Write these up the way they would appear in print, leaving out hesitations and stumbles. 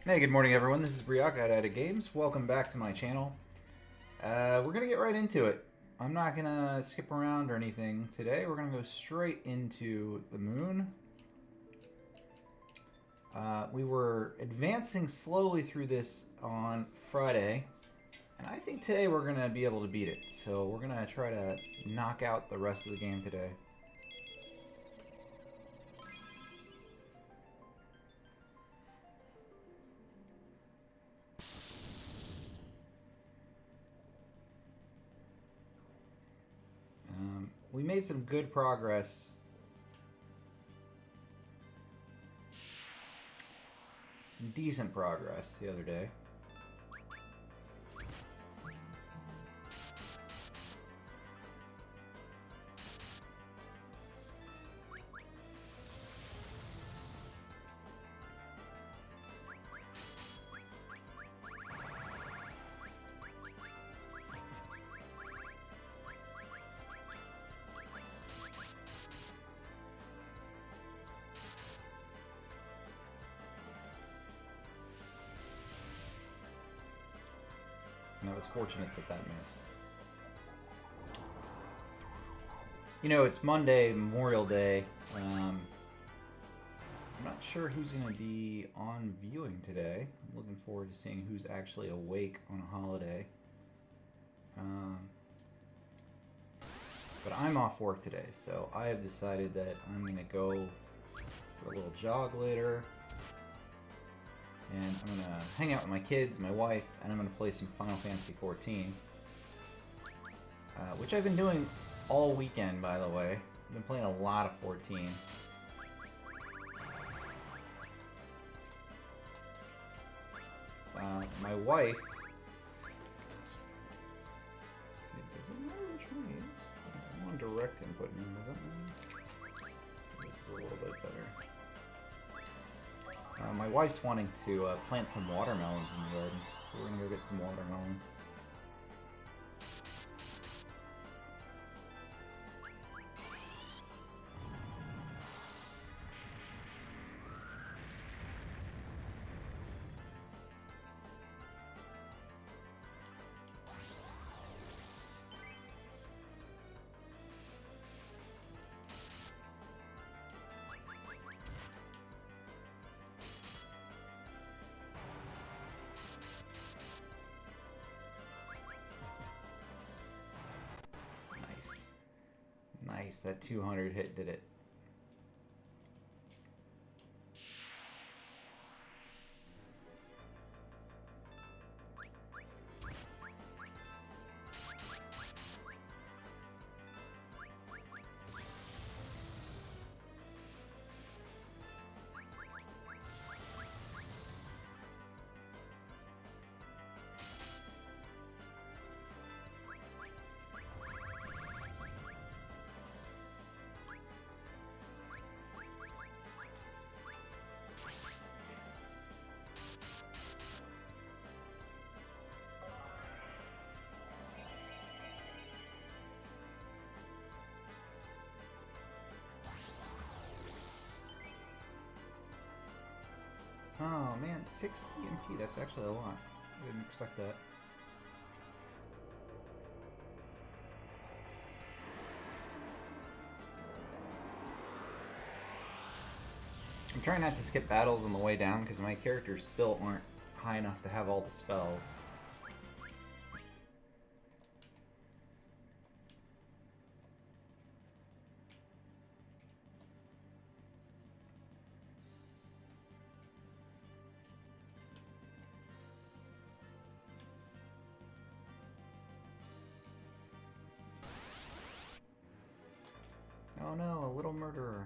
Hey, good morning everyone, this is Briak at Games. Welcome back to my channel. We're gonna get right into it. I'm not gonna skip around or anything today. We're gonna go straight into the moon. We were advancing slowly through this on Friday, and I think today we're gonna be able to beat it. So we're gonna try to knock out the rest of the game today. We made some good progress. Some decent progress the other day. And I was fortunate that that missed. You know, it's Monday, Memorial Day. I'm not sure who's going to be on viewing today. I'm looking forward to seeing who's actually awake on a holiday. But I'm off work today, so I have decided that I'm going to go for a little jog later. And I'm going to hang out with my kids, my wife, and I'm going to play some Final Fantasy 14. Which I've been doing all weekend, by the way. I've been playing a lot of 14. My wife... Does it matter which one I use? I'm on direct input now, does that matter? This is a little bit better. My wife's wanting to plant some watermelons in the garden, so we're gonna go get some watermelon. Nice, that 200 hit did it. Oh man, 60 MP, that's actually a lot. I didn't expect that. I'm trying not to skip battles on the way down because my characters still aren't high enough to have all the spells. Oh no, a little murderer.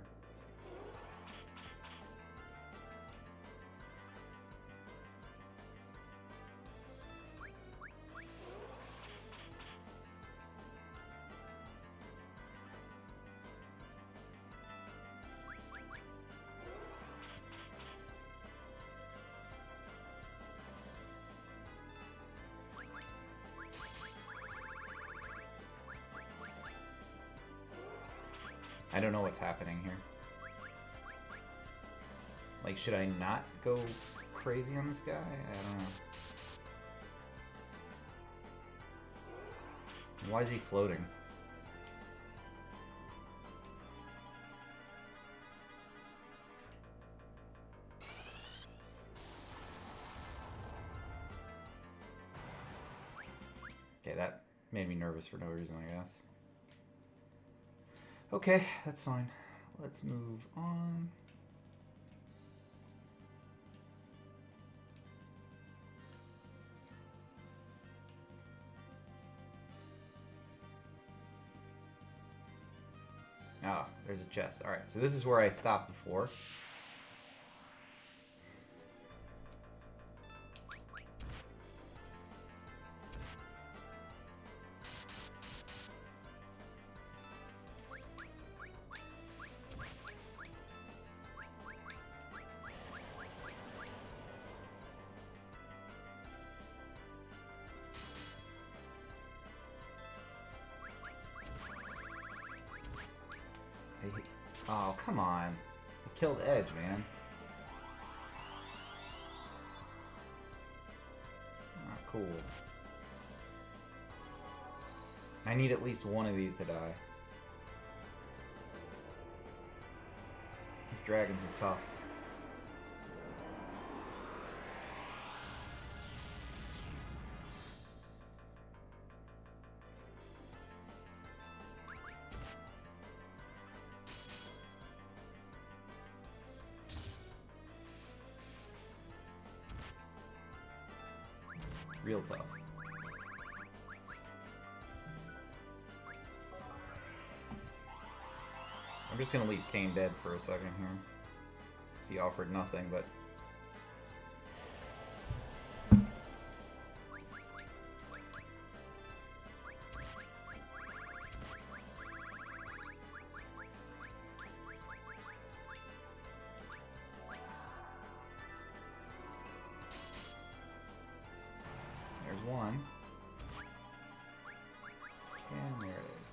I don't know what's happening here. Like, should I not go crazy on this guy? I don't know. Why is he floating? Okay, that made me nervous for no reason, I guess. Okay, that's fine. Let's move on. Ah, there's a chest. Alright, so this is where I stopped before. Oh, come on. I killed Edge, man. Not cool. I need at least one of these to die. These dragons are tough. Real tough. I'm just gonna leave Kane dead for a second here. He offered nothing, but there's one. And there it is.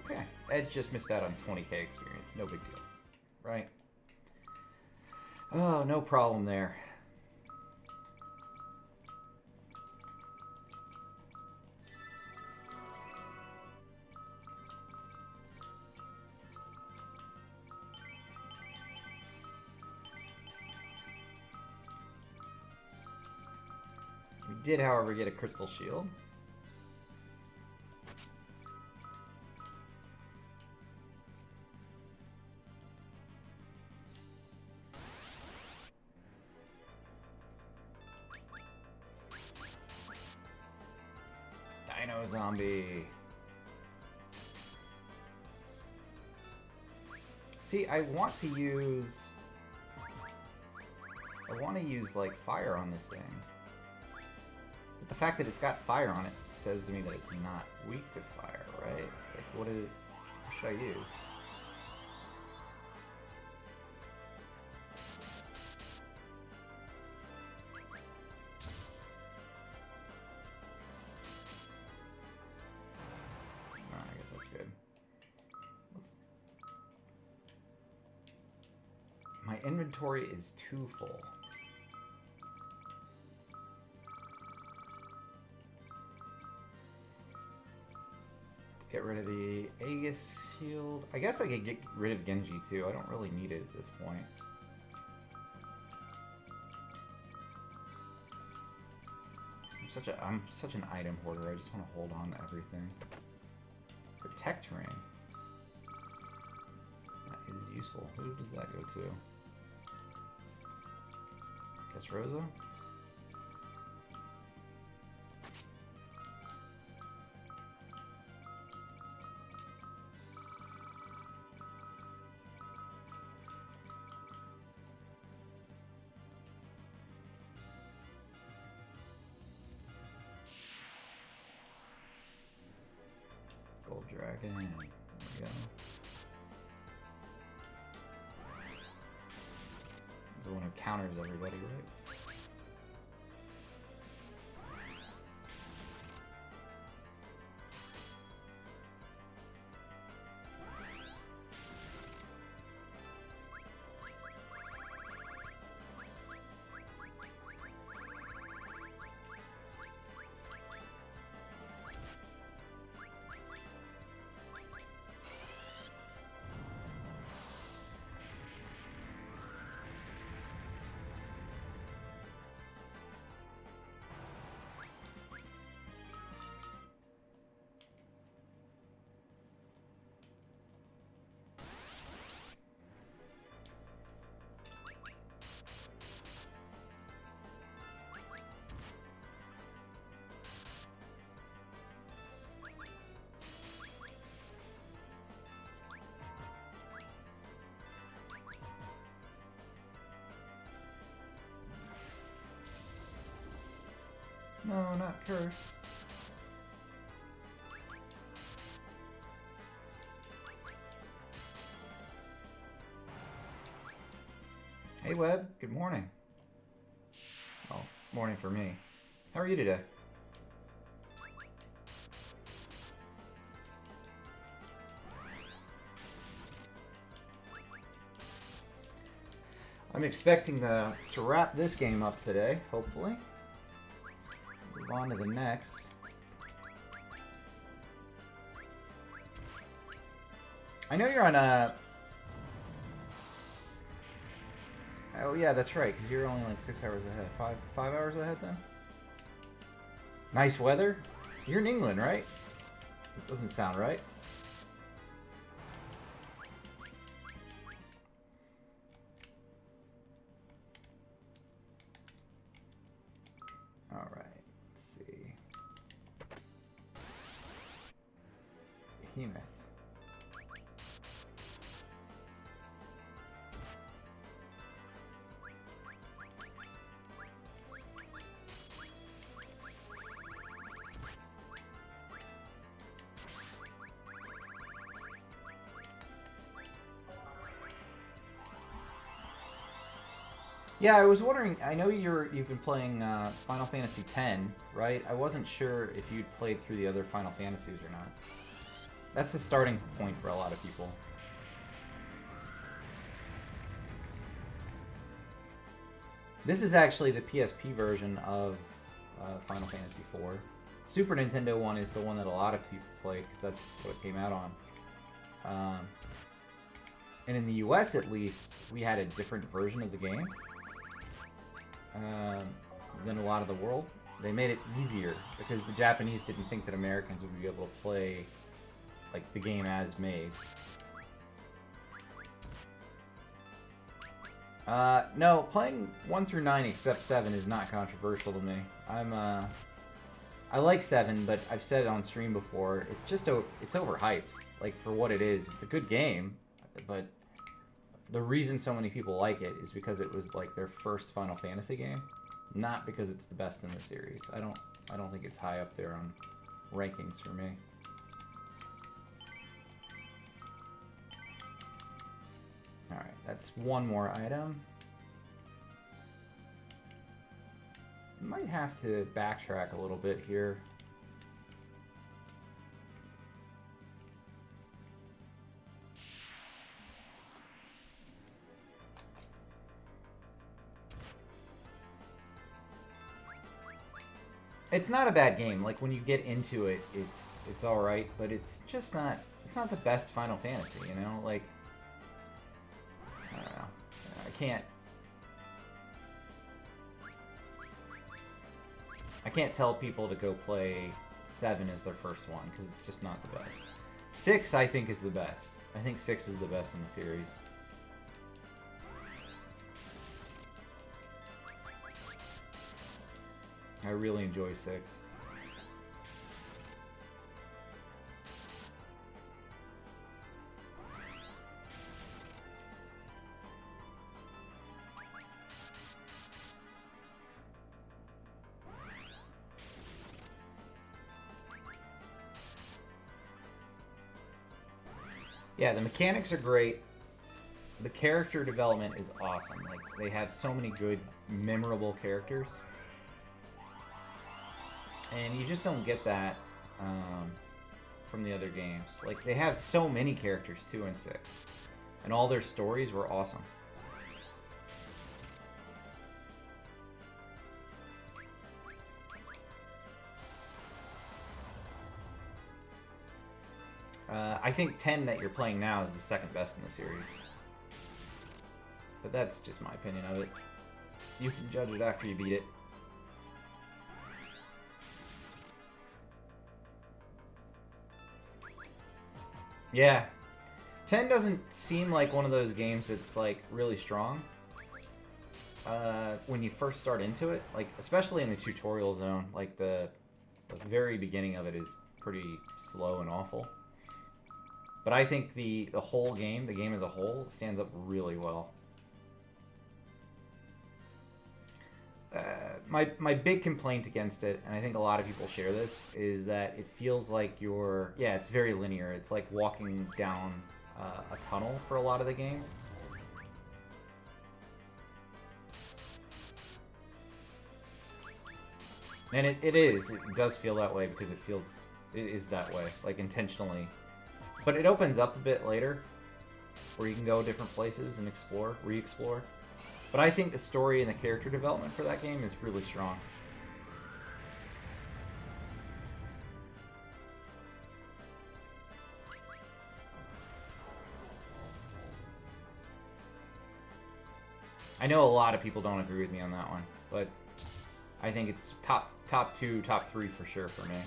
Okay, Edge just missed out on 20k experience. No big deal, right? Oh, no problem there. We did, however, get a crystal shield. Dino zombie. See, I want to use like fire on this thing. But the fact that it's got fire on it says to me that it's not weak to fire, right? Like what should I use? I guess that's good. My inventory is too full. Let's get rid of the Aegis shield. I guess I could get rid of Genji too. I don't really need it at this point. I'm such an item hoarder. I just want to hold on to everything. Protect ring. That is useful. Who does that go to? Guess Rosa? Gold Dragon. There we go. the one who counters everybody, right? No, not curse. Hey Webb, good morning. Oh, morning for me. How are you today? I'm expecting to wrap this game up today, hopefully. Move on to the next. I know you're on a... Oh yeah, that's right, because you're only like 6 hours ahead. Five hours ahead then? Nice weather? You're in England, right? It doesn't sound right. Alright, let's see. Behemoth. Yeah, I was wondering, I know you've been playing Final Fantasy X, right? I wasn't sure if you'd played through the other Final Fantasies or not. That's the starting point for a lot of people. This is actually the PSP version of Final Fantasy IV. Super Nintendo one is the one that a lot of people played because that's what it came out on. And in the US, at least, we had a different version of the game than a lot of the world. They made it easier because the Japanese didn't think that Americans would be able to play like the game as made. No, playing 1 through 9 except 7 is not controversial to me. I like 7, but I've said it on stream before. It's just it's overhyped. Like for what it is, it's a good game, but the reason so many people like it is because it was like their first Final Fantasy game, not because it's the best in the series. I don't think it's high up there on rankings for me. All right, that's one more item. Might have to backtrack a little bit here. It's not a bad game. Like when you get into it, it's all right, but it's just not. It's not the best Final Fantasy, you know. Like I don't know. I can't tell people to go play 7 as their first one because it's just not the best. 6 I think is the best. I think 6 is the best in the series. I really enjoy 6. Yeah, the mechanics are great. the character development is awesome. Like, they have so many good, memorable characters. And you just don't get that from the other games. Like, they have so many characters, 2 and 6. And all their stories were awesome. I think 10 that you're playing now is the second best in the series. But that's just my opinion of it. You can judge it after you beat it. Yeah. 10 doesn't seem like one of those games that's, like, really strong. When you first start into it, like, especially in the tutorial zone, like, the very beginning of it is pretty slow and awful. But I think the whole game, the game as a whole, stands up really well. My big complaint against it, and I think a lot of people share this, is that it feels like you're... Yeah, it's very linear. It's like walking down a tunnel for a lot of the game. And it is. It does feel that way because it is that way, like intentionally. But it opens up a bit later, where you can go different places and explore, re-explore. But I think the story and the character development for that game is really strong. I know a lot of people don't agree with me on that one, but I think it's top 2, top 3 for sure for me.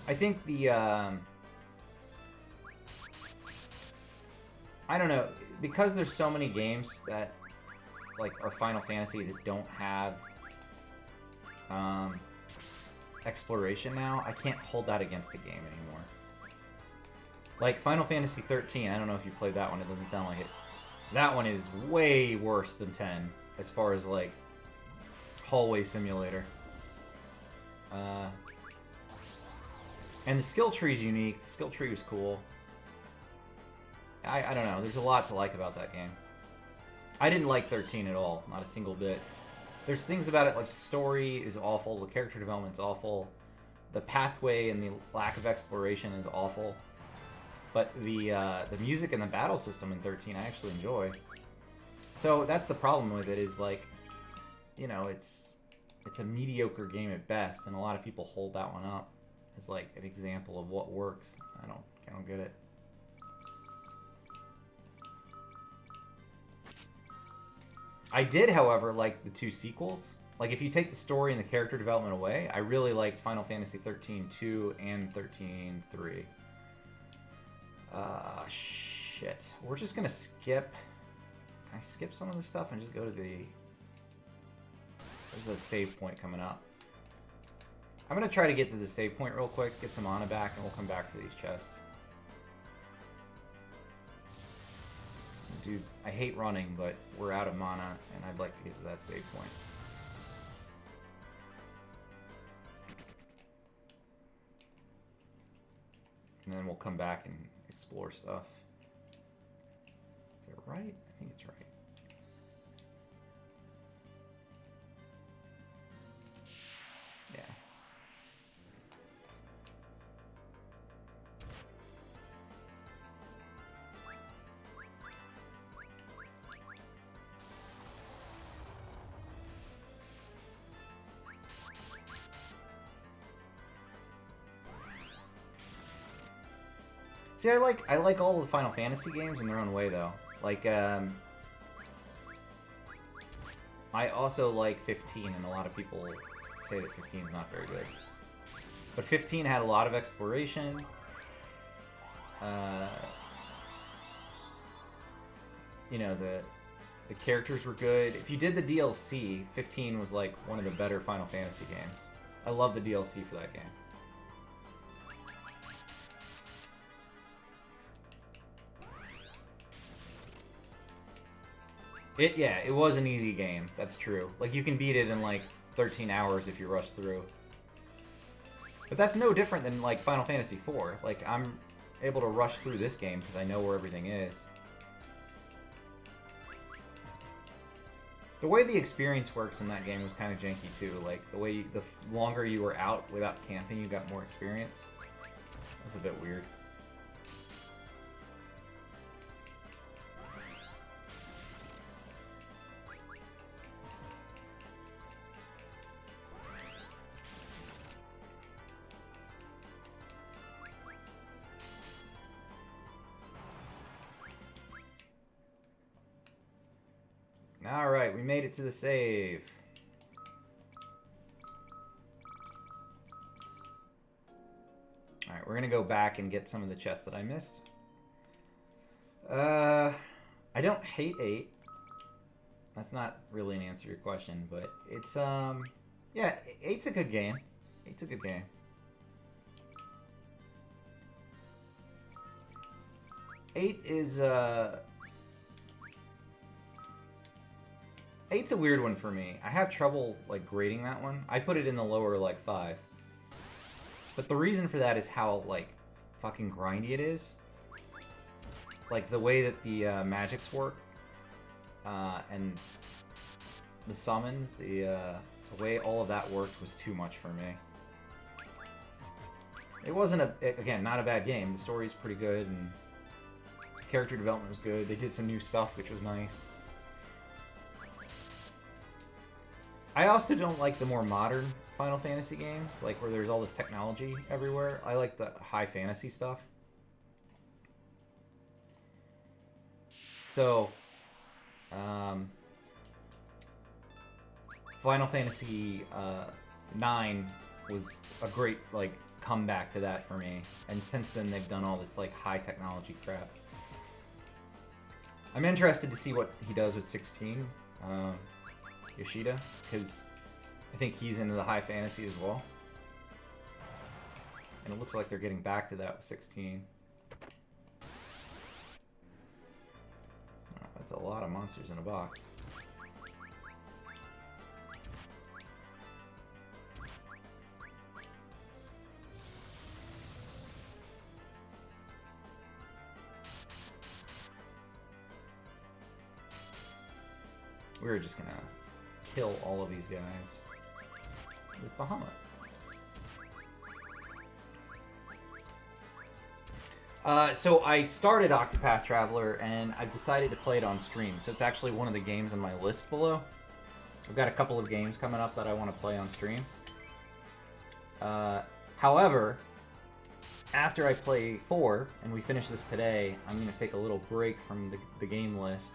I think the, I don't know, because there's so many games that, like, are Final Fantasy that don't have, exploration now, I can't hold that against a game anymore. Like, Final Fantasy 13, I don't know if you played that one, it doesn't sound like it. That one is way worse than 10, as far as, like, hallway simulator. And the skill tree is unique. The skill tree was cool. I don't know. There's a lot to like about that game. I didn't like 13 at all. Not a single bit. There's things about it, like the story is awful. The character development's awful. The pathway and the lack of exploration is awful. But the music and the battle system in 13 I actually enjoy. So that's the problem with it, is like, you know, it's a mediocre game at best, and a lot of people hold that one up as like an example of what works. I don't get it. I did, however, like the 2 sequels. Like, if you take the story and the character development away, I really liked Final Fantasy 13-2 and 13-3. Shit. We're just gonna skip... Can I skip some of this stuff and just go to the... There's a save point coming up. I'm gonna try to get to the save point real quick, get some mana back, and we'll come back for these chests. Dude, I hate running, but we're out of mana, and I'd like to get to that save point. And then we'll come back and explore stuff. Is it right? I think it's right. Yeah. See, I like all the Final Fantasy games in their own way, though. Like, I also like 15, and a lot of people say that 15 is not very good. But 15 had a lot of exploration. You know, the characters were good. If you did the DLC, 15 was like one of the better Final Fantasy games. I love the DLC for that game. Yeah, it was an easy game. That's true. Like, you can beat it in, like, 13 hours if you rush through. But that's no different than, like, Final Fantasy IV. Like, I'm able to rush through this game because I know where everything is. The way the experience works in that game was kind of janky, too. Like, the way the longer you were out without camping, you got more experience. It was a bit weird. Alright, we made it to the save. Alright, we're gonna go back and get some of the chests that I missed. I don't hate 8. That's not really an answer to your question, but it's, yeah, 8's a good game. 8's a good game. Eight is, 8's a weird one for me. I have trouble, like, grading that one. I put it in the lower, like, 5. But the reason for that is how, like, fucking grindy it is. Like, the way that the magics work. And the summons, the way all of that worked was too much for me. It wasn't, again, not a bad game. The story's pretty good, and the character development was good. They did some new stuff, which was nice. I also don't like the more modern Final Fantasy games, like where there's all this technology everywhere. I like the high fantasy stuff. So, Final Fantasy 9 was a great, like, comeback to that for me. And since then, they've done all this, like, high technology crap. I'm interested to see what he does with 16. Yoshida, because I think he's into the high fantasy as well. And it looks like they're getting back to that with 16. Oh, that's a lot of monsters in a box. We're just gonna kill all of these guys with Bahamut. So I started Octopath Traveler, and I've decided to play it on stream. So it's actually one of the games on my list below. I've got a couple of games coming up that I want to play on stream. However, after I play 4, and we finish this today, I'm going to take a little break from the game list.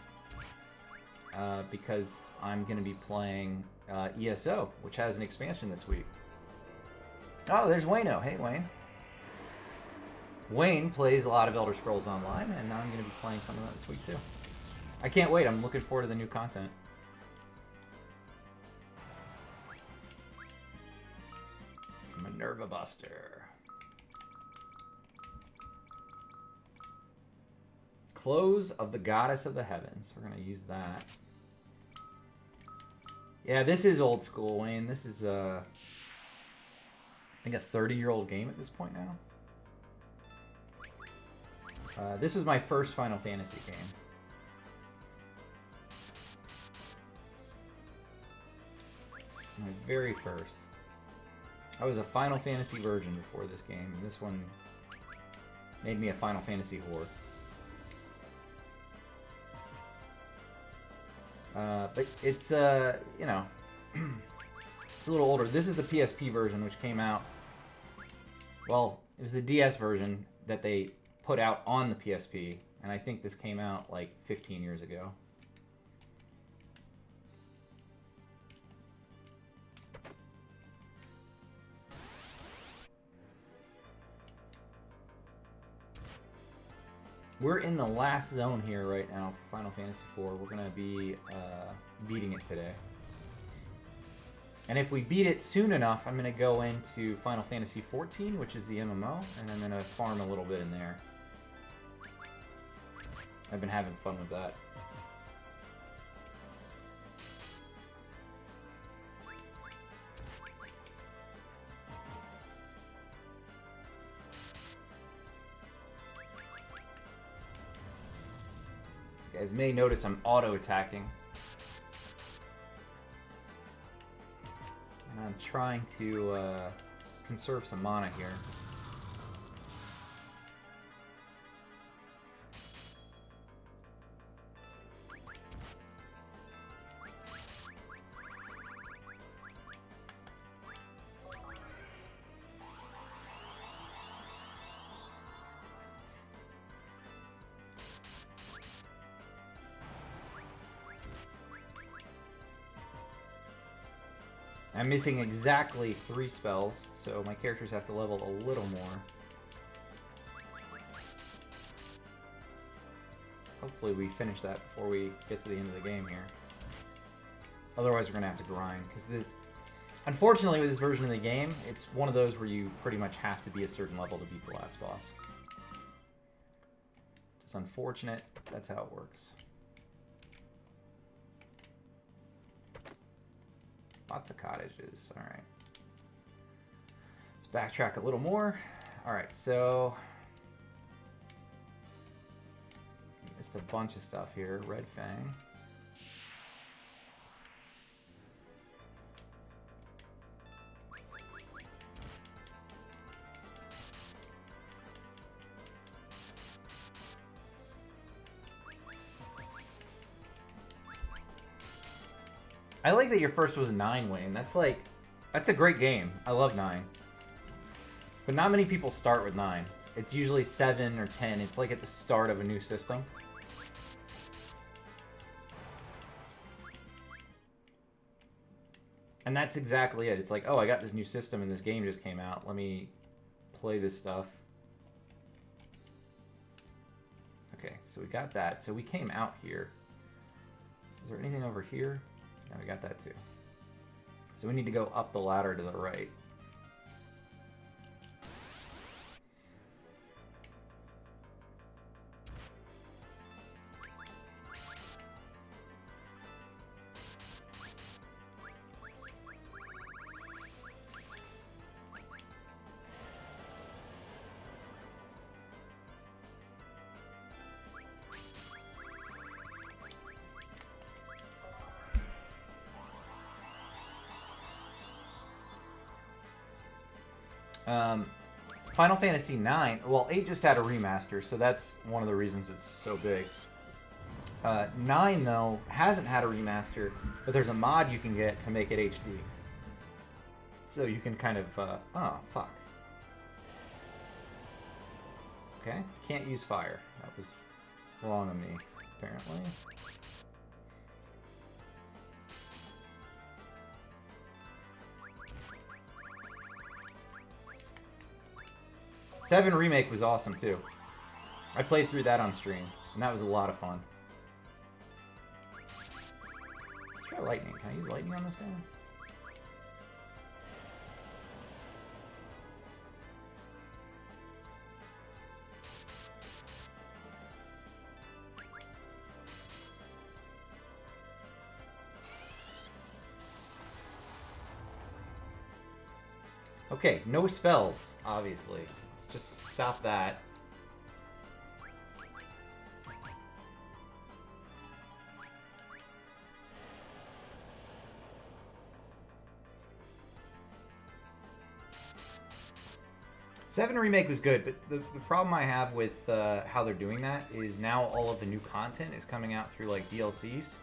Because I'm going to be playing ESO, which has an expansion this week. Oh, there's Wayno. Hey, Wayne. Wayne plays a lot of Elder Scrolls Online, and now I'm going to be playing some of that this week, too. I can't wait. I'm looking forward to the new content. Minerva Buster. Clothes of the Goddess of the Heavens. We're going to use that. Yeah, this is old school, Wayne. This is, I think a 30-year-old game at this point now. This was my first Final Fantasy game. My very first. I was a Final Fantasy virgin before this game, and this one made me a Final Fantasy whore. But it's, you know, it's a little older. This is the PSP version, which came out, well, it was the DS version that they put out on the PSP, and I think this came out like 15 years ago. We're in the last zone here right now for Final Fantasy IV. We're going to be beating it today. And if we beat it soon enough, I'm going to go into Final Fantasy XIV, which is the MMO, and I'm going to farm a little bit in there. I've been having fun with that. You guys may notice I'm auto-attacking. And I'm trying to conserve some mana here. I'm missing exactly 3 spells, so my characters have to level a little more. Hopefully we finish that before we get to the end of the game here. Otherwise we're going to have to grind, because unfortunately with this version of the game, it's one of those where you pretty much have to be a certain level to beat the last boss. It's unfortunate, that's how it works. Lots of cottages. Alright. Let's backtrack a little more. Alright, so... missed a bunch of stuff here. Red Fang. I like that your first was 9, Wayne. That's a great game. I love 9. But not many people start with 9. It's usually 7 or 10. It's like at the start of a new system. And that's exactly it. It's like, oh, I got this new system and this game just came out. Let me play this stuff. Okay, so we got that. So we came out here. Is there anything over here? Yeah, we got that too. So we need to go up the ladder to the right. Final Fantasy IX, well, 8 just had a remaster, so that's one of the reasons it's so big. 9, though, hasn't had a remaster, but there's a mod you can get to make it HD. So you can kind of, oh, fuck. Okay, can't use fire. That was wrong of me, apparently. Seven Remake was awesome, too. I played through that on stream, and that was a lot of fun. Let's try lightning. Can I use lightning on this guy? Okay, no spells, obviously. Let's just stop that. Seven Remake was good, but the problem I have with how they're doing that is now all of the new content is coming out through like DLCs.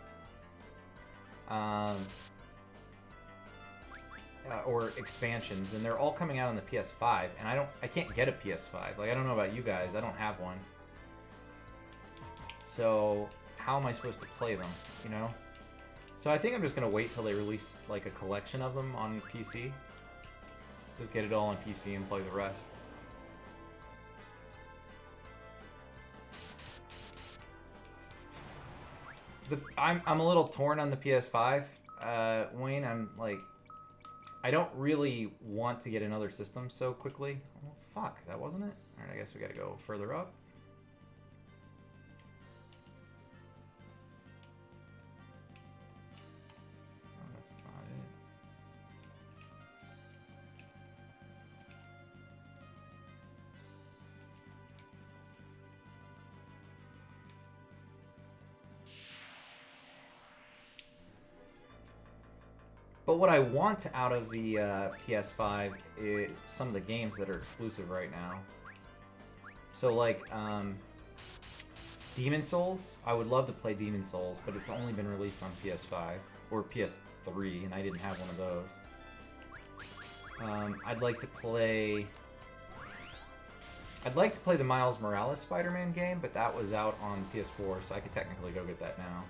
Or expansions, and they're all coming out on the PS5, and I can't get a PS5. Like, I don't know about you guys, I don't have one. So, how am I supposed to play them, you know? So I think I'm just gonna wait till they release, like, a collection of them on PC. Just get it all on PC and play the rest. I'm a little torn on the PS5, Wayne. I'm like, I don't really want to get another system so quickly. Well, fuck, that wasn't it? Alright, I guess we gotta go further up. Oh, that's not it. But what I want out of the PS5 is some of the games that are exclusive right now. So like Demon Souls, I would love to play Demon Souls, but it's only been released on PS5 or PS3, and I didn't have one of those. I'd like to play the Miles Morales Spider-Man game, but that was out on PS4, so I could technically go get that now.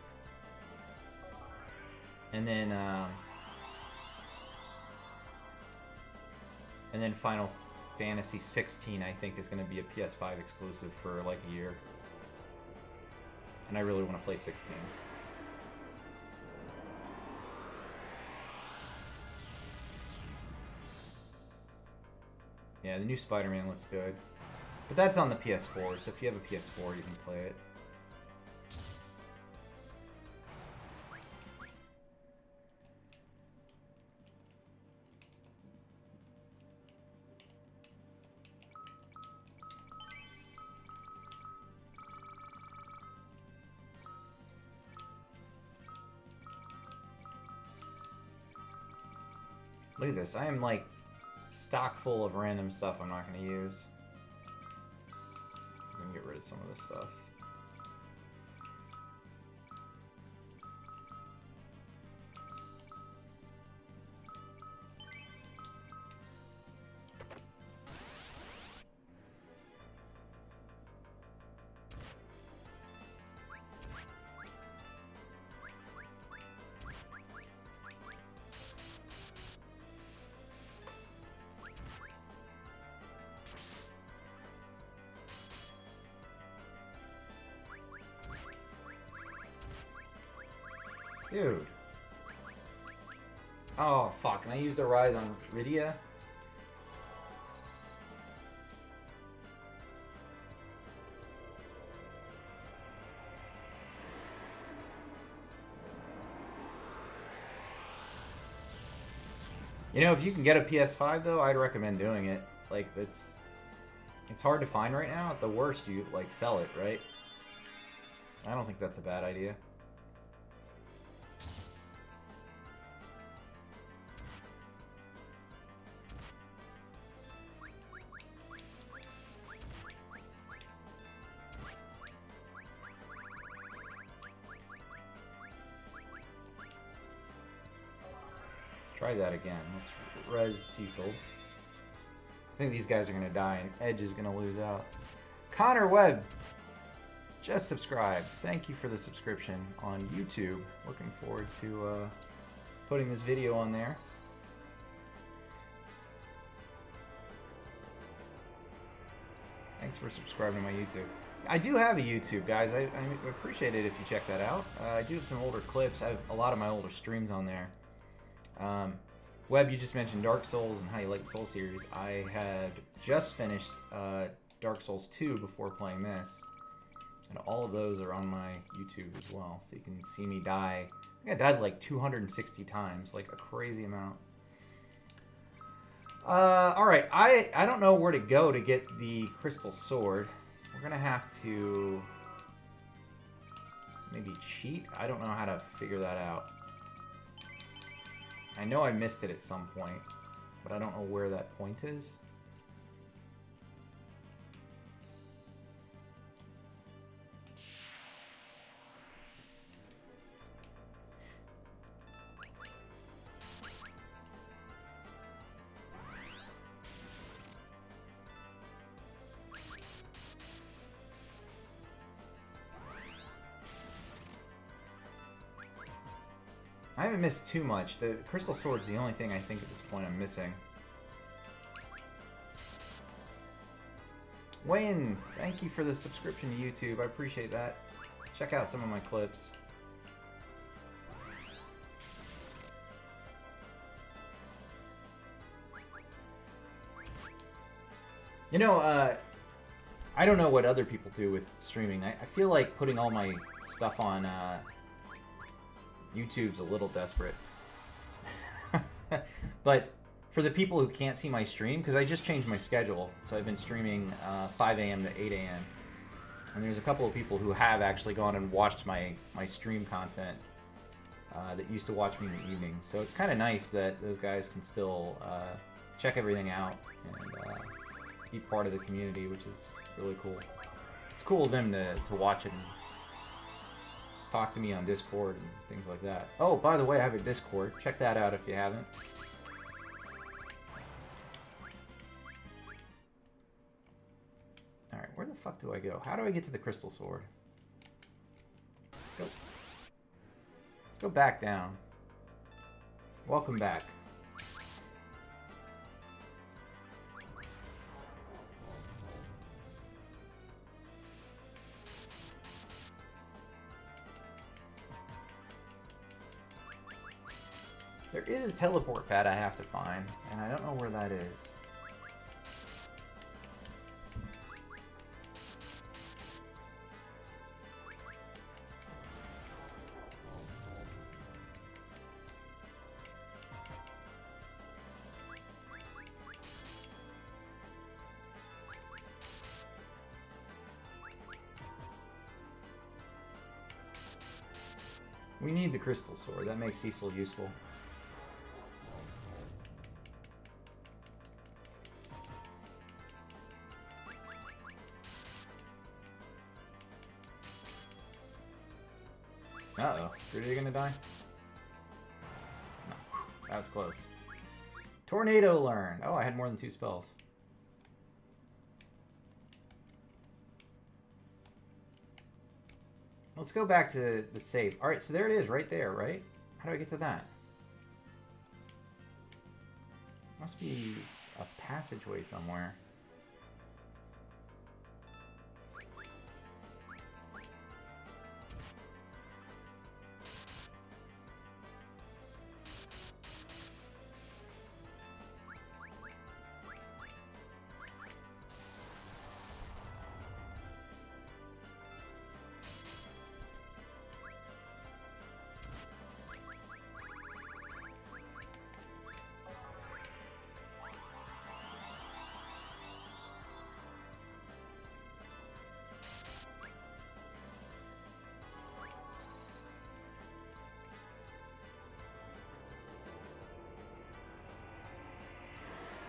And then Final Fantasy 16, I think, is going to be a PS5 exclusive for like a year. And I really want to play 16. Yeah, the new Spider-Man looks good. But that's on the PS4, so if you have a PS4, you can play it. Look at this. I am like stock full of random stuff I'm not going to use. I'm going to get rid of some of this stuff. Dude. Oh, fuck. And I used a Rise on Rydia? You know, if you can get a PS5, though, I'd recommend doing it. Like, it's hard to find right now. At the worst, you, like, sell it, right? I don't think that's a bad idea. Try that again. Let's res Cecil. I think these guys are going to die and Edge is going to lose out. Connor Webb just subscribed. Thank you for the subscription on YouTube. Looking forward to putting this video on there. Thanks for subscribing to my YouTube. I do have a YouTube, guys. I appreciate it if you check that out. I do have some older clips. I have a lot of my older streams on there. Webb, you just mentioned Dark Souls and how you like the Soul series. I had just finished Dark Souls 2 before playing this. And all of those are on my YouTube as well. So you can see me die. I think I died like 260 times. Like a crazy amount. Alright, I don't know where to go to get the Crystal Sword. We're going to have to maybe cheat. I don't know how to figure that out. I know I missed it at some point, but I don't know where that point is. I haven't missed too much. The Crystal Sword's the only thing I think at this point I'm missing. Wayne, thank you for the subscription to YouTube. I appreciate that. Check out some of my clips. You know, I don't know what other people do with streaming. I feel like putting all my stuff on YouTube's a little desperate. But for the people who can't see my stream, because I just changed my schedule, so I've been streaming 5 a.m. to 8 a.m. And there's a couple of people who have actually gone and watched my stream content. that used to watch me in the evenings. So it's kind of nice that those guys can still check everything out and be part of the community, which is really cool. It's cool of them to watch it and talk to me on Discord and things like that. Oh, by the way, I have a Discord. Check that out if you haven't. Alright, where the fuck do I go? How do I get to the crystal sword? Let's go. Let's go back down. Welcome back. There is a teleport pad I have to find, and I don't know where that is. We need the crystal sword. That makes Cecil useful. Uh-oh. Are you gonna die? No. That was close. Tornado learned. Oh, I had more than 2 spells. Let's go back to the save. Alright, so there it is, right there, right? How do I get to that? Must be a passageway somewhere.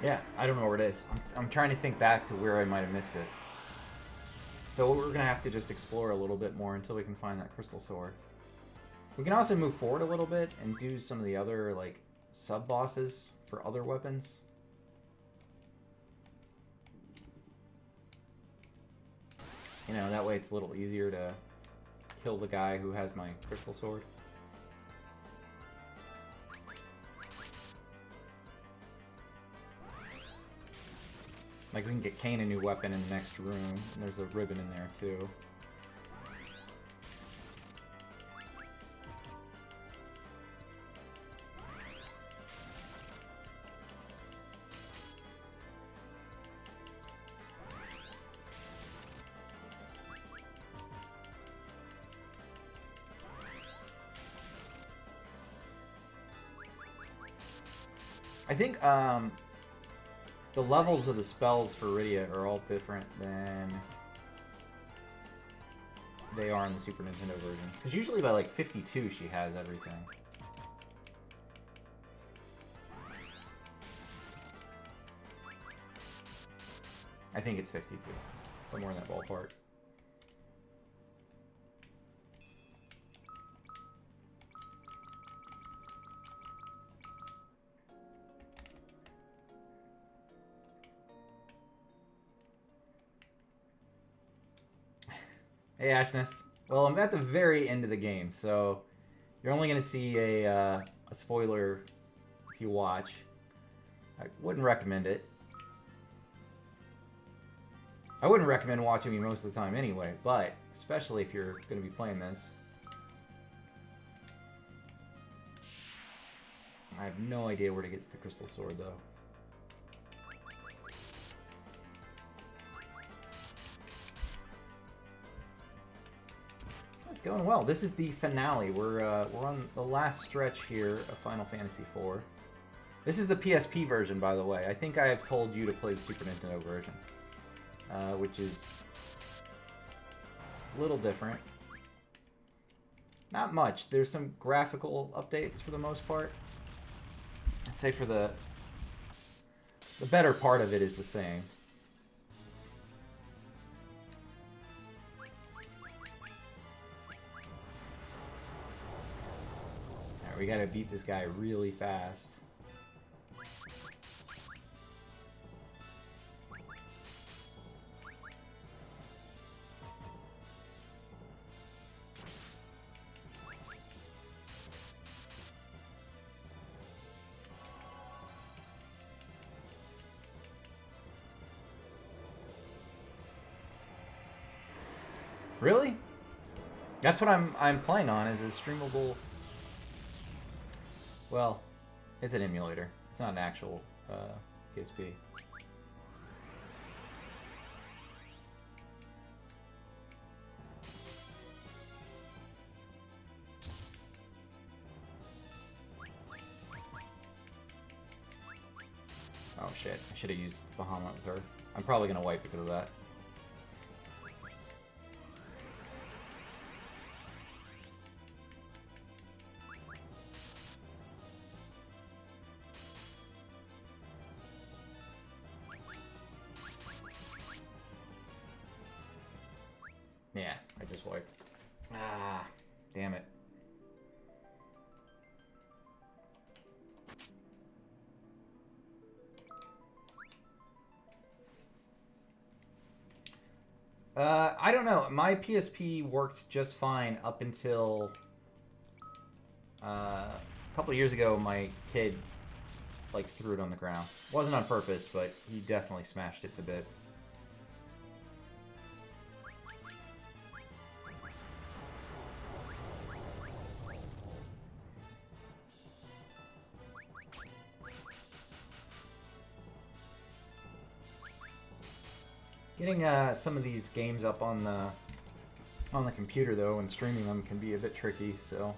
Yeah, I don't know where it is. I'm trying to think back to where I might have missed it. So we're going to have to just explore a little bit more until we can find that crystal sword. We can also move forward a little bit and do some of the other, like, sub-bosses for other weapons. You know, that way it's a little easier to kill the guy who has my crystal sword. Like, we can get Kane a new weapon in the next room, and there's a ribbon in there, too. I think, the levels of the spells for Rydia are all different than they are in the Super Nintendo version. Because usually by like 52 she has everything. I think it's 52. Somewhere in that ballpark. Hey, Ashness. Well, I'm at the very end of the game, so you're only going to see a spoiler if you watch. I wouldn't recommend it. I wouldn't recommend watching me most of the time anyway, but especially if you're going to be playing this. I have no idea where to get to the crystal sword, though. Going well. This is the finale. We're on the last stretch here of Final Fantasy IV. This is the PSP version, by the way. I think I have told you to play the Super Nintendo version, which is a little different. Not much. There's some graphical updates for the most part. I'd say for the better part of it is the same. Alright, we gotta beat this guy really fast. Really? That's what I'm playing on, is a streamable... Well, it's an emulator. It's not an actual PSP. Oh shit, I should have used Bahamut with her. I'm probably gonna wipe because of that. Yeah, I just wiped. Ah, damn it. I don't know. My PSP worked just fine up until a couple of years ago. My kid like threw it on the ground. Wasn't on purpose, but he definitely smashed it to bits. Getting some of these games up on the computer though and streaming them can be a bit tricky, so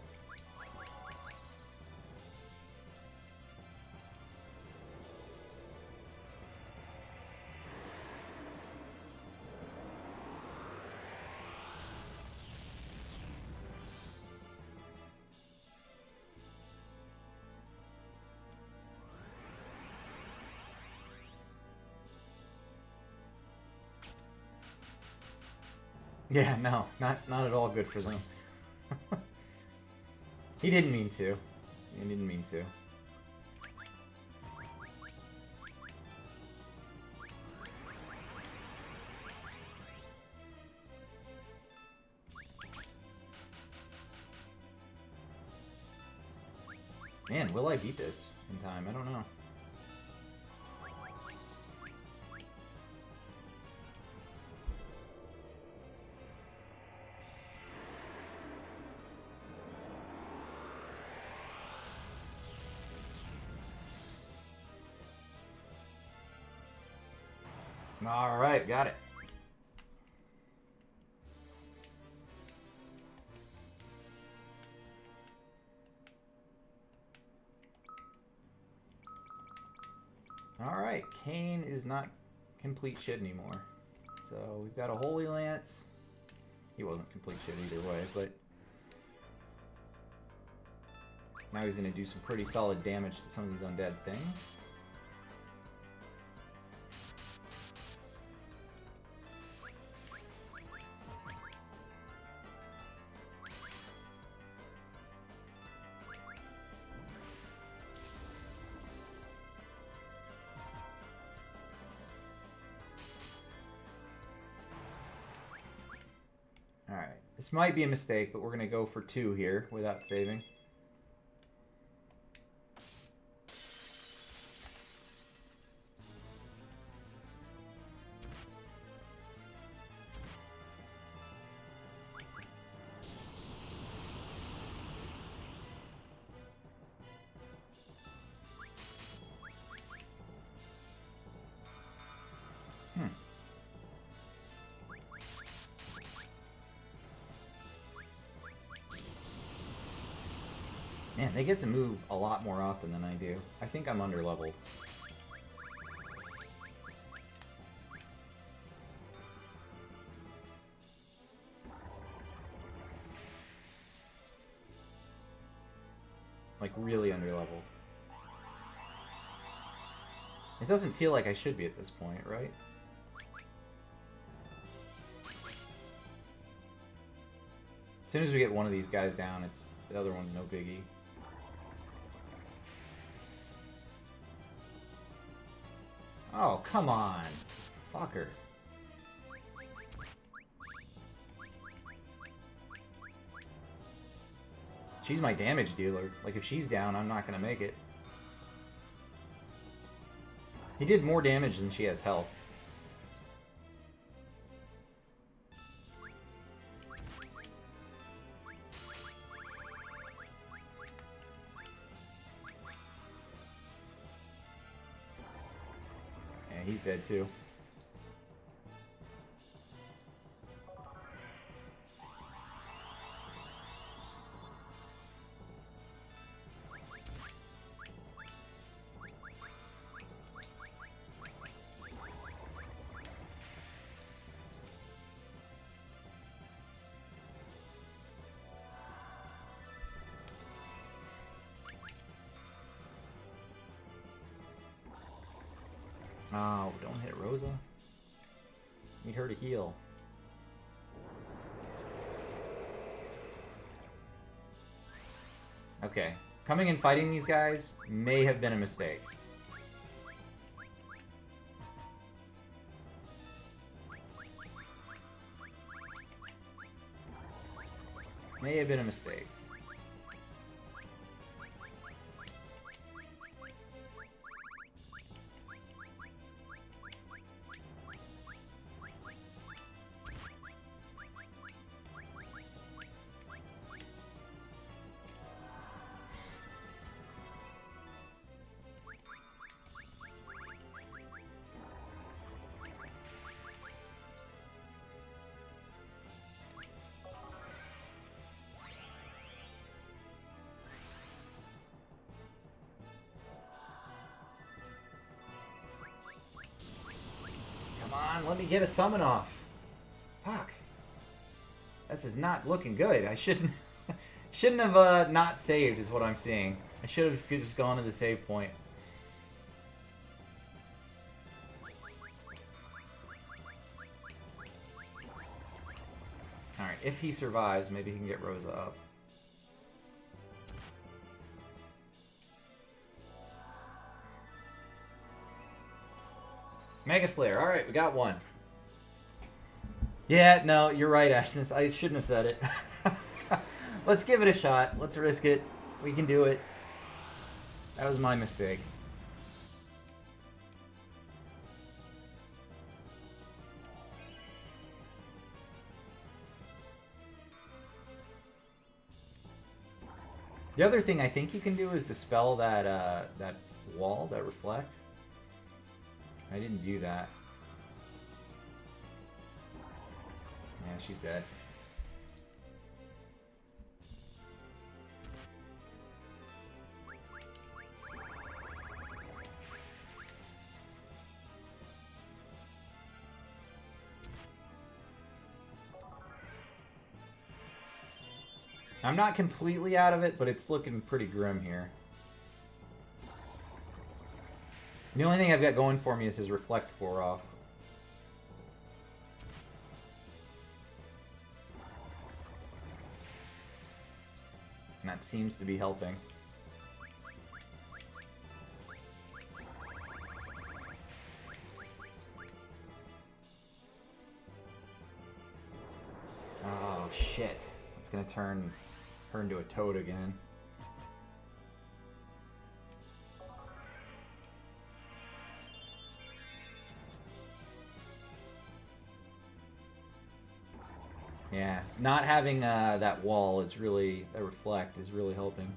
yeah, no, not at all good for them. He didn't mean to. He didn't mean to. Man, will I beat this in time? I don't know. All right, got it. All right, Kane is not complete shit anymore. So we've got a Holy Lance. He wasn't complete shit either way, but now he's going to do some pretty solid damage to some of these undead things. Alright, this might be a mistake, but we're going to go for 2 here without saving. Man, they get to move a lot more often than I do. I think I'm under-leveled. Like, really underleveled. It doesn't feel like I should be at this point, right? As soon as we get one of these guys down, it's the other one's no biggie. Oh, come on. Fucker. She's my damage dealer. Like, if she's down, I'm not gonna make it. He did more damage than she has health. Yeah, he's dead too. Oh, don't hit Rosa. Need her to heal. Okay. Coming and fighting these guys may have been a mistake. May have been a mistake. Let me get a summon off. Fuck. This is not looking good. I shouldn't have not saved is what I'm seeing. I should have just gone to the save point. Alright, if he survives, maybe he can get Rosa up. Mega Flare. Alright, we got one. Yeah, no, you're right, Ashton. I shouldn't have said it. Let's give it a shot. Let's risk it. We can do it. That was my mistake. The other thing I think you can do is dispel that that wall, that reflect. I didn't do that. Yeah, she's dead. I'm not completely out of it, but it's looking pretty grim here. The only thing I've got going for me is his reflect wore off. And that seems to be helping. Oh shit. It's gonna turn her into a toad again. Yeah, not having that wall is really, that reflect is really helping.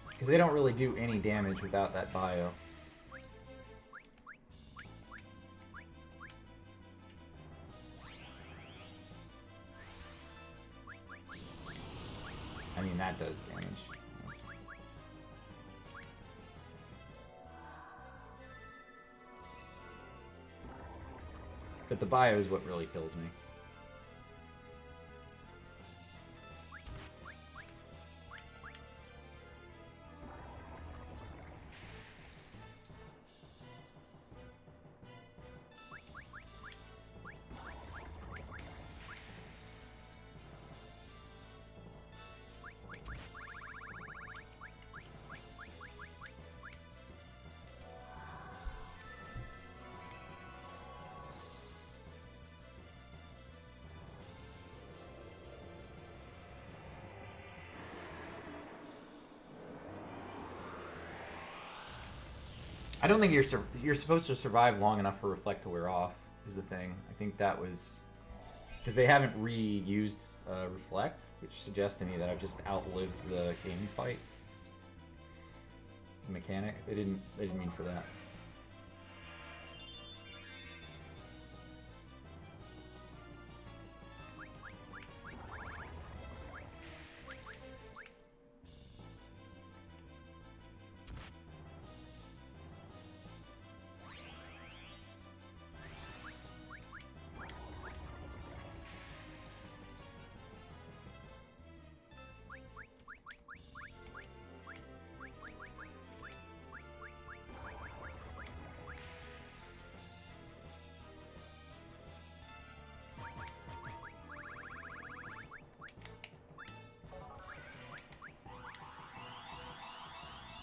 Because they don't really do any damage without that bio. I mean, that does damage. But the bio is what really kills me. I don't think you're supposed to survive long enough for Reflect to wear off, is the thing. I think that was... Because they haven't reused Reflect, which suggests to me that I've just outlived the game fight mechanic. They didn't mean for that.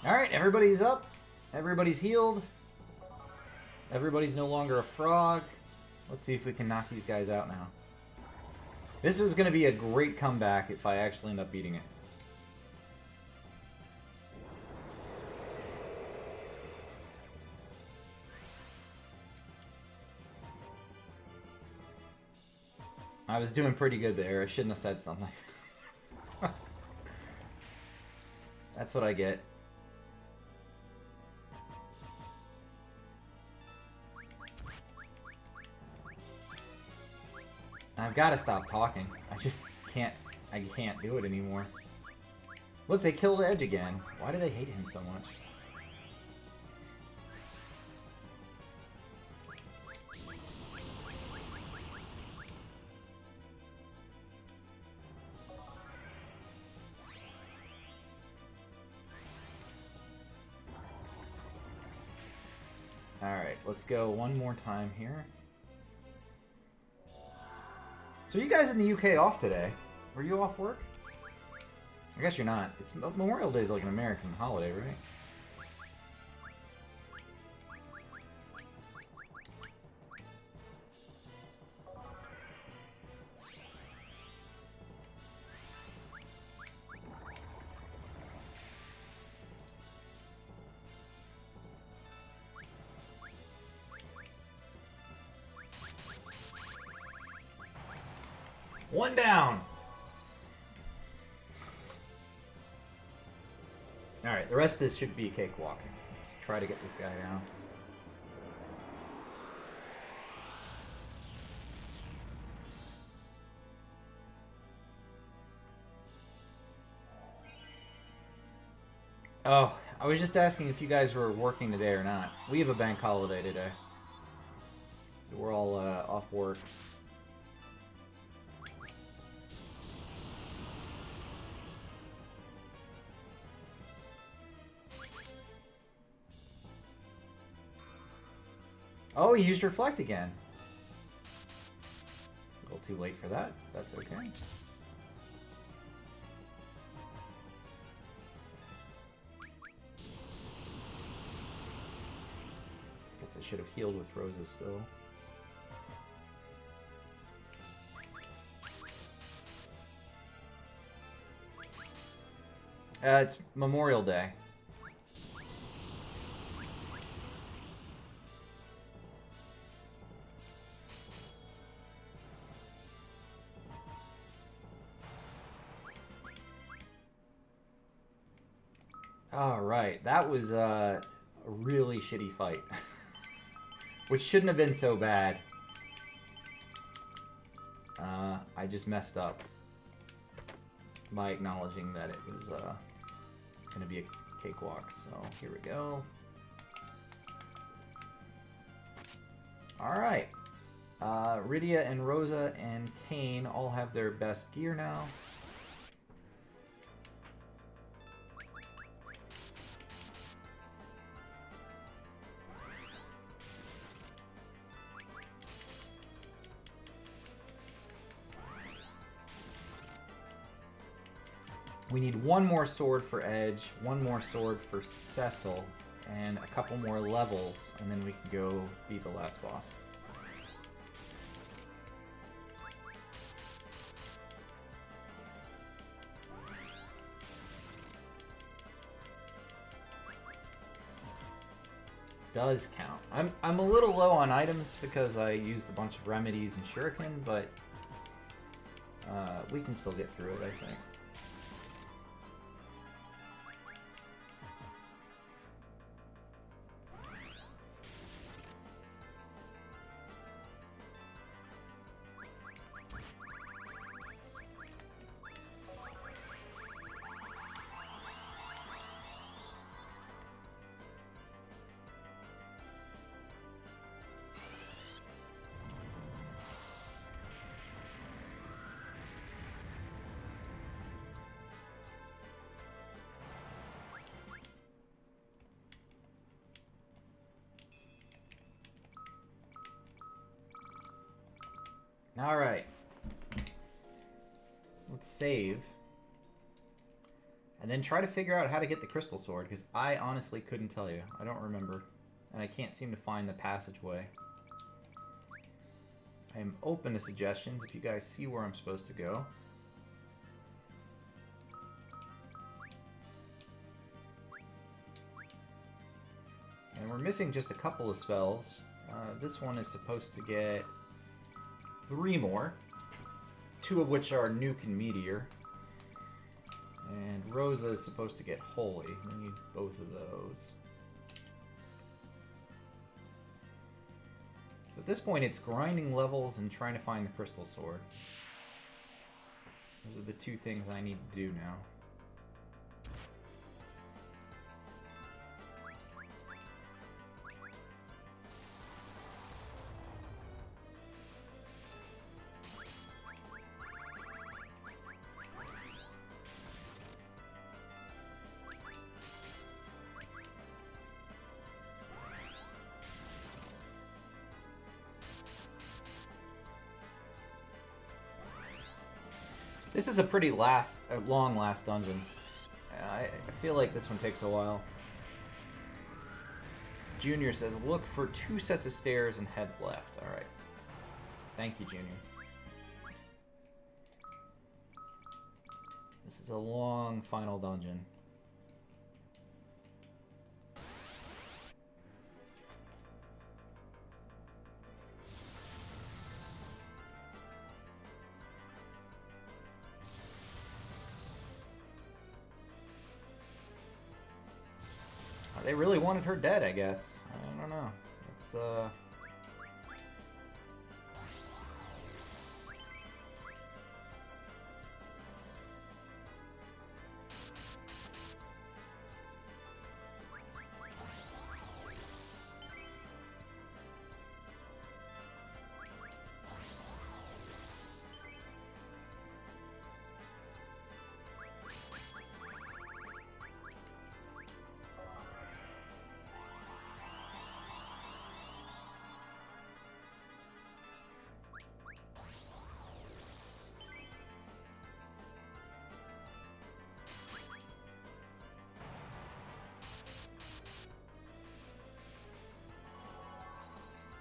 Alright, everybody's up. Everybody's healed. Everybody's no longer a frog. Let's see if we can knock these guys out now. This was going to be a great comeback if I actually end up beating it. I was doing pretty good there. I shouldn't have said something. That's what I get. I've got to stop talking. I just can't. I can't do it anymore. Look, they killed Edge again. Why do they hate him so much? Alright, let's go one more time here. So are you guys in the UK off today? Were you off work? I guess you're not. It's Memorial Day is like an American holiday, right? One down. Alright, the rest of this should be cakewalk. Let's try to get this guy down. Oh, I was just asking if you guys were working today or not. We have a bank holiday today. So we're all off work. Oh, he used Reflect again. A little too late for that. That's okay. Guess I should have healed with Rosa still. It's Memorial Day. Alright, that was a really shitty fight. Which shouldn't have been so bad. I just messed up by acknowledging that it was going to be a cakewalk. So here we go. Alright. Rydia and Rosa and Kane all have their best gear now. We need one more sword for Edge, one more sword for Cecil, and a couple more levels, and then we can go beat the last boss. does count. I'm a little low on items because I used a bunch of remedies and shuriken, but we can still get through it, I think. Alright. Let's save. And then try to figure out how to get the crystal sword, because I honestly couldn't tell you. I don't remember. And I can't seem to find the passageway. I am open to suggestions if you guys see where I'm supposed to go. And we're missing just a couple of spells. This one is supposed to get 3 more, 2 of which are Nuke and Meteor. And Rosa is supposed to get Holy. We need both of those. So at this point, it's grinding levels and trying to find the crystal sword. Those are the 2 things I need to do now. This is a pretty long last dungeon. I feel like this one takes a while. Junior says, look for 2 sets of stairs and head left. Alright. Thank you, Junior. This is a long final dungeon. They really wanted her dead, I guess. I don't know. It's,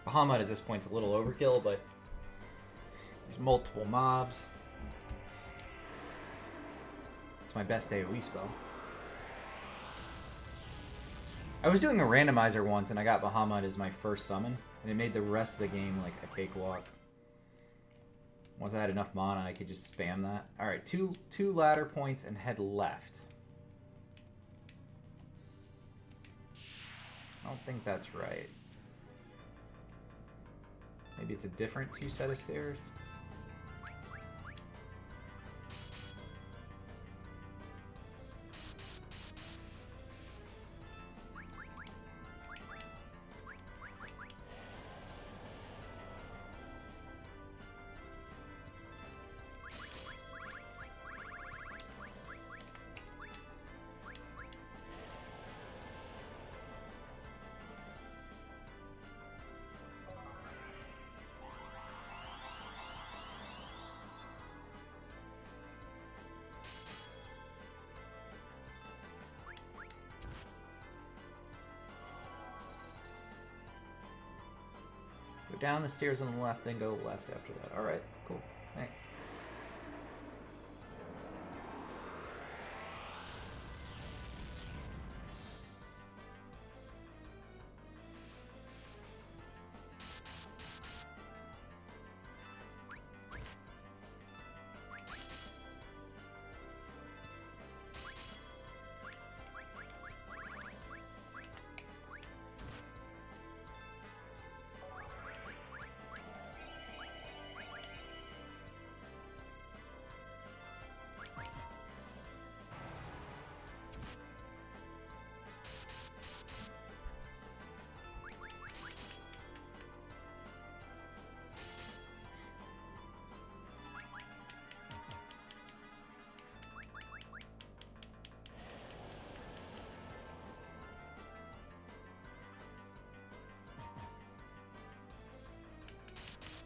Bahamut at this point is a little overkill, but there's multiple mobs. It's my best AoE spell. I was doing a randomizer once and I got Bahamut as my first summon, and it made the rest of the game like a cakewalk. Once I had enough mana, I could just spam that. Alright, two ladder points and head left. I don't think that's right. Maybe it's a different 2 set of stairs? Down the stairs on the left, then go left after that. Alright, cool. Thanks.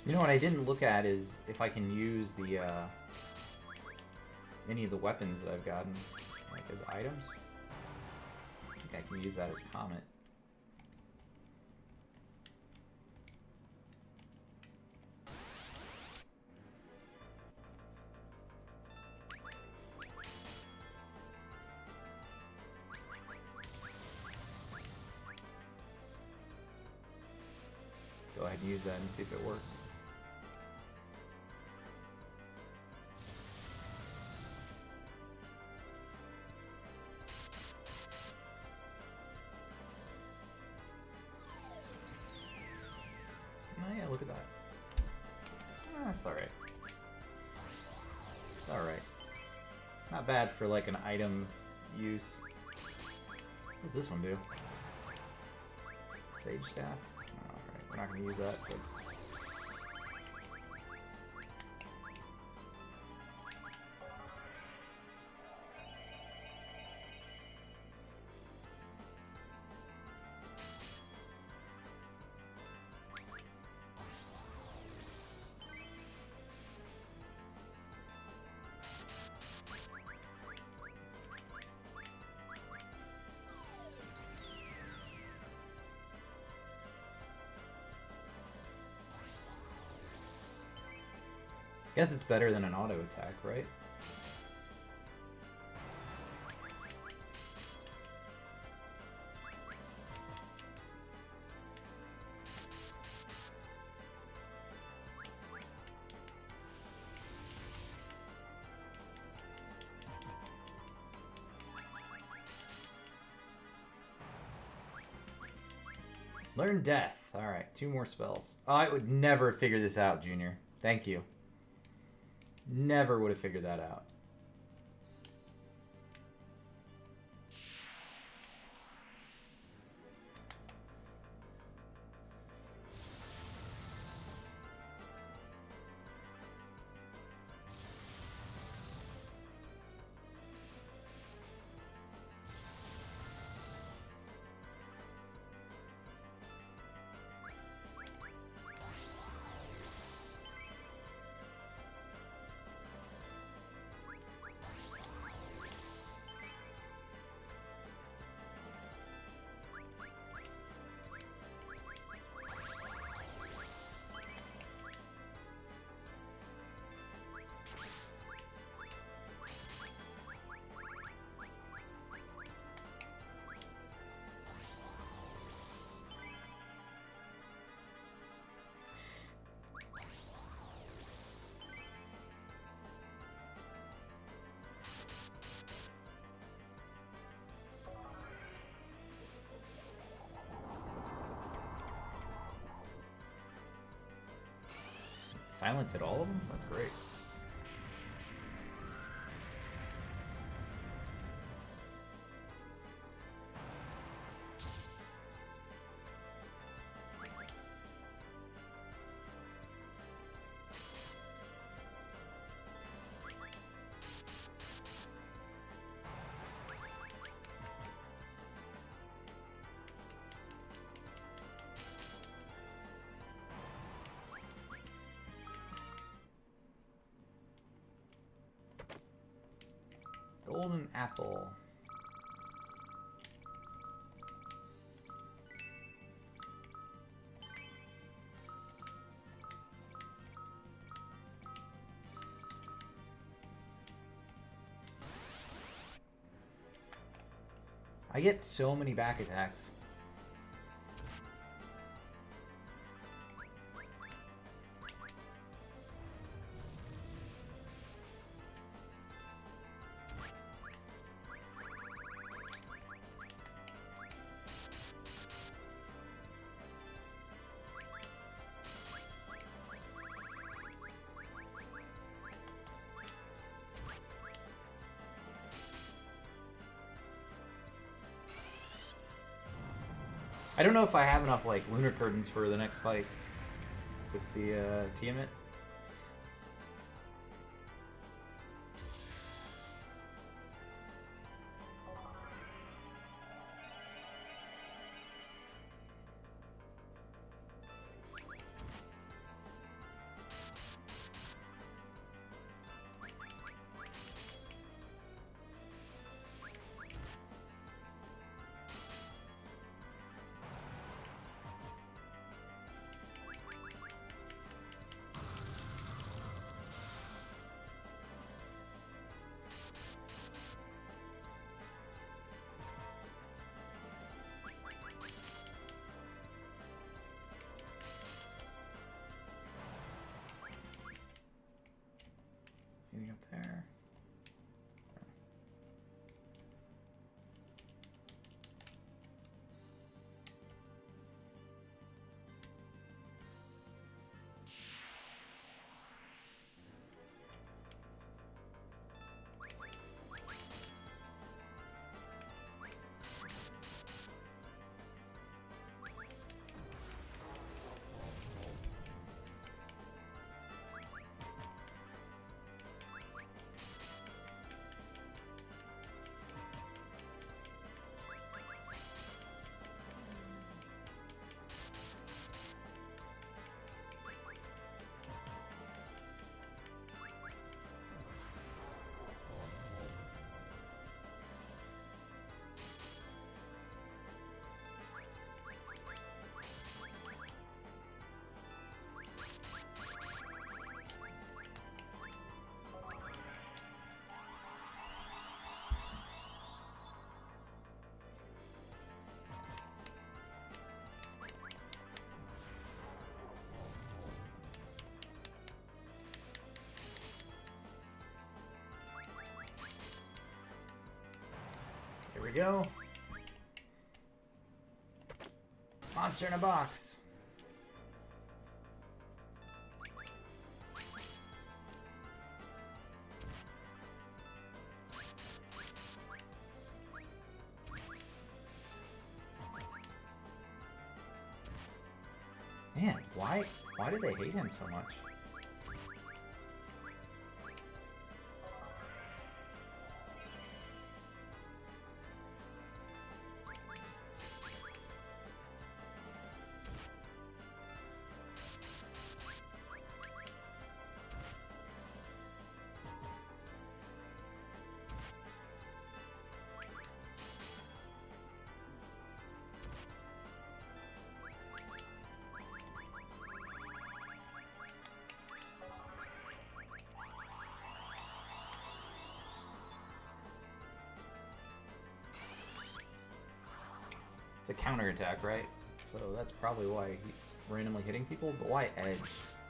You know what I didn't look at is if I can use the any of the weapons that I've gotten, like as items. I think I can use that as Comet. Go ahead and use that and see if it works. Oh yeah, look at that. That's alright. It's alright. Not bad for like an item use. What does this one do? Sage staff? Alright, we're not gonna use that, but... Guess it's better than an auto attack, right? Learn Death. Alright, 2 more spells. Oh, I would never figure this out, Junior. Thank you. Never would have figured that out. Silence at all of them? That's great. Golden apple. I get so many back attacks. I don't know if I have enough like lunar curtains for the next fight with the Tiamat. there. Here we go. Monster in a box. Man, why do they hate him so much? It's a counterattack, right? So that's probably why he's randomly hitting people, but why edge,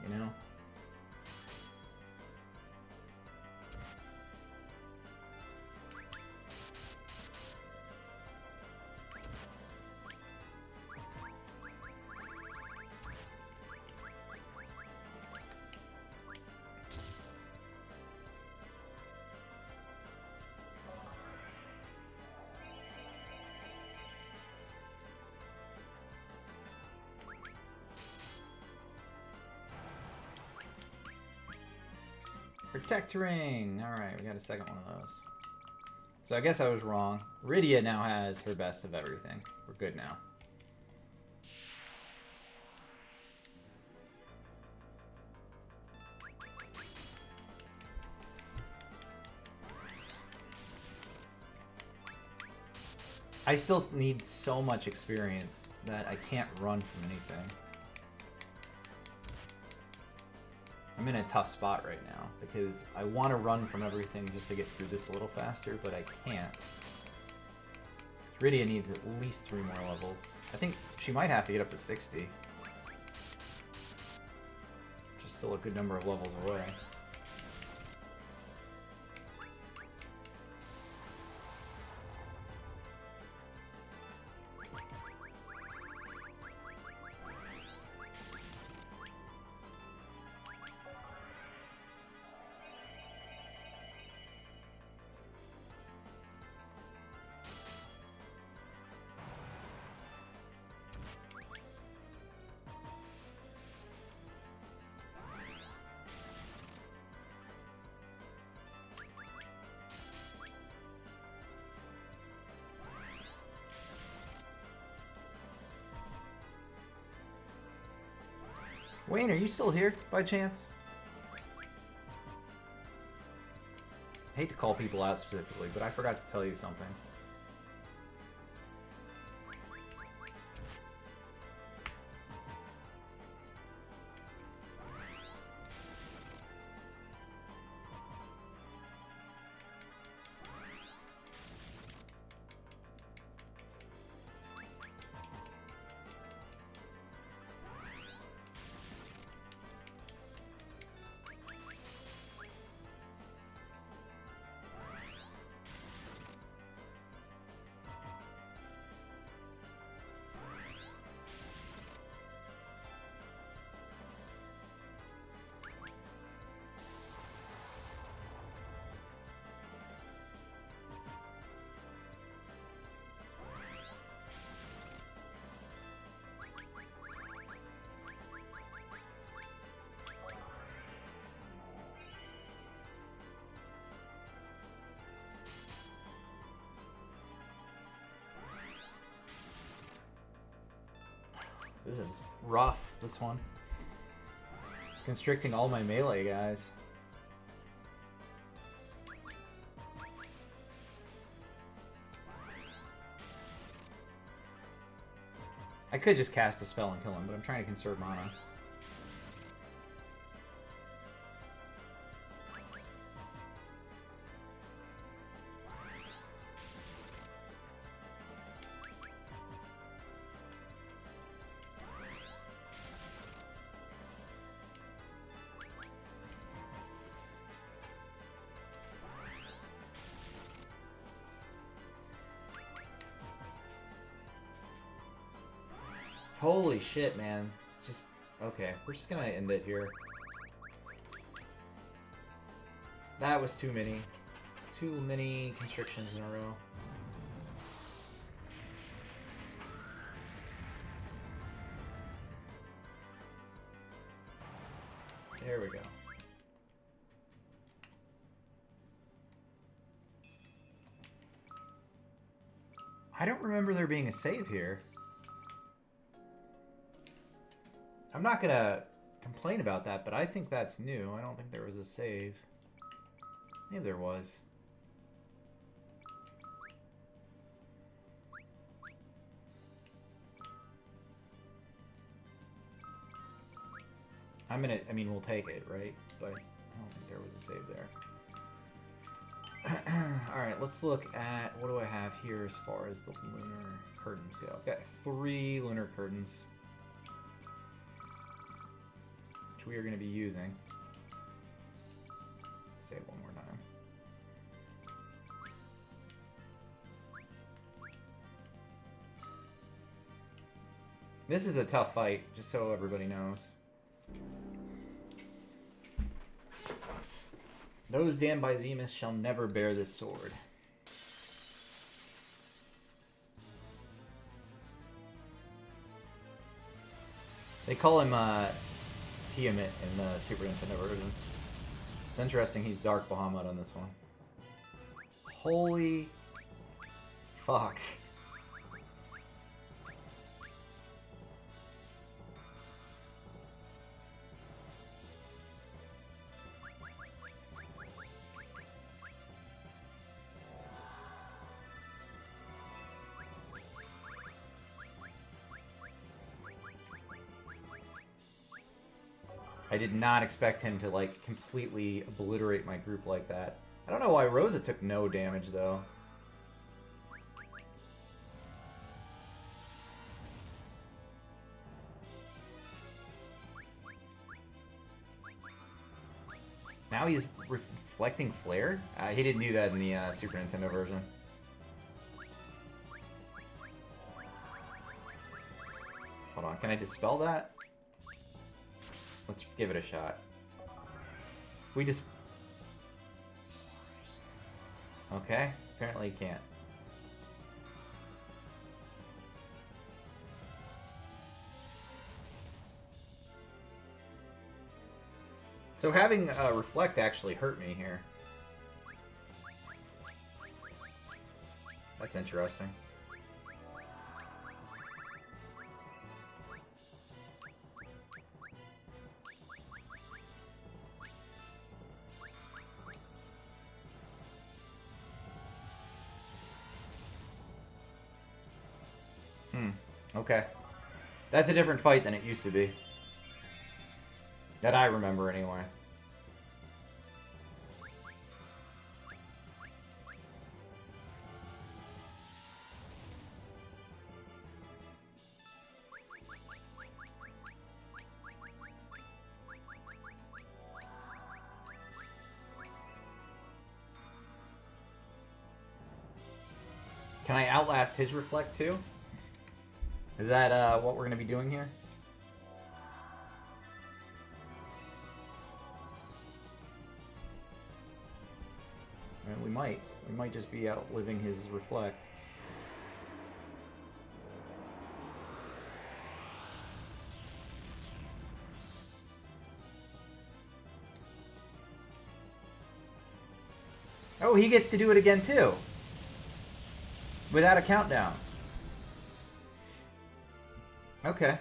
you know? Protect ring! Alright, we got a second one of those. So I guess I was wrong. Rydia now has her best of everything. We're good now. I still need so much experience that I can't run from anything. I'm in a tough spot right now because I want to run from everything just to get through this a little faster, but I can't. Rydia needs at least 3 more levels. I think she might have to get up to 60. Which is still a good number of levels away. Wayne, are you still here, by chance? I hate to call people out specifically, but I forgot to tell you something. This is rough, this one. It's constricting all my melee guys. I could just cast a spell and kill him, but I'm trying to conserve mana. Holy shit, man. Just, okay, we're just gonna end it here. That was too many. Too many constrictions in a row. There we go. I don't remember there being a save here. I'm not gonna complain about that, but I think that's new. I don't think there was a save. Maybe there was. I mean, we'll take it, right? But I don't think there was a save there. Alright, let's look at, what do I have here as far as the lunar curtains go? I've got 3 lunar curtains, which we are going to be using. Say it one more time. This is a tough fight, just so everybody knows. Those damned by Zemus shall never bear this sword. They call him Tiamat in the Super Nintendo version. It's interesting he's Dark Bahamut on this one. Holy fuck. I did not expect him to, like, completely obliterate my group like that. I don't know why Rosa took no damage, though. Now he's reflecting flare? He didn't do that in the Super Nintendo version. Hold on, can I dispel that? Let's give it a shot. We just... Okay, apparently you can't. So having Reflect actually hurt me here. That's interesting. Okay. That's a different fight than it used to be. That I remember, anyway. Can I outlast his Reflect, too? Is that what we're going to be doing here? I mean, we might. We might just be outliving his Reflect. Oh, he gets to do it again, too. Without a countdown. Okay.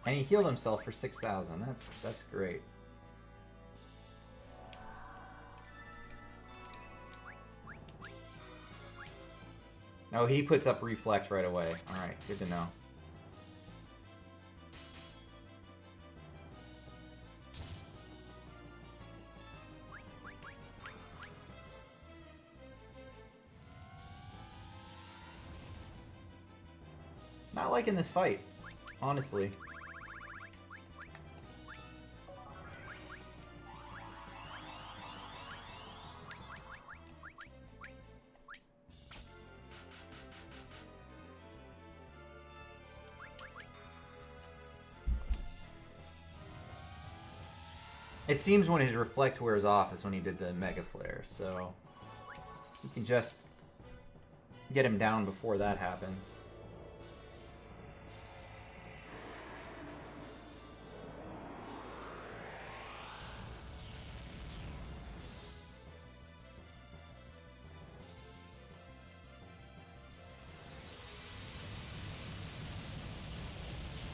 And he healed himself for 6,000. That's great. Oh, he puts up reflect right away. Alright, good to know. Not liking this fight, honestly. It seems when his reflect wears off is when he did the Mega Flare, so we can just get him down before that happens.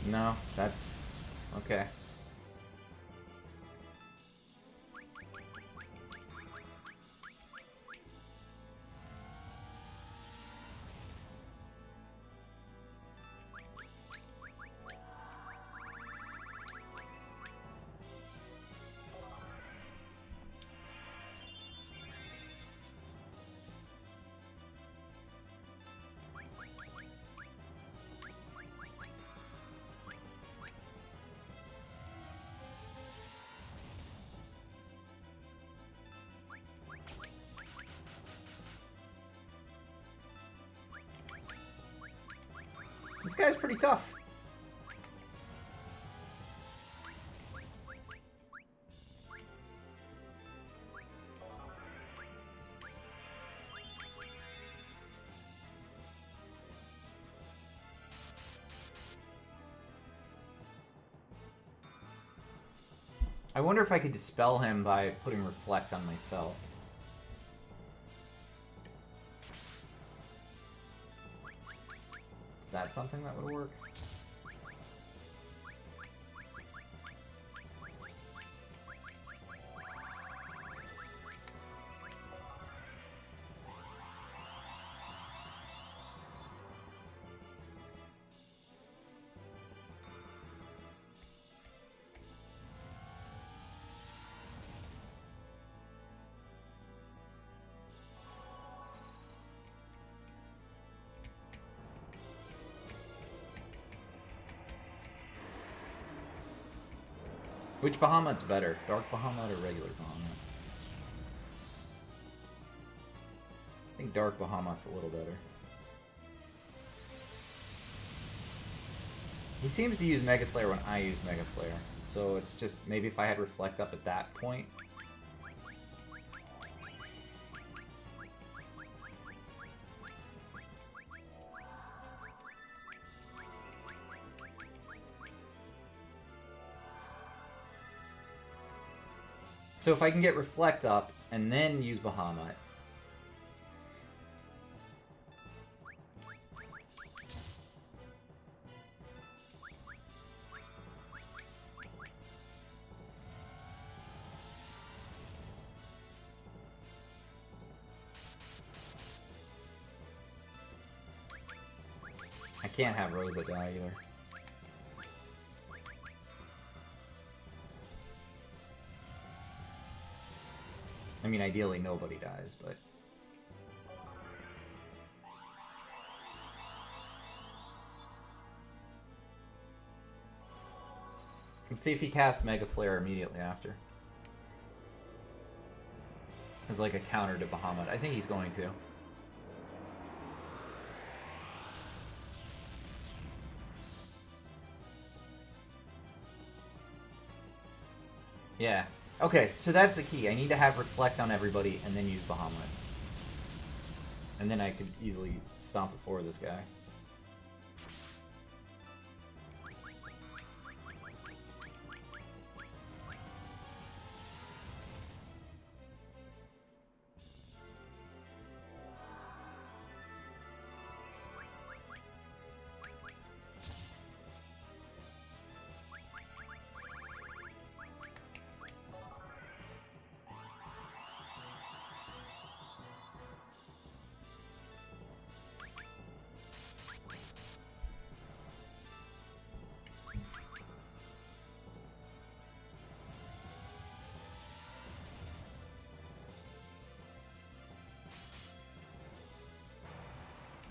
No, that's okay. This guy's pretty tough. I wonder if I could dispel him by putting reflect on myself. Is that something that would work? Which Bahamut's better? Dark Bahamut or regular Bahamut? I think Dark Bahamut's a little better. He seems to use Mega Flare when I use Mega Flare. So it's just, maybe if I had Reflect up at that point. So if I can get Reflect up and then use Bahamut. I can't have Rosa die either. I mean, ideally nobody dies, but... Let's see if he casts Mega Flare immediately after. As like a counter to Bahamut. I think he's going to. Yeah. Okay, so that's the key. I need to have Reflect on everybody and then use Bahamut. And then I could easily stomp the floor of this guy.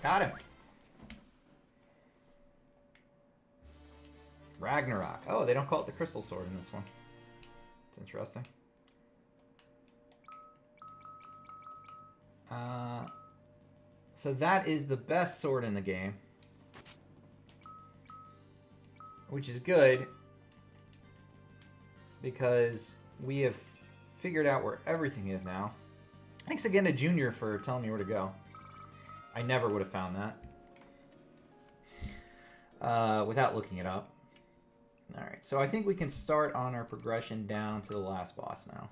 Got him. Ragnarok. Oh, they don't call it the Crystal Sword in this one. It's interesting. So that is the best sword in the game. Which is good. Because we have figured out where everything is now. Thanks again to Junior for telling me where to go. I never would have found that. Without looking it up. Alright, so I think we can start on our progression down to the last boss now.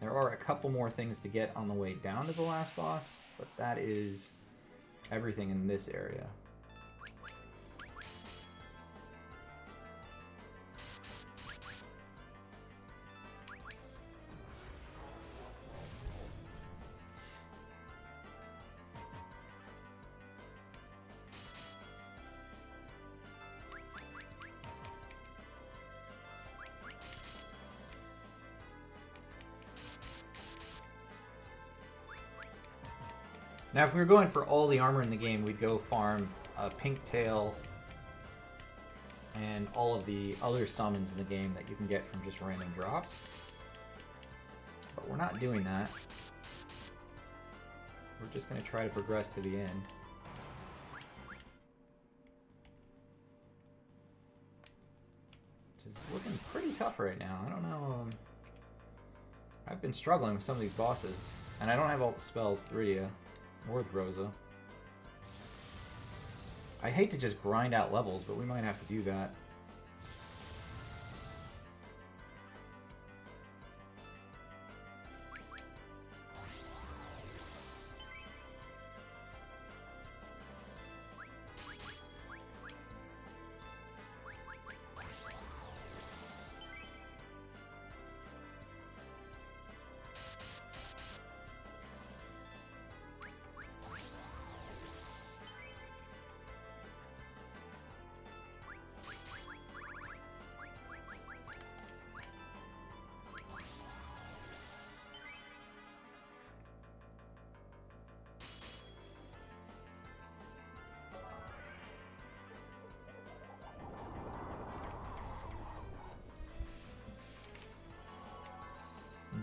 There are a couple more things to get on the way down to the last boss, but that is everything in this area. Now, if we were going for all the armor in the game, we'd go farm Pink Tail and all of the other summons in the game that you can get from just random drops. But we're not doing that. We're just going to try to progress to the end. Which is looking pretty tough right now. I don't know. I've been struggling with some of these bosses. And I don't have all the spells, Thridia. Or with Rosa. I hate to just grind out levels, but we might have to do that.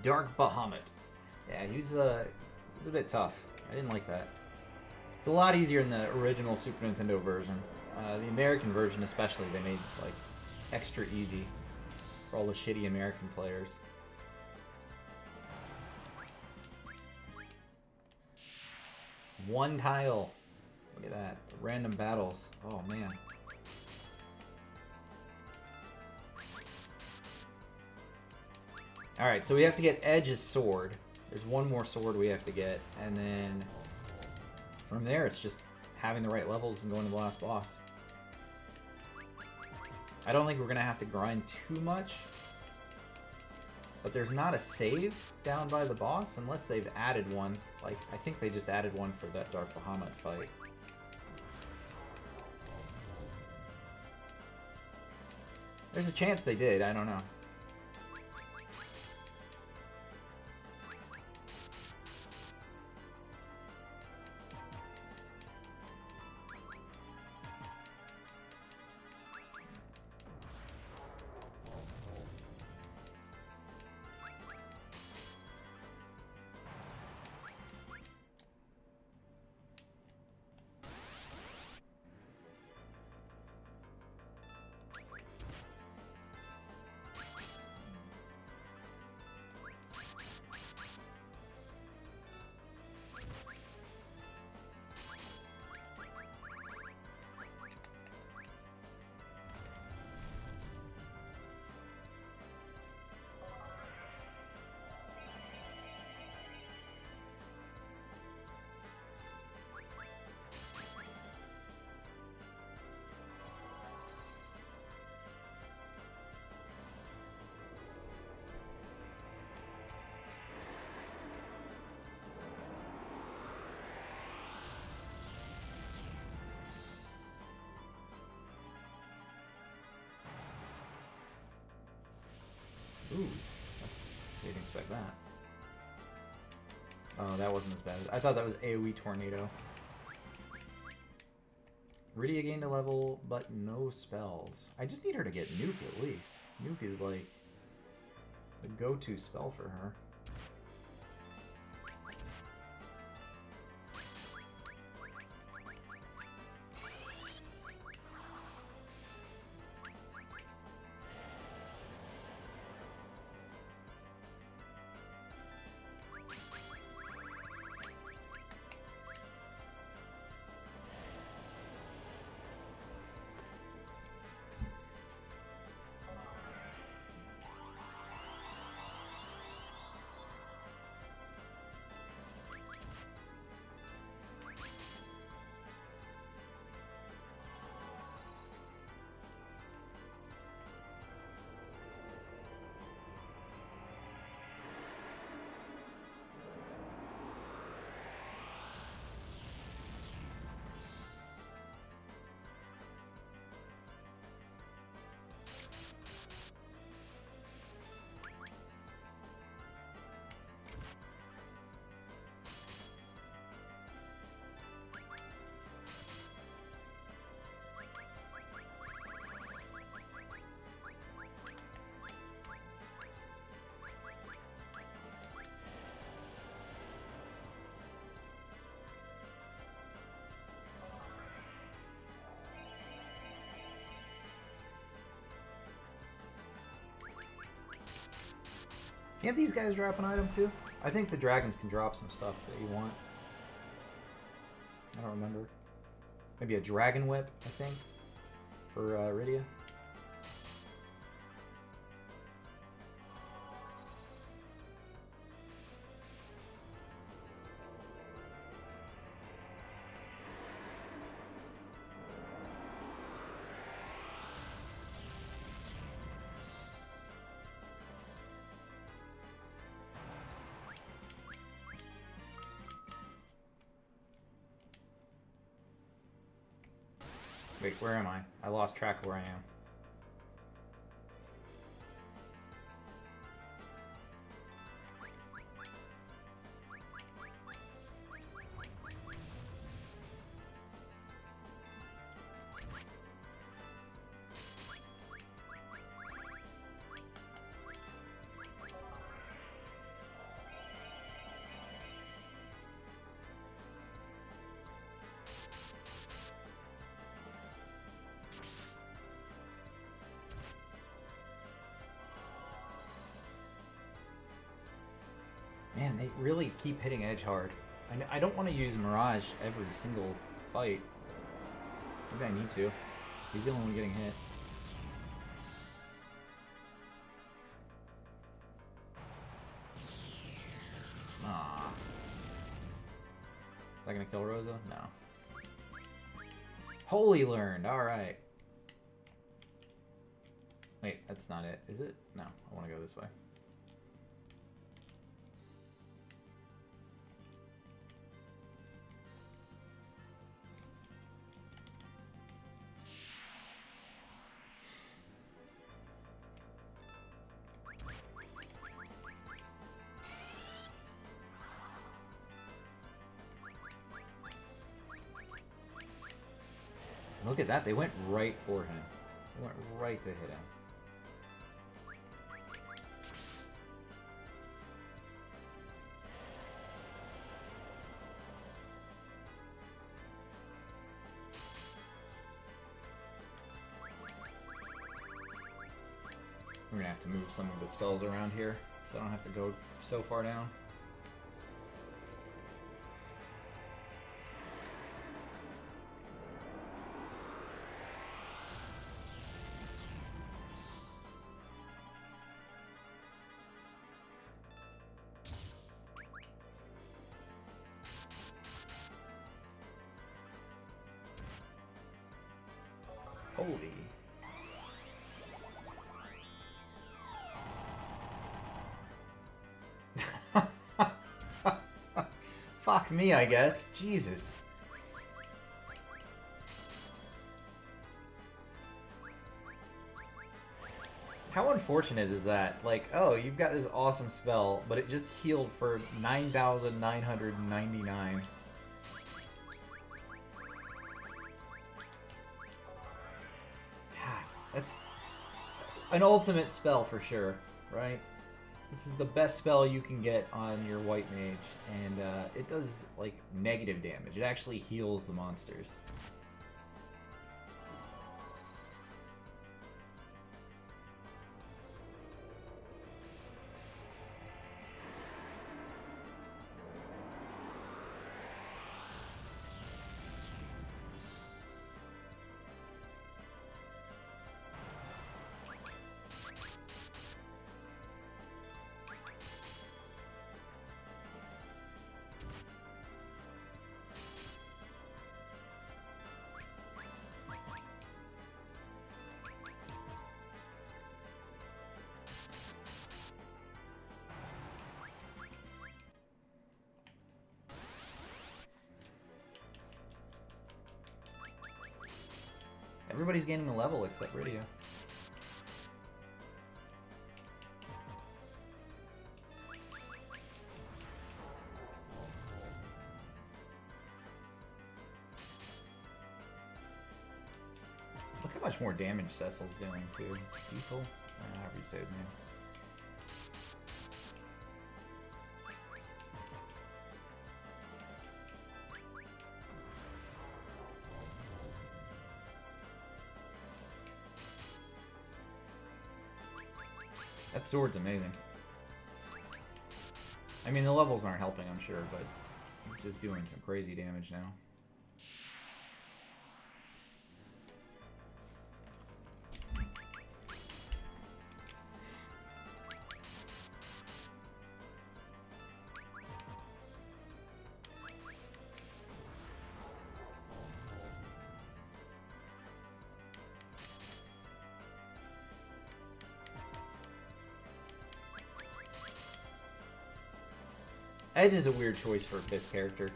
Dark Bahamut. Yeah, he's a bit tough. I didn't like that. It's a lot easier in the original Super Nintendo version. The American version especially, they made like extra easy for all the shitty American players. One tile. Look at that. Random battles. Oh man. Alright, so we have to get Edge's sword. There's one more sword we have to get, and then from there it's just having the right levels and going to the last boss. I don't think we're going to have to grind too much, but there's not a save down by the boss unless they've added one. Like, I think they just added one for that Dark Bahamut fight. There's a chance they did, I don't know. Ooh, didn't expect that. Oh, that wasn't as bad. I thought that was AoE Tornado. Rydia gained a level, but no spells. I just need her to get Nuke at least. Nuke is like the go-to spell for her. Can't these guys drop an item too? I think the dragons can drop some stuff that you want. I don't remember. Maybe a dragon whip, I think, for Rydia. Wait, where am I? I lost track of where I am. Man, they really keep hitting edge hard. I don't want to use Mirage every single fight. Maybe I need to. He's the only one getting hit. Aww. Is that gonna kill Rosa? No. Holy learned, alright. Wait, that's not it, is it? No, I want to go this way. Look at that, they went right for him. They went right to hit him. We're gonna have to move some of the spells around here, so I don't have to go so far down. Holy. Fuck me, I guess. Jesus. How unfortunate is that? Like, oh, you've got this awesome spell, but it just healed for 9,999. God, that's an ultimate spell for sure, right? This is the best spell you can get on your white mage, and it does, like, negative damage. It actually heals the monsters. Everybody's gaining a level except Rydia. Look how much more damage Cecil's doing, too. Cecil? However you say his name. That sword's amazing. I mean, the levels aren't helping, I'm sure, but he's just doing some crazy damage now. Edge is a weird choice for a 5th character.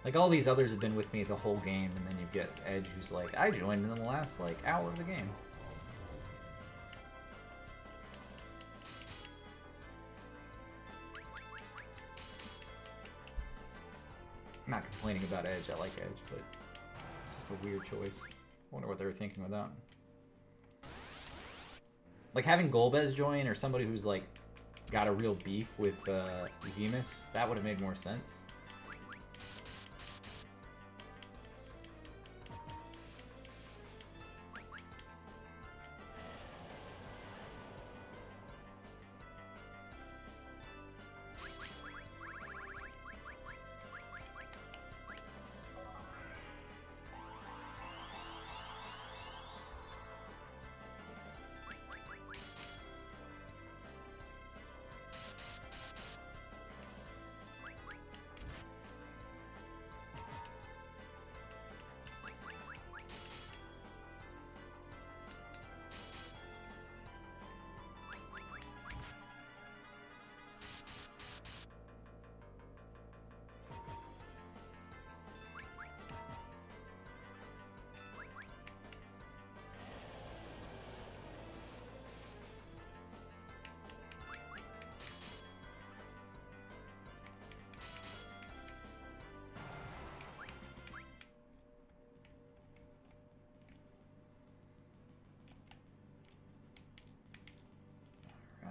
Like, all these others have been with me the whole game, and then you get Edge who's like, I joined in the last, like, hour of the game. I'm not complaining about Edge, I like Edge, but it's just a weird choice. I wonder what they were thinking with that. Like, having Golbez join, or somebody who's, like, got a real beef with Zemus, that would have made more sense.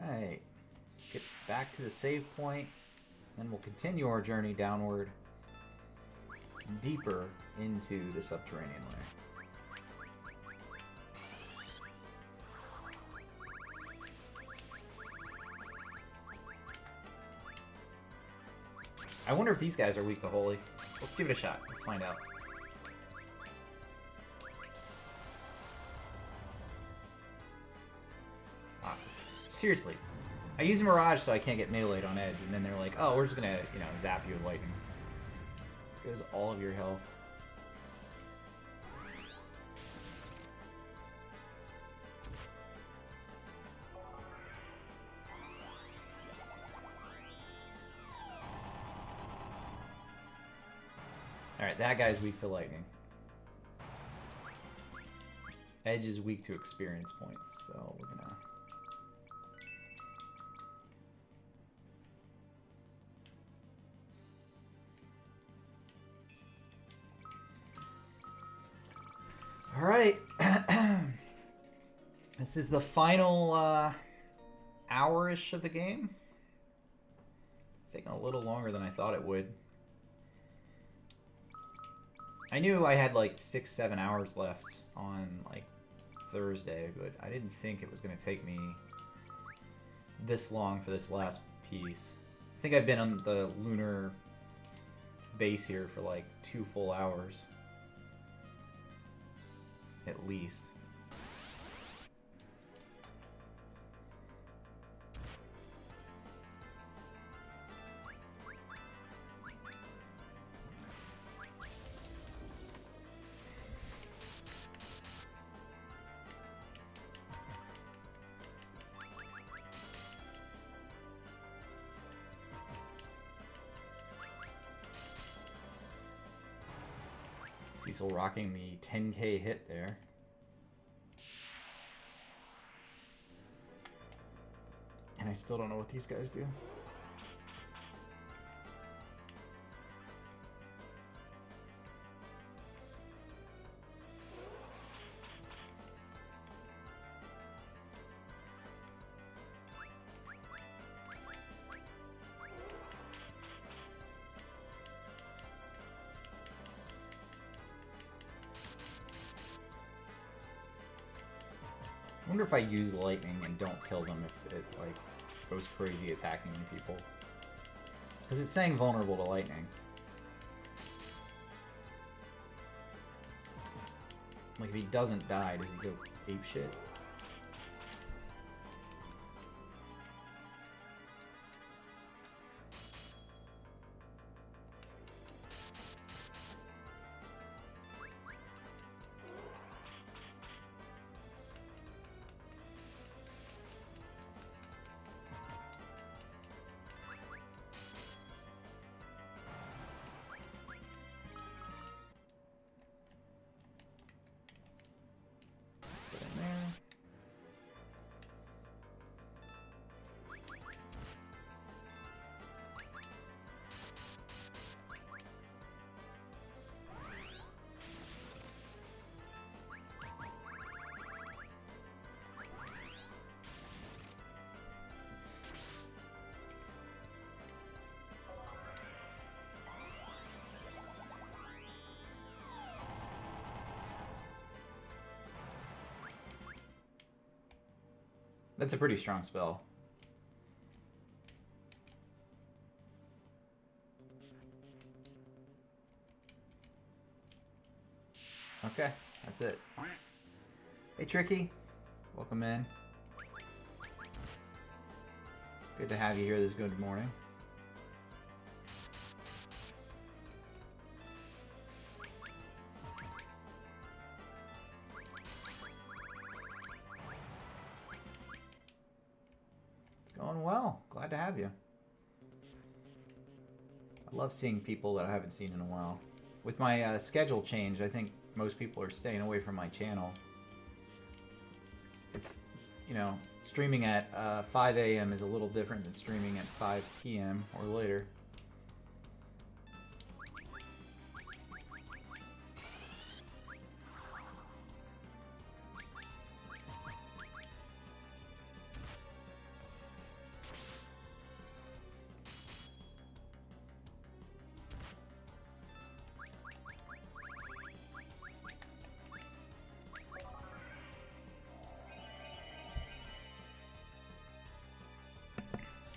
Alright, let's get back to the save point, then we'll continue our journey downward, deeper into the subterranean layer. I wonder if these guys are weak to Holy. Let's give it a shot. Let's find out. Seriously. I use Mirage so I can't get meleeed on Edge, and then they're like, oh, we're just gonna, you know, zap you with lightning. Goes all of your health. Alright, that guy's weak to lightning. Edge is weak to experience points, so we're gonna All right. This is the final hour-ish of the game. It's taking a little longer than I thought it would. I knew I had like 6-7 hours left on like Thursday, but I didn't think it was going to take me this long for this last piece. I think I've been on the lunar base here for like 2 full hours. At least. Cecil rocking the 10k hit there. And I still don't know what these guys do. I wonder if I use lightning and don't kill them if it like goes crazy attacking people. Because it's saying vulnerable to lightning. Like if he doesn't die, does he go apeshit? That's a pretty strong spell. Okay, that's it. Hey, Tricky. Welcome in. Good to have you here this good morning. Going well. Glad to have you. I love seeing people that I haven't seen in a while. With my schedule change, I think most people are staying away from my channel. It's you know, streaming at 5 a.m. is a little different than streaming at 5 p.m. or later.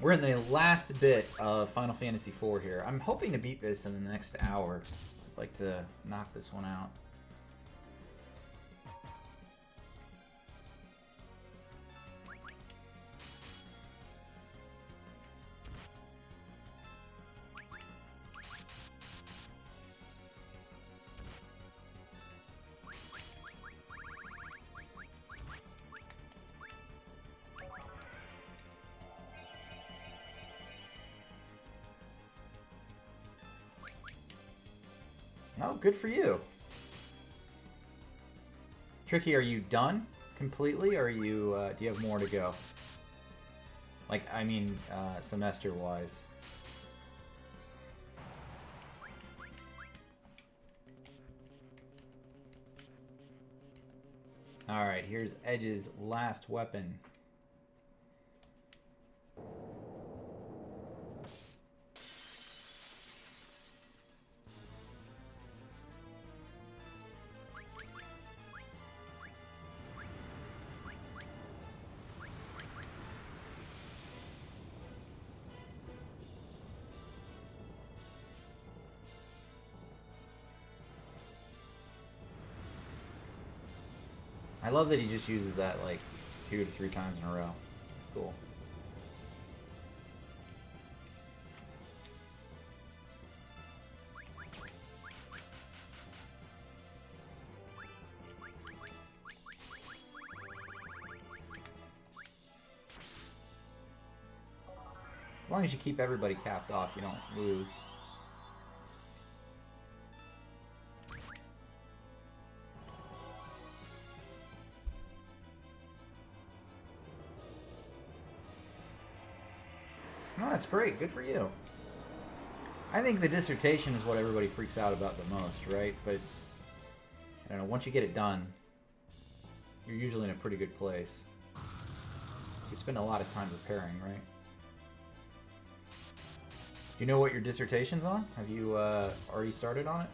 We're in the last bit of Final Fantasy IV here. I'm hoping to beat this in the next hour. I'd like to knock this one out. Oh, good for you. Tricky, are you done completely, or are you, do you have more to go? Like, I mean, semester-wise. Alright, here's Edge's last weapon. I love that he just uses that like 2 to 3 times in a row. It's cool. As long as you keep everybody capped off, you don't lose. No, that's great. Good for you. I think the dissertation is what everybody freaks out about the most, right? But, I don't know, once you get it done, you're usually in a pretty good place. You spend a lot of time preparing, right? Do you know what your dissertation's on? Have you already started on it?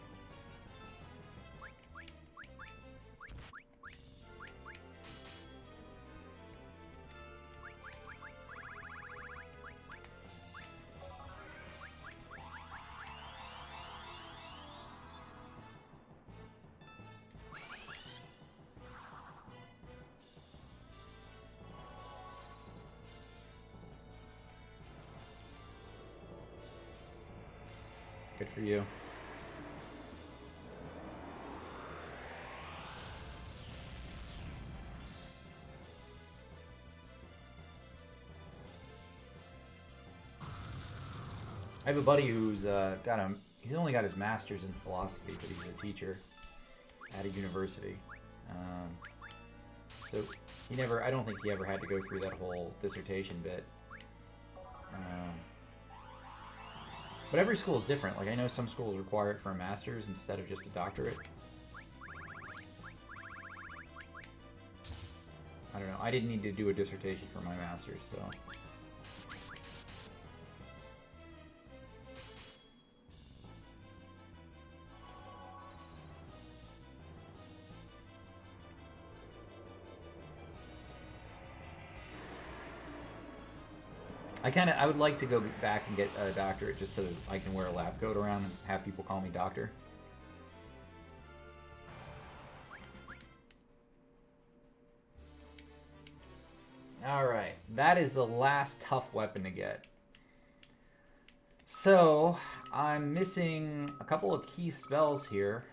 Good for you. I have a buddy who's he's only got his master's in philosophy, but he's a teacher at a university. So I don't think he ever had to go through that whole dissertation bit. But every school is different. Like, I know some schools require it for a master's instead of just a doctorate. I don't know. I didn't need to do a dissertation for my master's, so... I would like to go back and get a doctorate just so that I can wear a lab coat around and have people call me doctor. Alright, that is the last tough weapon to get. So, I'm missing a couple of key spells here.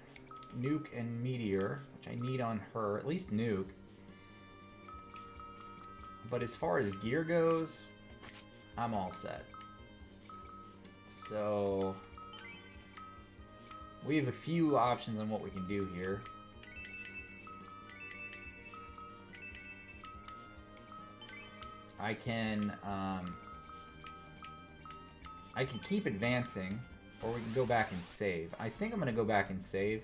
Nuke and Meteor, which I need on her, at least Nuke. But as far as gear goes, I'm all set. So, we have a few options on what we can do here. I can keep advancing, or we can go back and save. I think I'm going to go back and save.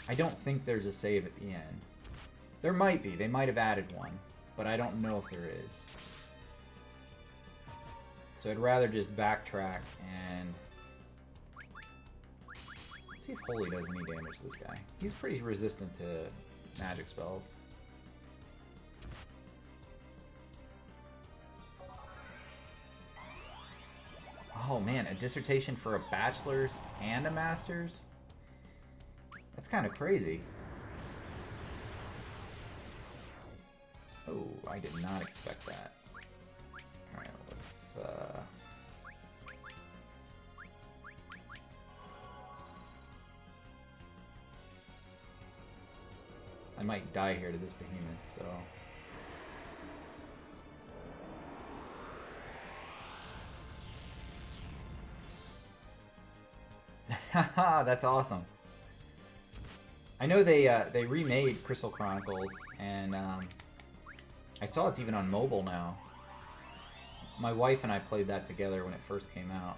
I don't think there's a save at the end. There might be. They might have added one, but I don't know if there is. So I'd rather just backtrack and... Let's see if Holy does any damage to this guy. He's pretty resistant to magic spells. Oh man, a dissertation for a bachelor's and a master's? That's kind of crazy. Oh, I did not expect that. Alright, let's... I might die here to this behemoth, so... Haha, that's awesome. I know they remade Crystal Chronicles, and I saw it's even on mobile now. My wife and I played that together when it first came out.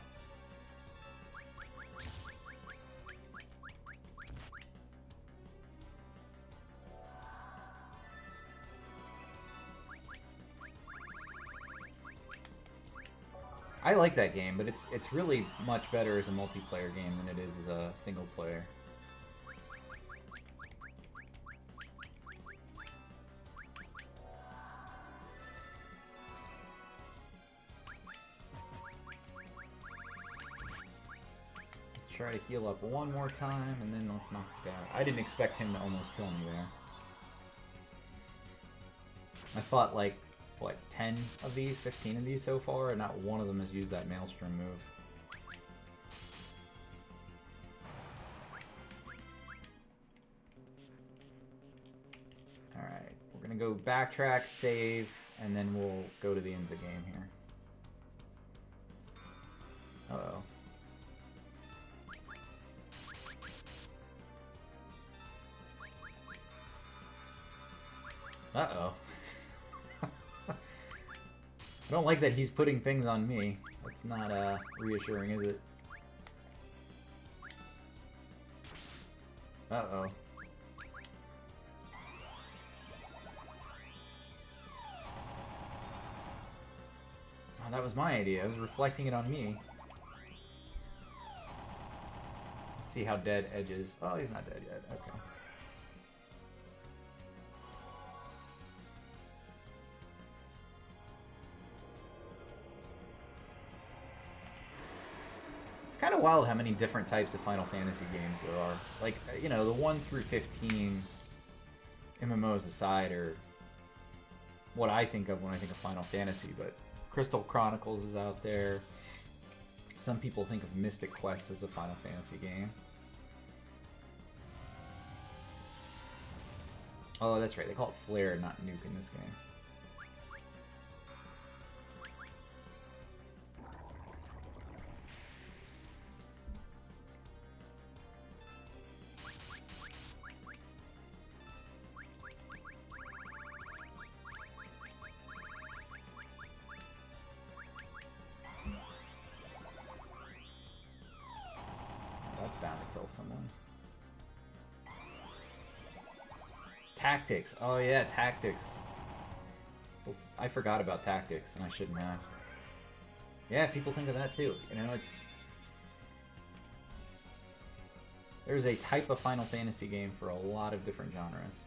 I like that game, but it's really much better as a multiplayer game than it is as a single player. Let's try to heal up one more time, and then let's knock this guy out. I didn't expect him to almost kill me there. I fought like, what, 10 of these, 15 of these so far, and not one of them has used that Maelstrom move. Alright, we're gonna go backtrack, save, and then we'll go to the end of the game here. Uh-oh. Uh-oh. I don't like that he's putting things on me. That's not reassuring, is it? Uh-oh. Oh, that was my idea. I was reflecting it on me. Let's see how dead Edge is. Oh, he's not dead yet. Okay. Kind of wild how many different types of Final Fantasy games there are. Like, you know, the 1 through 15 MMOs aside are what I think of when I think of Final Fantasy, but Crystal Chronicles is out there. Some people think of Mystic Quest as a Final Fantasy game. Oh, that's right. They call it Flare, not Nuke in this game. Someone. Tactics. Oh yeah, tactics. Well, I forgot about tactics, and I shouldn't have. Yeah, people think of that too. You know, it's... There's a type of Final Fantasy game for a lot of different genres.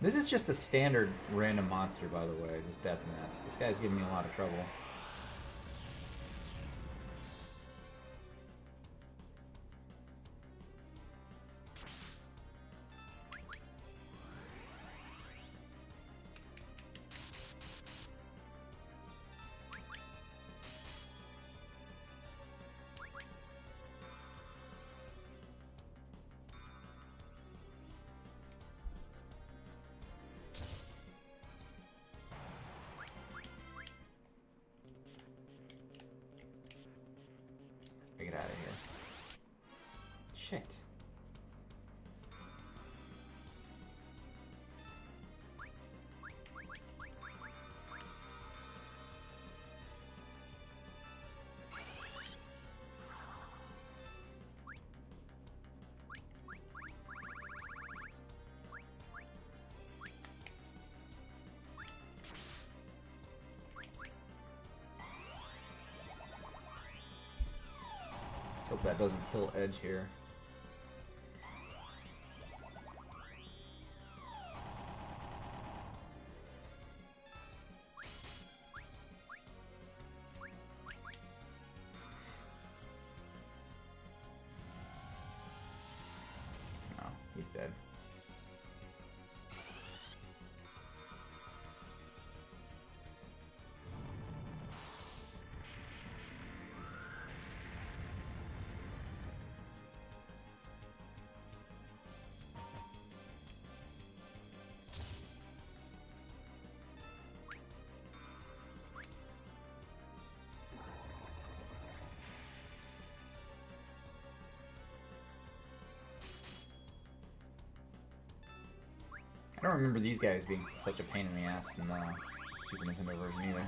This is just a standard random monster, by the way, this Death Nest. This guy's giving me a lot of trouble. Get out of here. Shit. Hope that doesn't kill Edge here. No, he's dead. I don't remember these guys being such a pain in the ass in the Super Nintendo version either.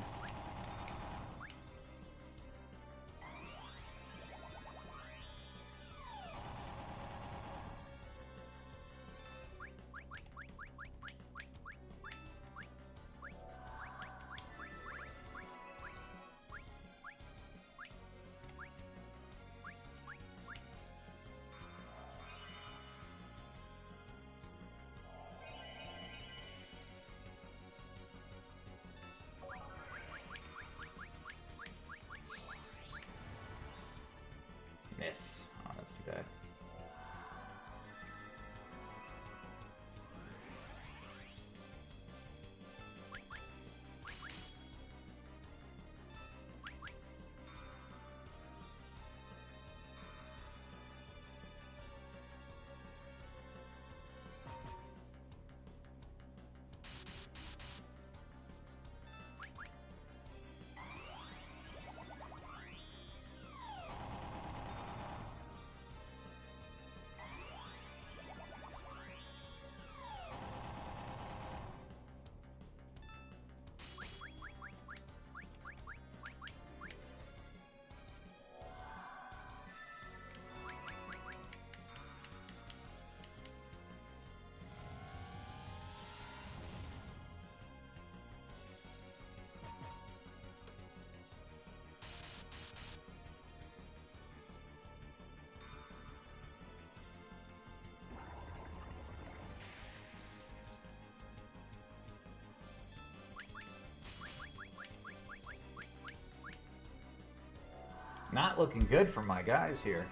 Not looking good for my guys here.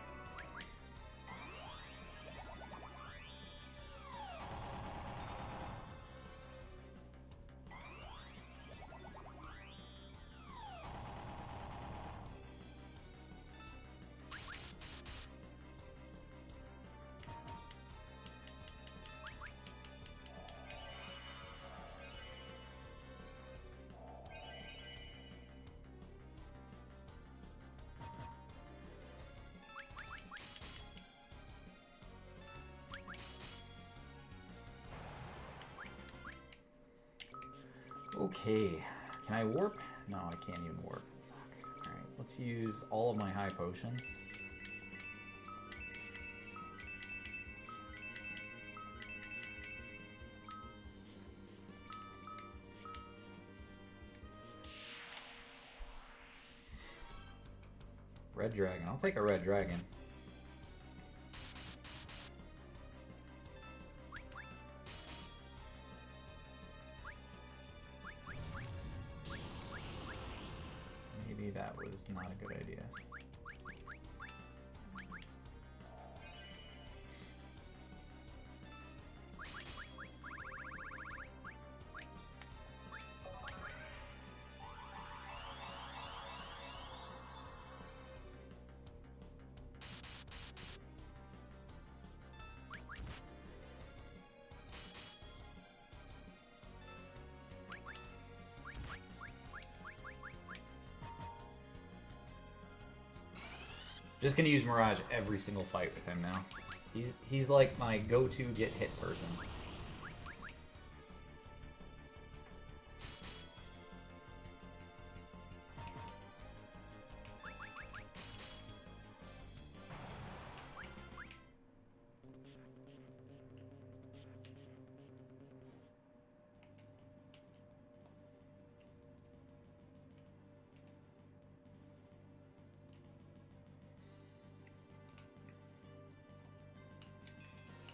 Okay, can I warp? No, I can't even warp. Fuck. Alright, let's use all of my high potions. Red dragon. I'll take a red dragon. Maybe that was not a good idea. Just gonna use Mirage every single fight with him now. He's like my go-to get hit person.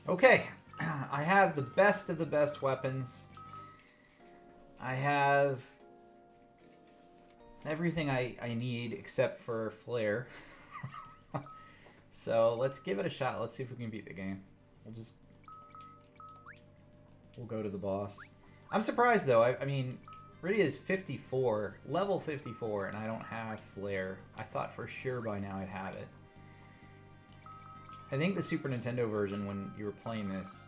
Okay, I have the best of the best weapons. I have everything I need except for Flare. So let's give it a shot. Let's see if we can beat the game. We'll go to the boss. I'm surprised though. I mean, Rydia's 54, level 54, and I don't have Flare. I thought for sure by now I'd have it. I think the Super Nintendo version, when you were playing this,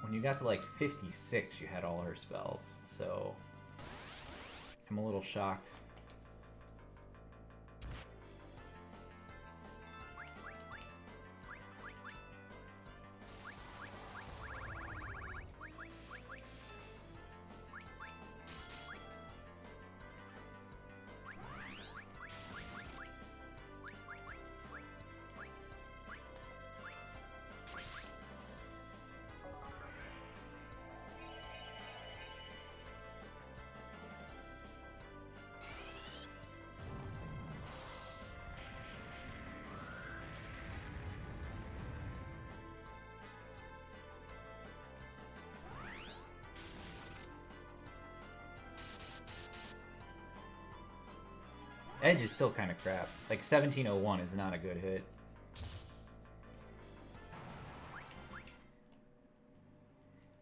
when you got to like 56, you had all her spells. So I'm a little shocked. Edge is still kind of crap. Like 1701 is not a good hit.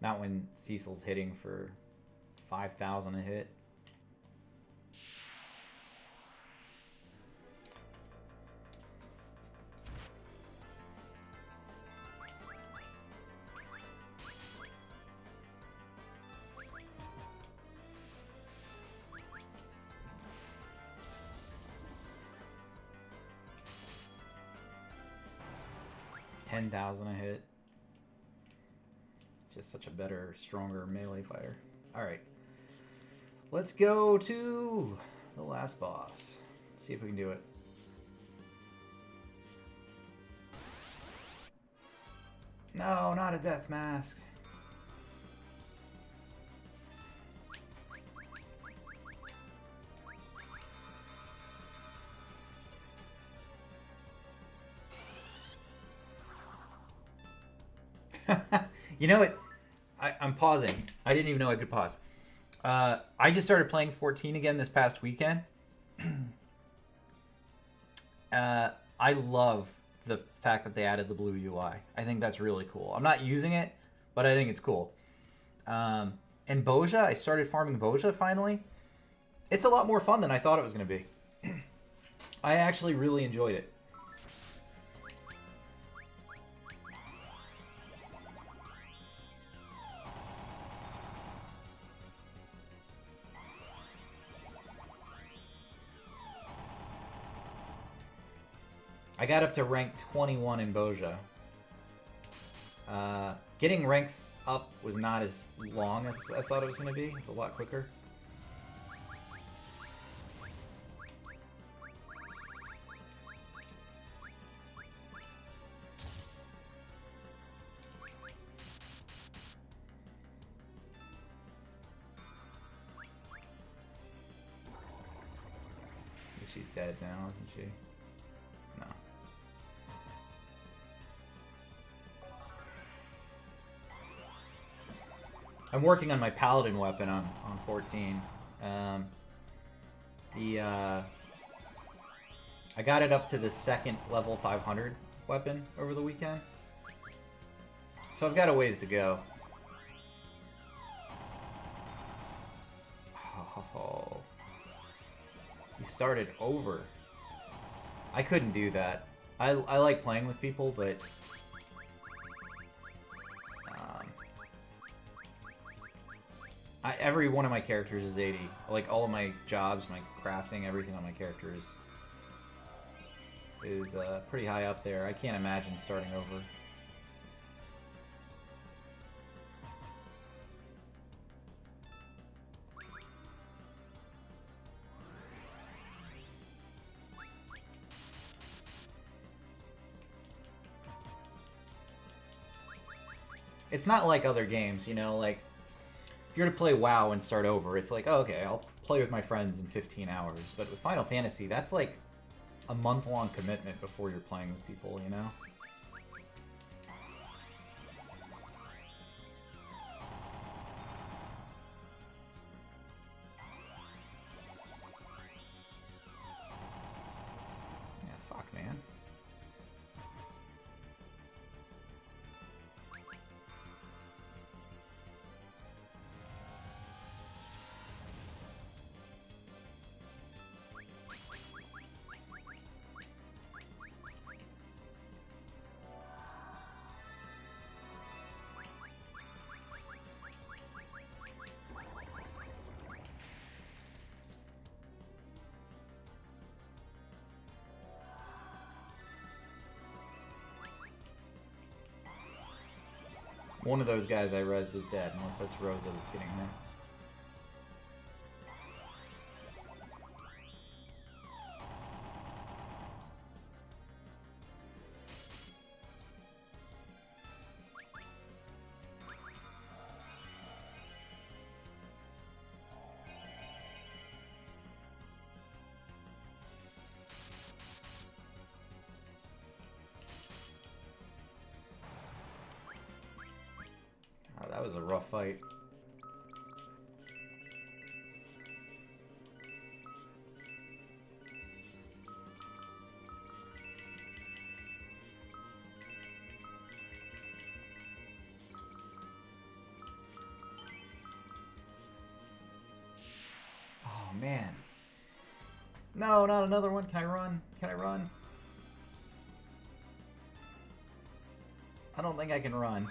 Not when Cecil's hitting for 5,000 a hit. $10,000 a hit. Just such a better, stronger melee fighter. Alright. Let's go to the last boss. See if we can do it. No, not a death mask. You know what? I'm pausing. I didn't even know I could pause. I just started playing 14 again this past weekend. I love the fact that they added the blue UI. I think that's really cool. I'm not using it, but I think it's cool. And Boja, I started farming Boja finally. It's a lot more fun than I thought it was going to be. I actually really enjoyed it. I got up to rank 21 in Boja. Getting ranks up was not as long as I thought it was going to be. It's a lot quicker. She's dead now, isn't she? No. I'm working on my paladin weapon on 14. I got it up to the second level 500 weapon over the weekend. So I've got a ways to go. Oh. You started over. I couldn't do that. I like playing with people, but every one of my characters is 80. Like all of my jobs, my crafting, everything on my character is pretty high up there. I can't imagine starting over. It's not like other games, you know, like, if you're to play WoW and start over, it's like, oh, okay, I'll play with my friends in 15 hours. But with Final Fantasy, that's like a month-long commitment before you're playing with people, you know? Yeah, fuck, man. One of those guys I rezzed is dead, unless that's Rosa that's getting her. Oh, that was a rough fight. Oh, man. No, not another one. Can I run? Can I run? I don't think I can run.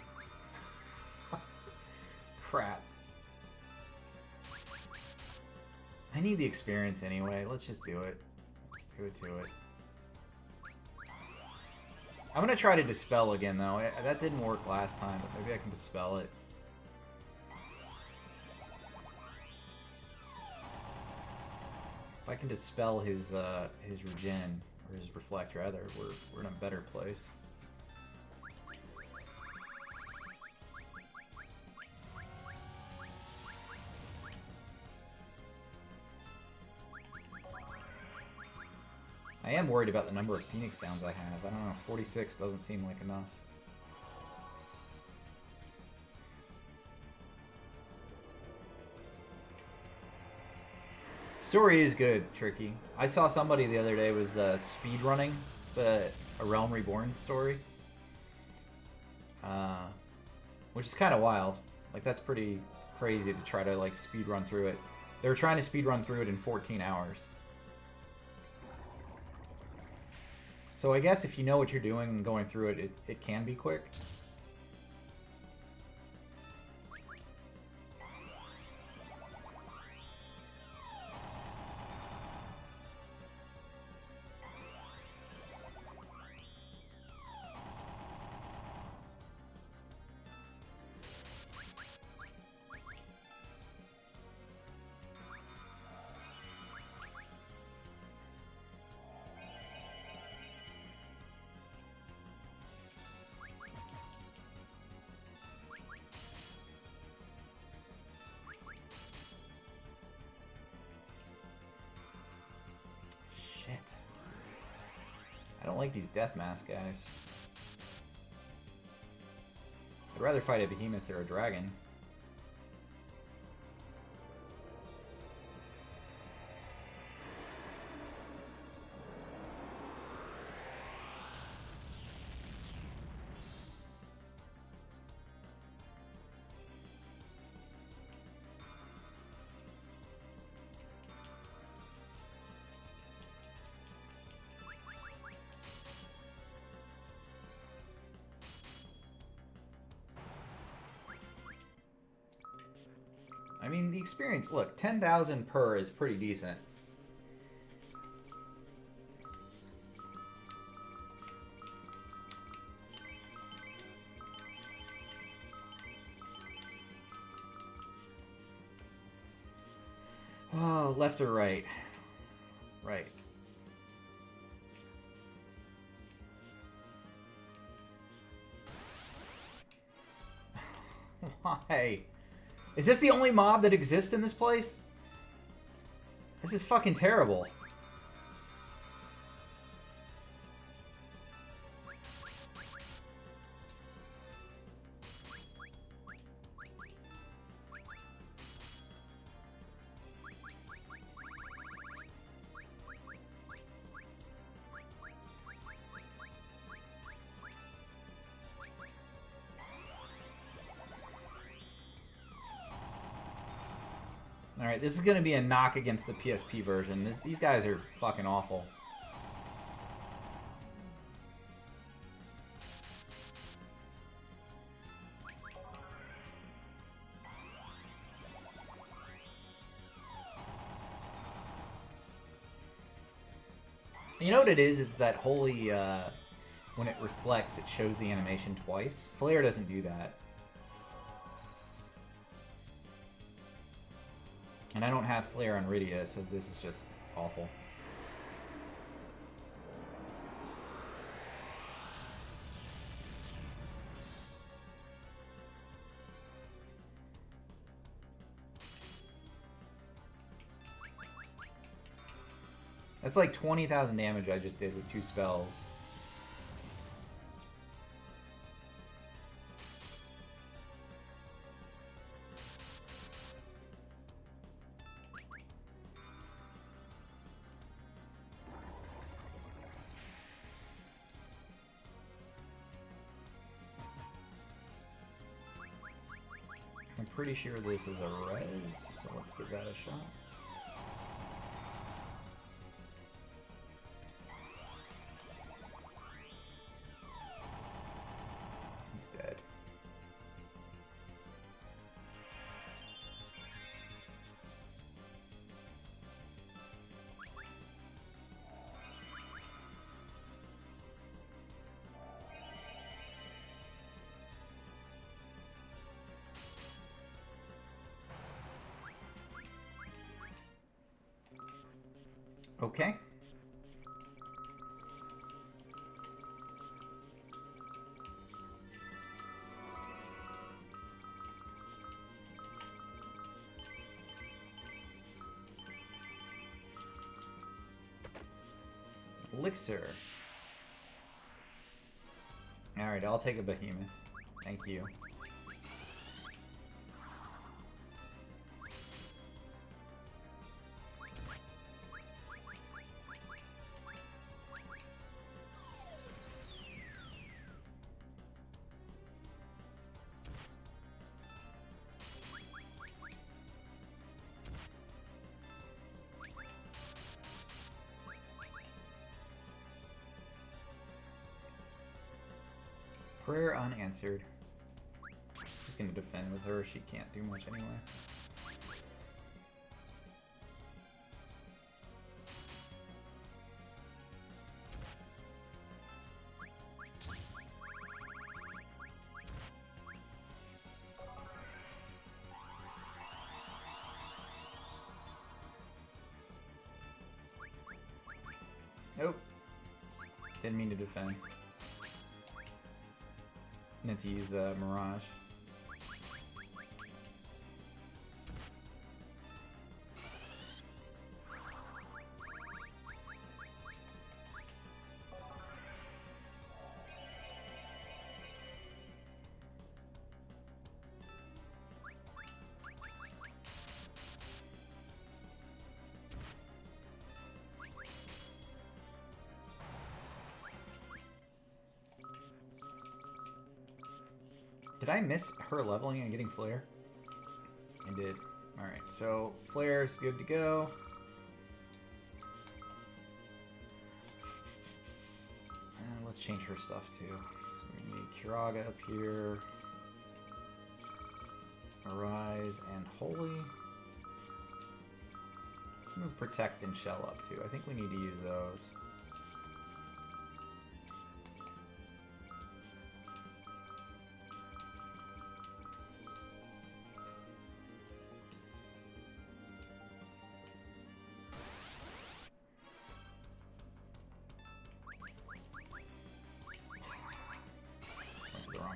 Crap. I need the experience anyway. Let's just do it. Let's do it to it. I'm gonna try to dispel again, though. That didn't work last time, but maybe I can dispel it. If I can dispel his regen, or his reflect rather, we're in a better place. I am worried about the number of Phoenix Downs I have. I don't know, 46 doesn't seem like enough. story is good, Tricky. I saw somebody the other day was speed running a Realm Reborn story, which is kind of wild. Like, that's pretty crazy to try to like speed run through it. They were trying to speed run through it in 14 hours. So I guess if you know what you're doing and going through it, it can be quick. I don't like these death mask guys. I'd rather fight a behemoth or a dragon. I mean, the experience, look, 10,000 per is pretty decent. Oh, left or right? Right. Why? Is this the only mob that exists in this place? This is fucking terrible. Alright, this is going to be a knock against the PSP version. These guys are fucking awful. You know what it is? It's that holy, when it reflects, it shows the animation twice. Flare doesn't do that. And I don't have Flare on Rydia, so this is just awful. That's like 20,000 damage I just did with 2 spells. I'm pretty sure this is a res, so let's give that a shot. He's dead. Okay. Elixir. Alright, I'll take a behemoth. Thank you. Prayer unanswered. Just gonna defend with her. She can't do much anyway. Nope. Didn't mean to defend. Meant to use Mirage. Did I miss her leveling and getting Flare? I did. Alright, so Flare's good to go. And let's change her stuff too. So we need Kiraga up here. Arise and Holy. Let's move Protect and Shell up too. I think we need to use those.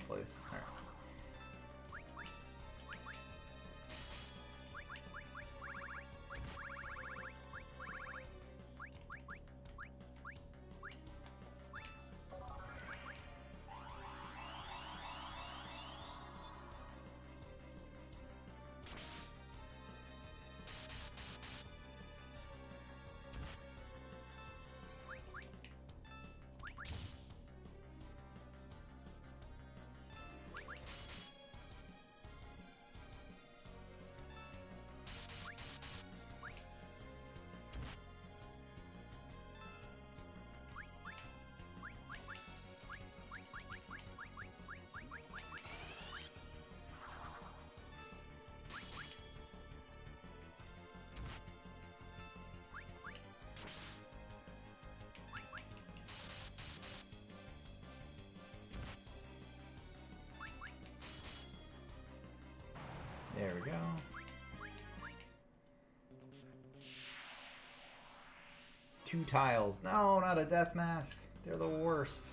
Place. All right. There we go. Two tiles. No, not a death mask. They're the worst.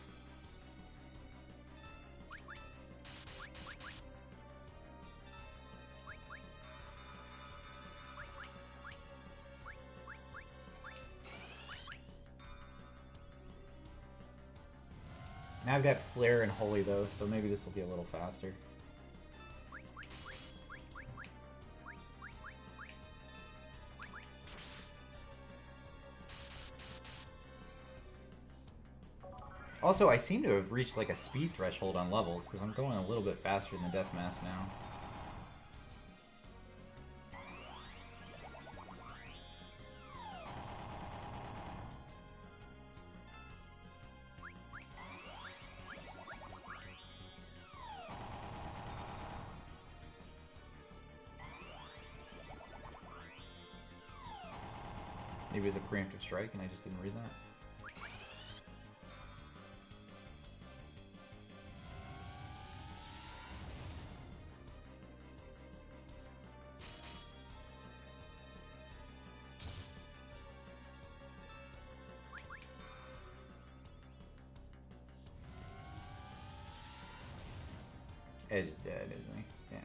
Now I've got Flare and Holy though, so maybe this will be a little faster. Also, I seem to have reached like a speed threshold on levels because I'm going a little bit faster than the Death Mask now. Maybe it was a preemptive strike and I just didn't read that. Edge is dead, isn't he? Yeah.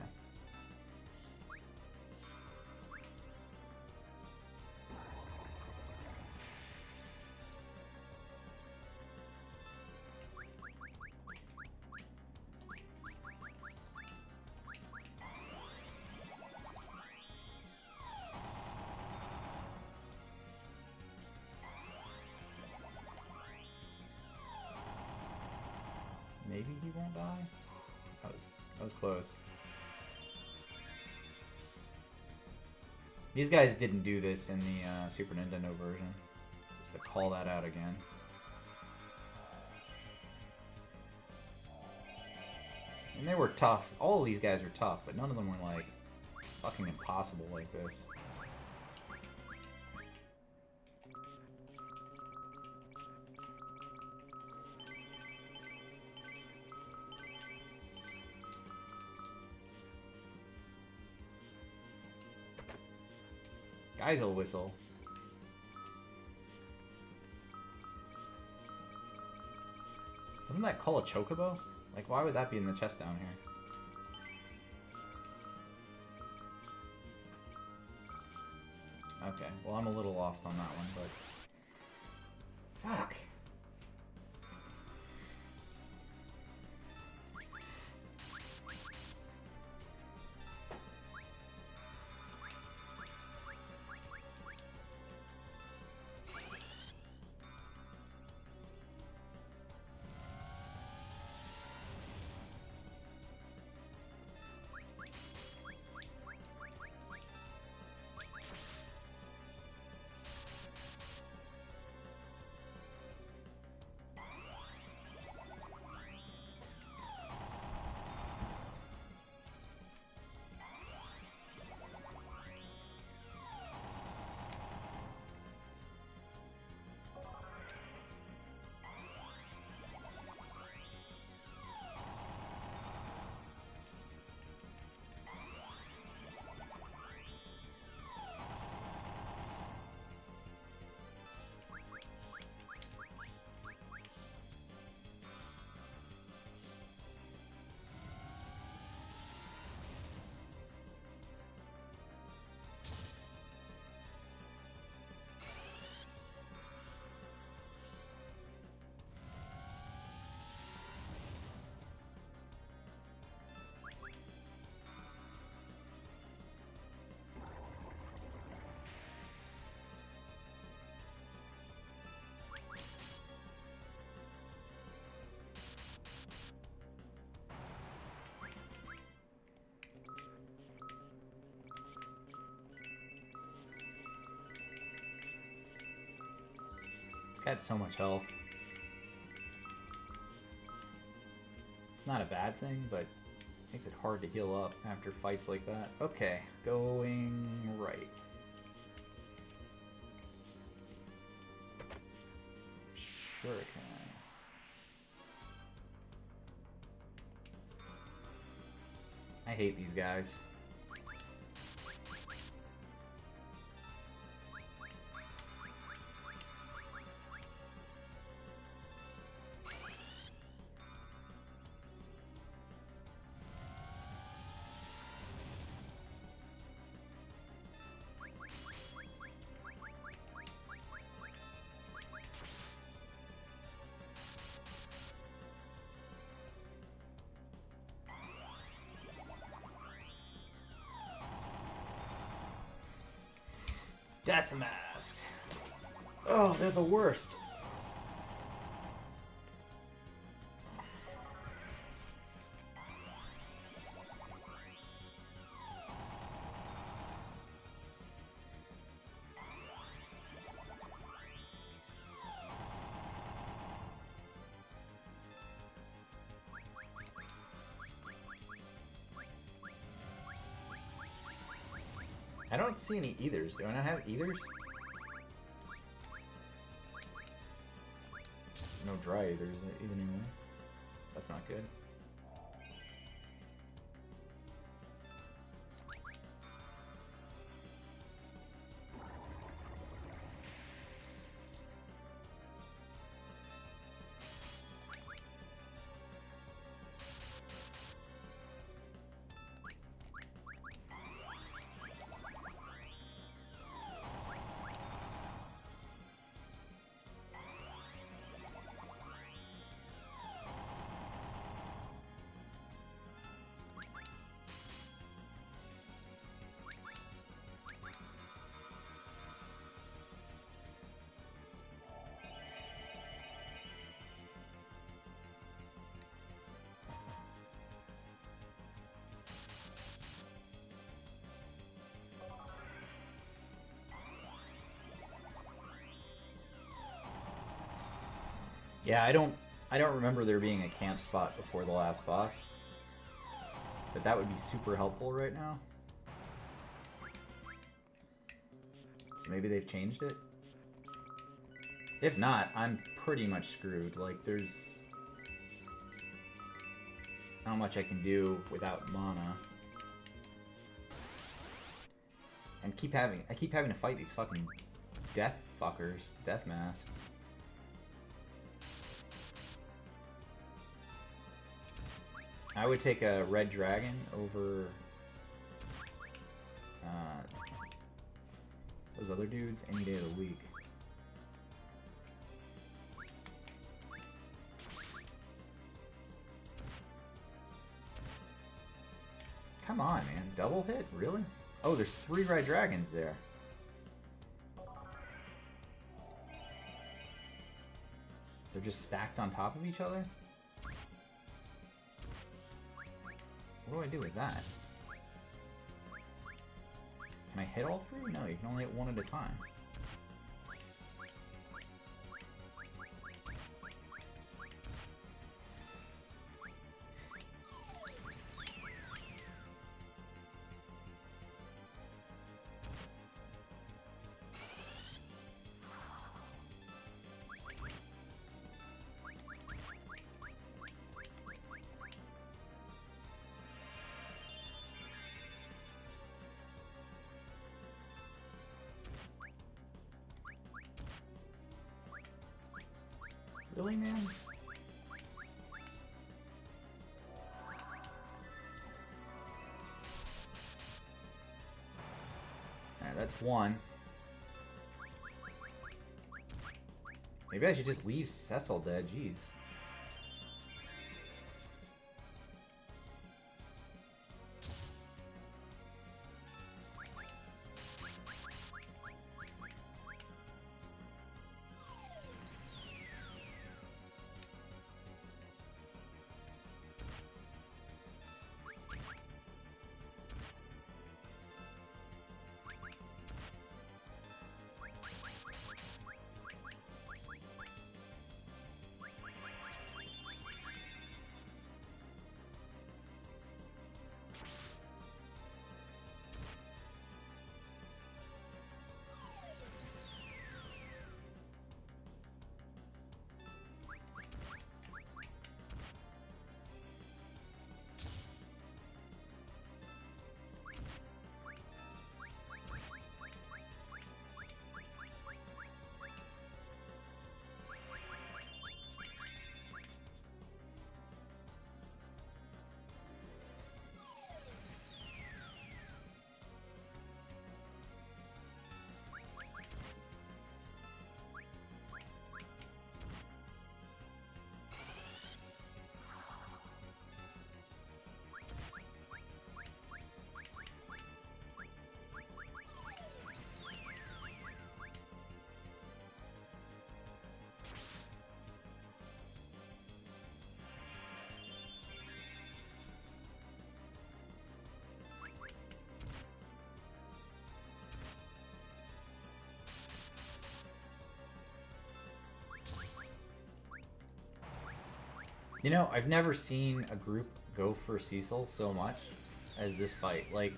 Maybe he won't die? That was close. These guys didn't do this in the Super Nintendo version. Just to call that out again. And they were tough. All of these guys were tough, but none of them were like fucking impossible like this. Geisel whistle. Doesn't that call a chocobo? Like, why would that be in the chest down here? Okay, well, I'm a little lost on that one, but... Fuck! Got so much health. It's not a bad thing, but makes it hard to heal up after fights like that. Okay, going right. Shuriken. I hate these guys. Death Mask. Oh, they're the worst. I don't see any ethers. Do I not have ethers? No dry ethers even anyway. That's not good. Yeah, I don't remember there being a camp spot before the last boss. that would be super helpful right now. So maybe they've changed it? If not, I'm pretty much screwed. Like, there's not much I can do without mana. And I keep having to fight these fucking death fuckers, death mask. I would take a red dragon over those other dudes any day of the week. Come on, man. Double hit? Really? Oh, there's 3 red dragons there. They're just stacked on top of each other? What do I do with that? Can I hit all 3? No, you can only hit 1 at a time. Really, man? Alright, that's 1. Maybe I should just leave Cecil dead, jeez. You know, I've never seen a group go for Cecil so much as this fight. Like,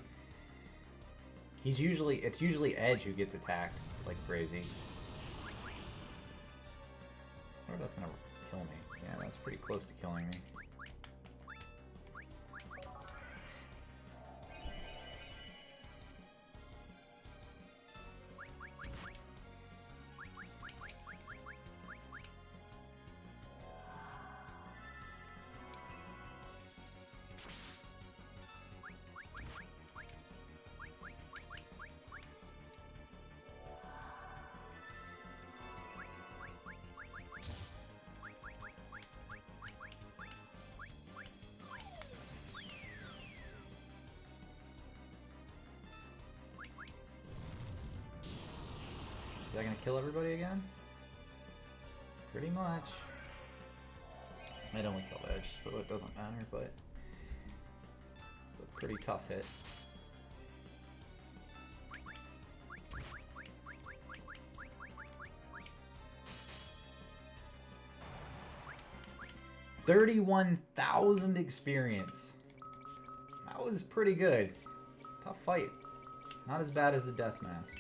it's usually Edge who gets attacked like crazy. I wonder if that's gonna kill me. Yeah, that's pretty close to killing me. Is that gonna kill everybody again? Pretty much. It only killed Edge, so it doesn't matter, but it's a pretty tough hit. $31,000 experience. was pretty good. Tough fight. Not as bad as the Death Mask.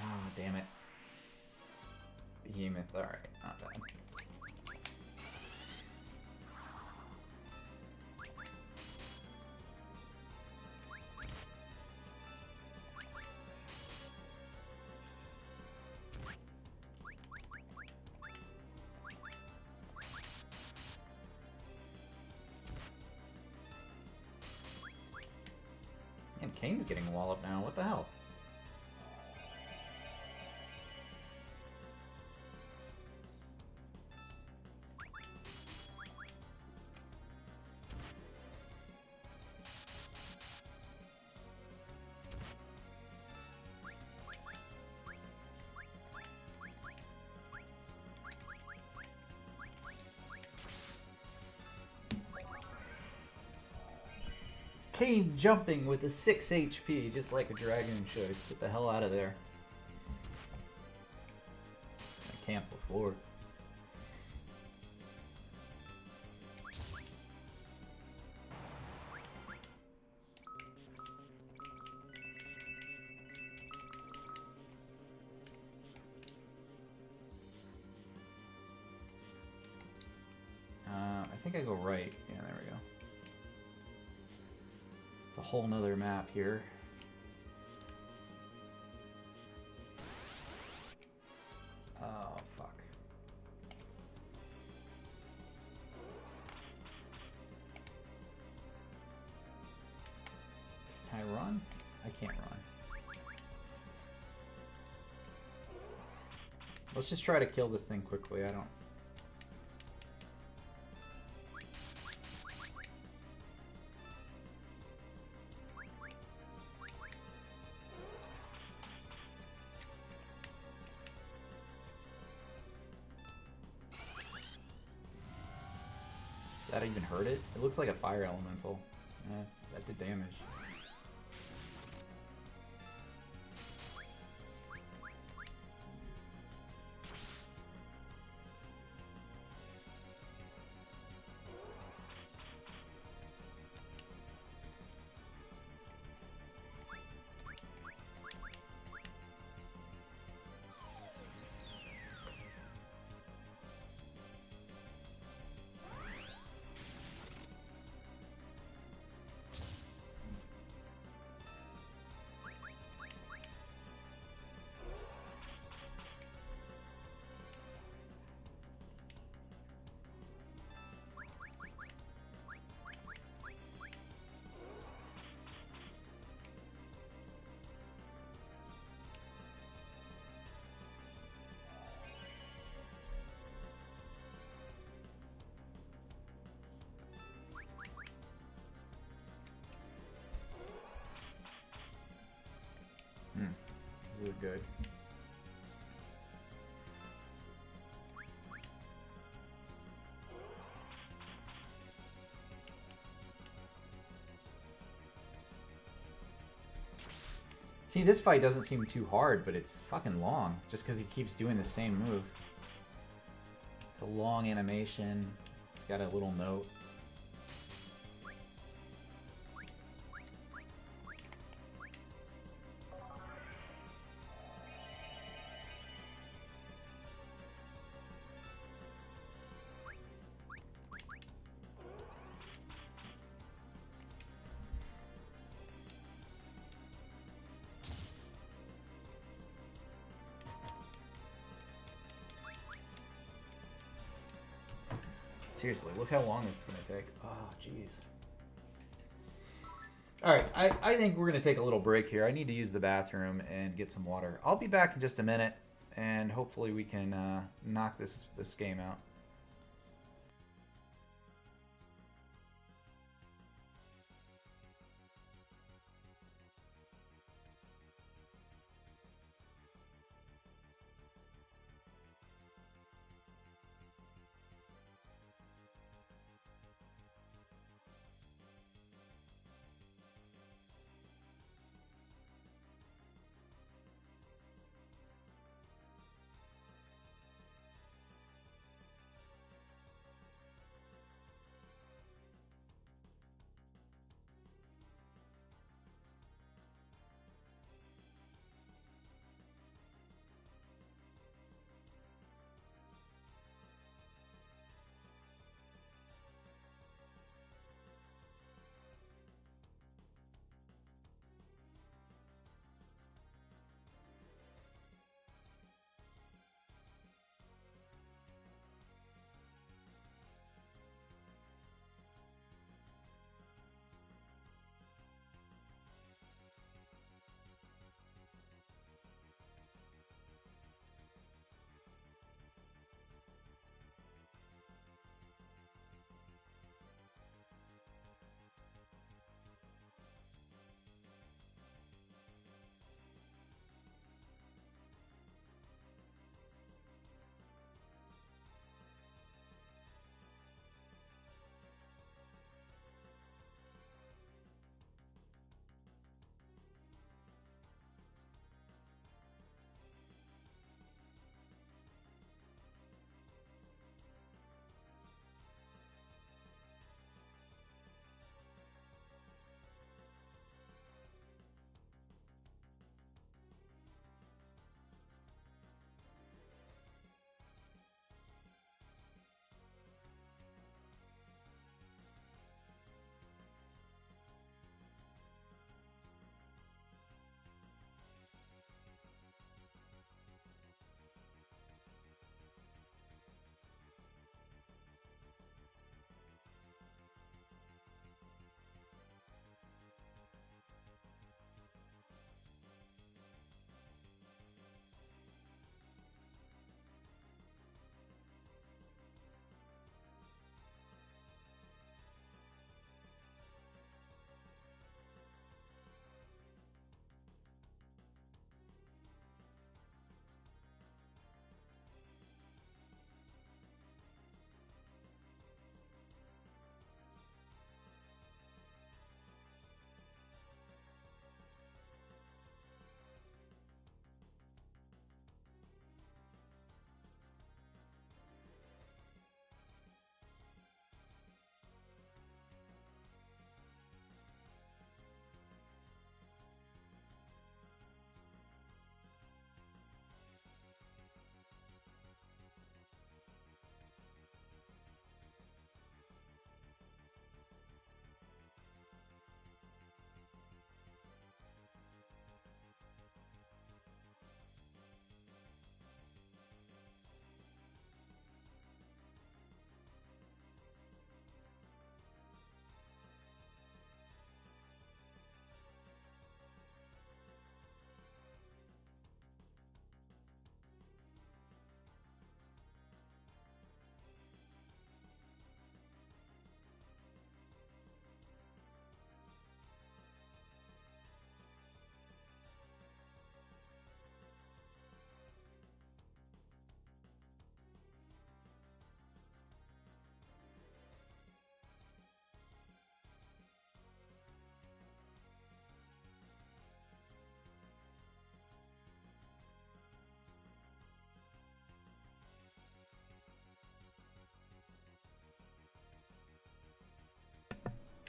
Ah, damn it. Behemoth, alright, not bad. Man, Kane's getting walloped now, what the hell? Kane jumping with a 6 HP, just like a dragon should. Get the hell out of there. I camp the floor. I think I go right. Yeah, there we go. It's a whole nother map here. Oh, fuck. Can I run? I can't run. Let's just try to kill this thing quickly. I don't... Does that even hurt it? It looks like a fire elemental. That did damage. This is good. See, this fight doesn't seem too hard, but it's fucking long, just because he keeps doing the same move. It's a long animation. It's got a little note. Seriously, look how long this is going to take. Oh, jeez. Alright, I think we're going to take a little break here. I need to use the bathroom and get some water. I'll be back in just a minute, and hopefully we can knock this game out.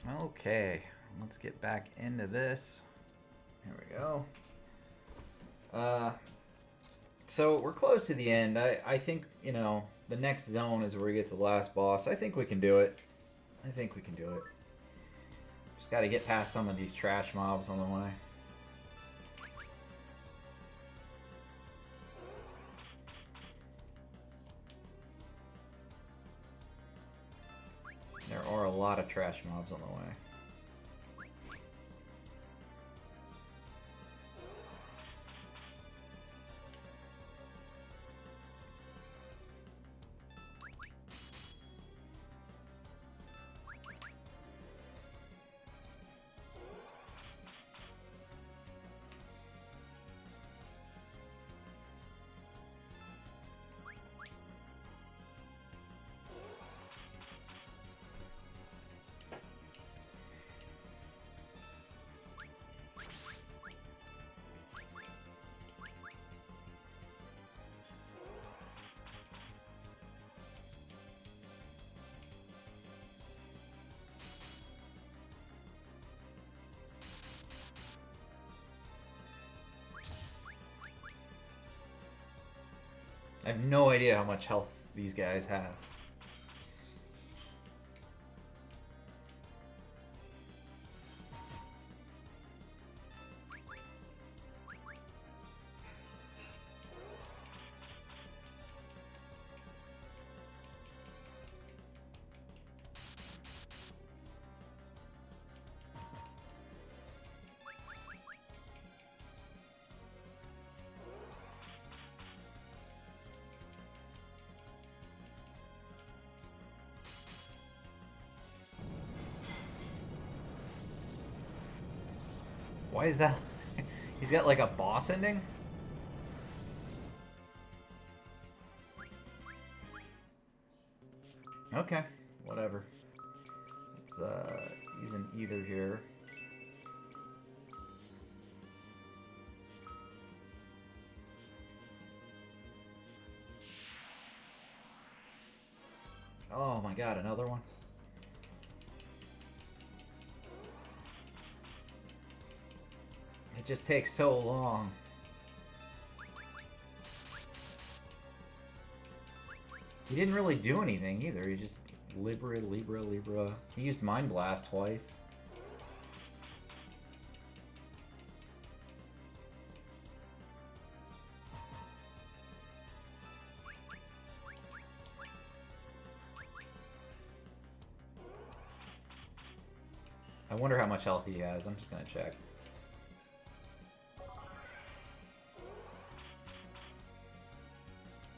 Okay, let's get back into this. Here we go. So we're close to the end. I think, you know, the next zone is where we get to the last boss. I think we can do it. I think we can do it. Just got to get past some of these trash mobs on the way. There are a lot of trash mobs on the way. I have no idea how much health these guys have. Why is that? He's got like a boss ending? Okay, whatever. Let's use an either here. Oh my god, another one? It just takes so long. He didn't really do anything either. He just Libra. He used Mind Blast twice. I wonder how much health he has. I'm just gonna check.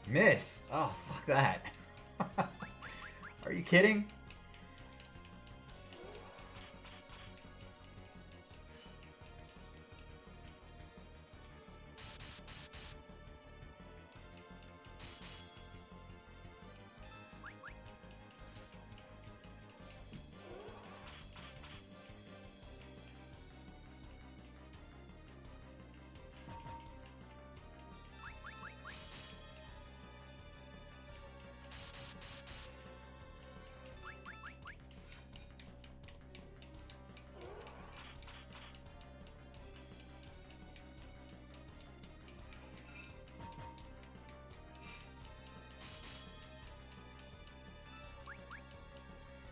Miss! Oh, fuck that. Are you kidding?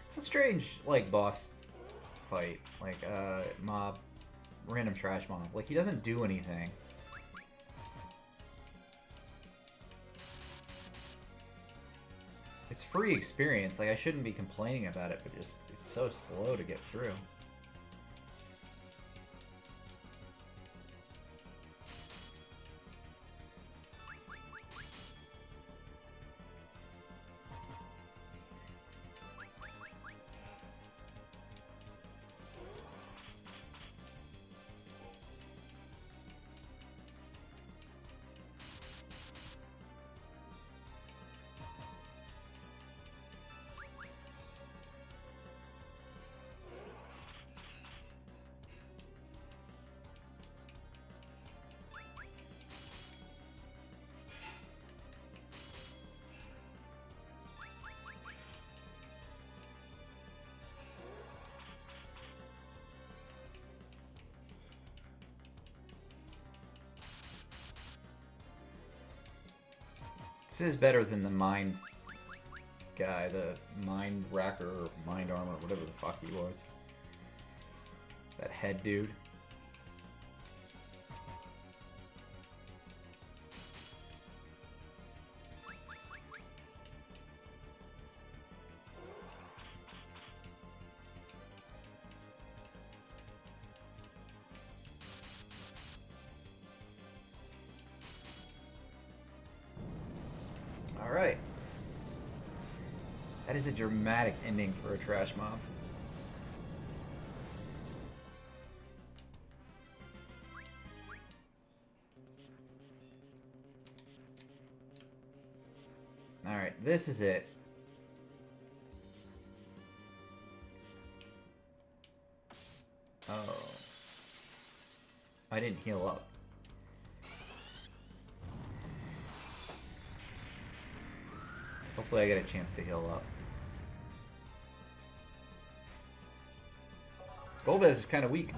It's a strange, like, boss fight. Like, mob. Random trash mob. Like, he doesn't do anything. It's free experience. Like, I shouldn't be complaining about it, but just, it's so slow to get through. This is better than the Mind guy, the Mind Racker or Mind Armor, whatever the fuck he was. That head dude. Alright. That is a dramatic ending for a trash mob. Alright, this is it. Oh. I didn't heal up. Hopefully I get a chance to heal up. Golbez is kind of weak.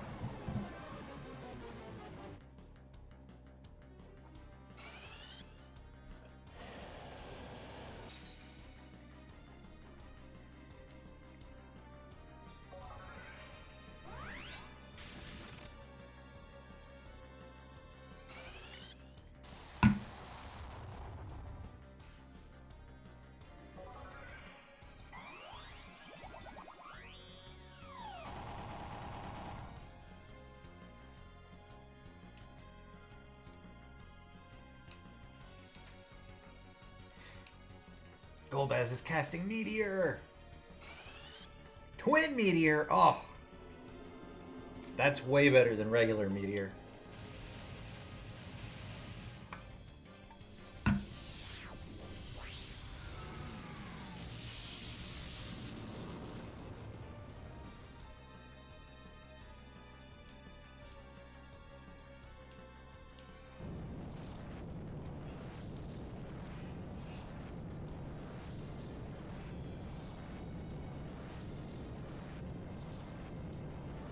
Golbez is casting Meteor! Twin Meteor! Oh! That's way better than regular Meteor.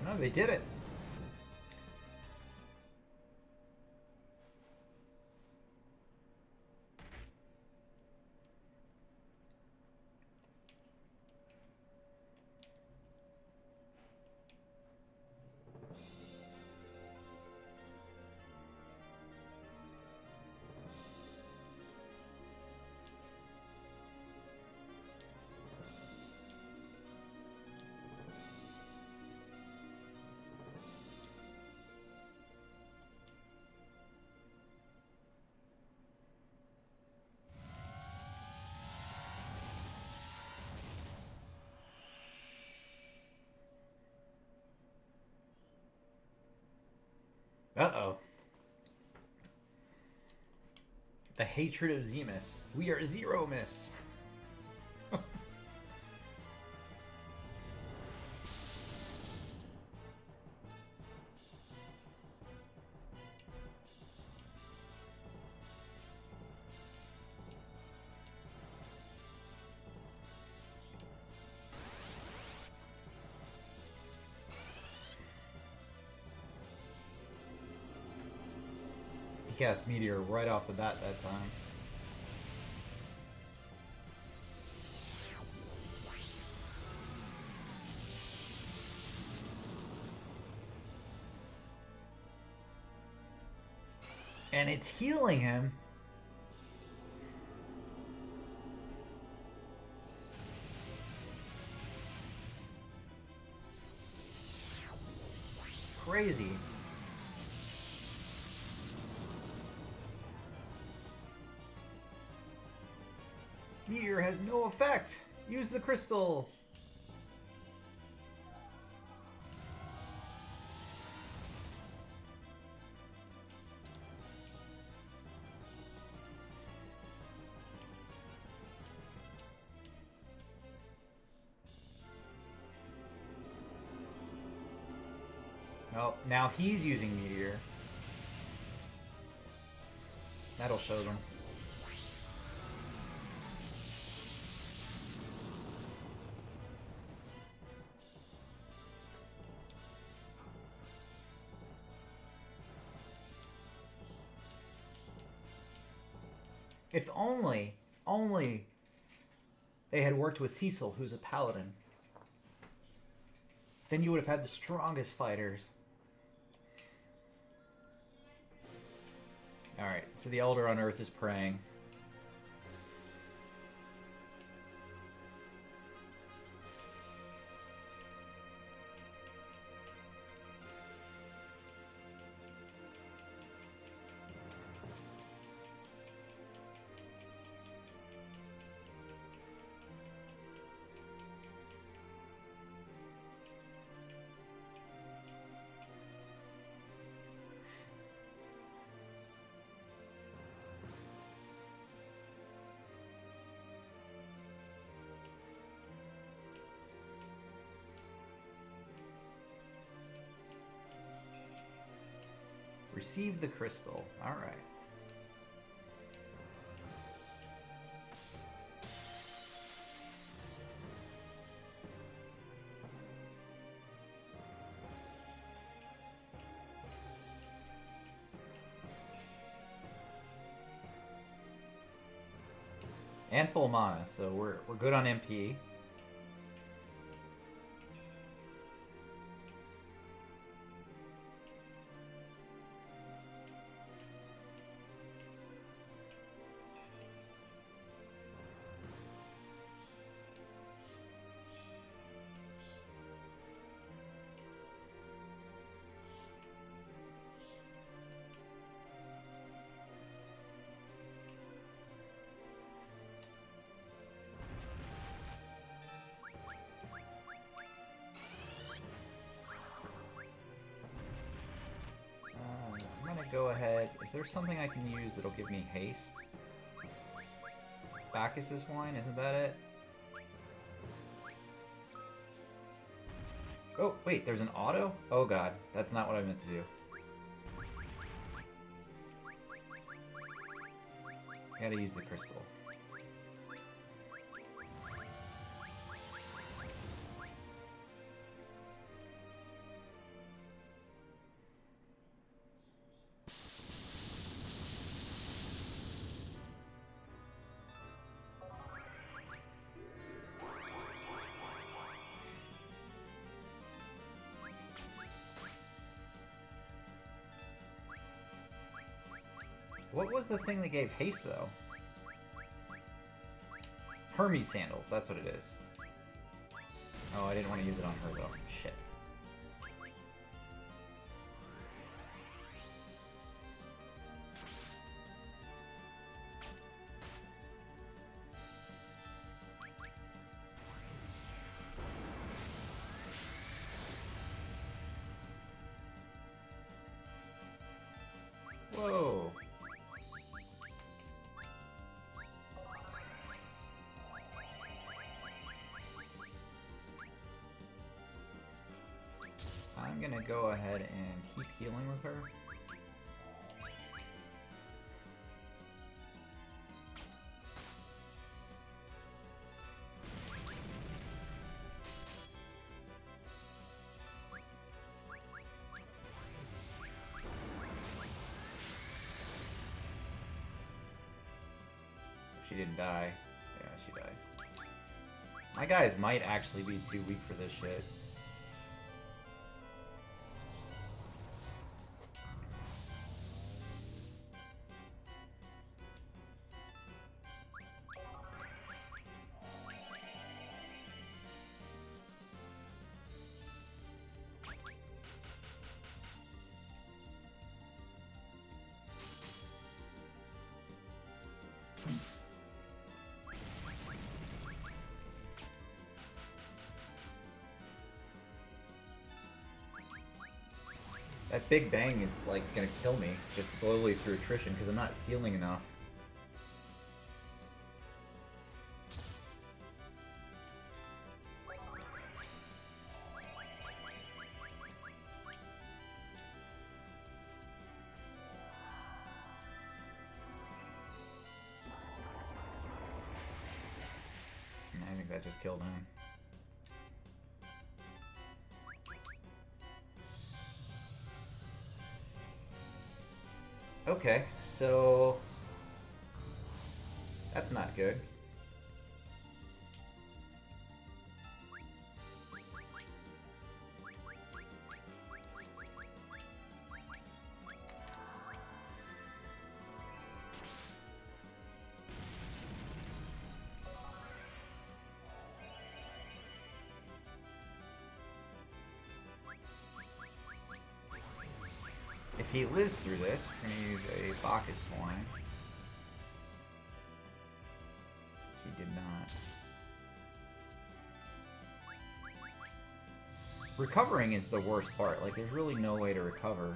No, they did it. Uh-oh. The hatred of Zemus. We are Zero Miss. Cast Meteor right off the bat that time. And it's healing him. Crazy. Meteor has no effect. Use the crystal. Oh, now he's using Meteor. That'll show them. If only they had worked with Cecil, who's a paladin. Then you would have had the strongest fighters. Alright, so the Elder on Earth is praying. Receive the crystal. Alright. And full mana, so we're good on MP. Go ahead. Is there something I can use that'll give me haste? Bacchus's wine, isn't that it? Oh, wait, there's an auto? Oh god, that's not what I meant to do. I gotta use the crystal. What was the thing that gave haste, though? Hermes sandals, that's what it is. Oh, I didn't want to use it on her, though. Shit. Whoa. I'm gonna go ahead and keep healing with her. She didn't die. Yeah, she died. My guys might actually be too weak for this shit. That Big Bang is, like, gonna kill me, just slowly through attrition, because I'm not healing enough. I think that just killed him. Okay, so That's not good. If he lives through this, we're going to use a Bacchus Wine. He did not. Recovering is the worst part. Like, there's really no way to recover.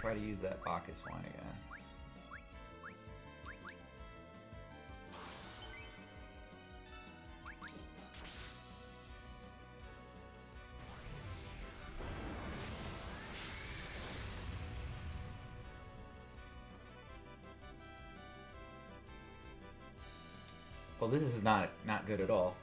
Try to use that Bacchus Wine again. Well, this is not good at all.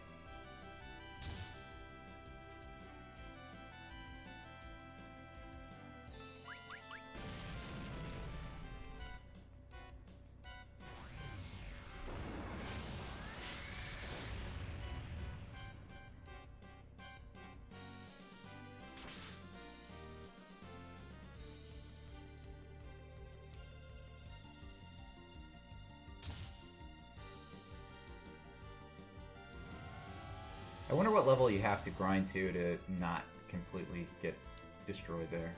I wonder what level you have to grind to not completely get destroyed there.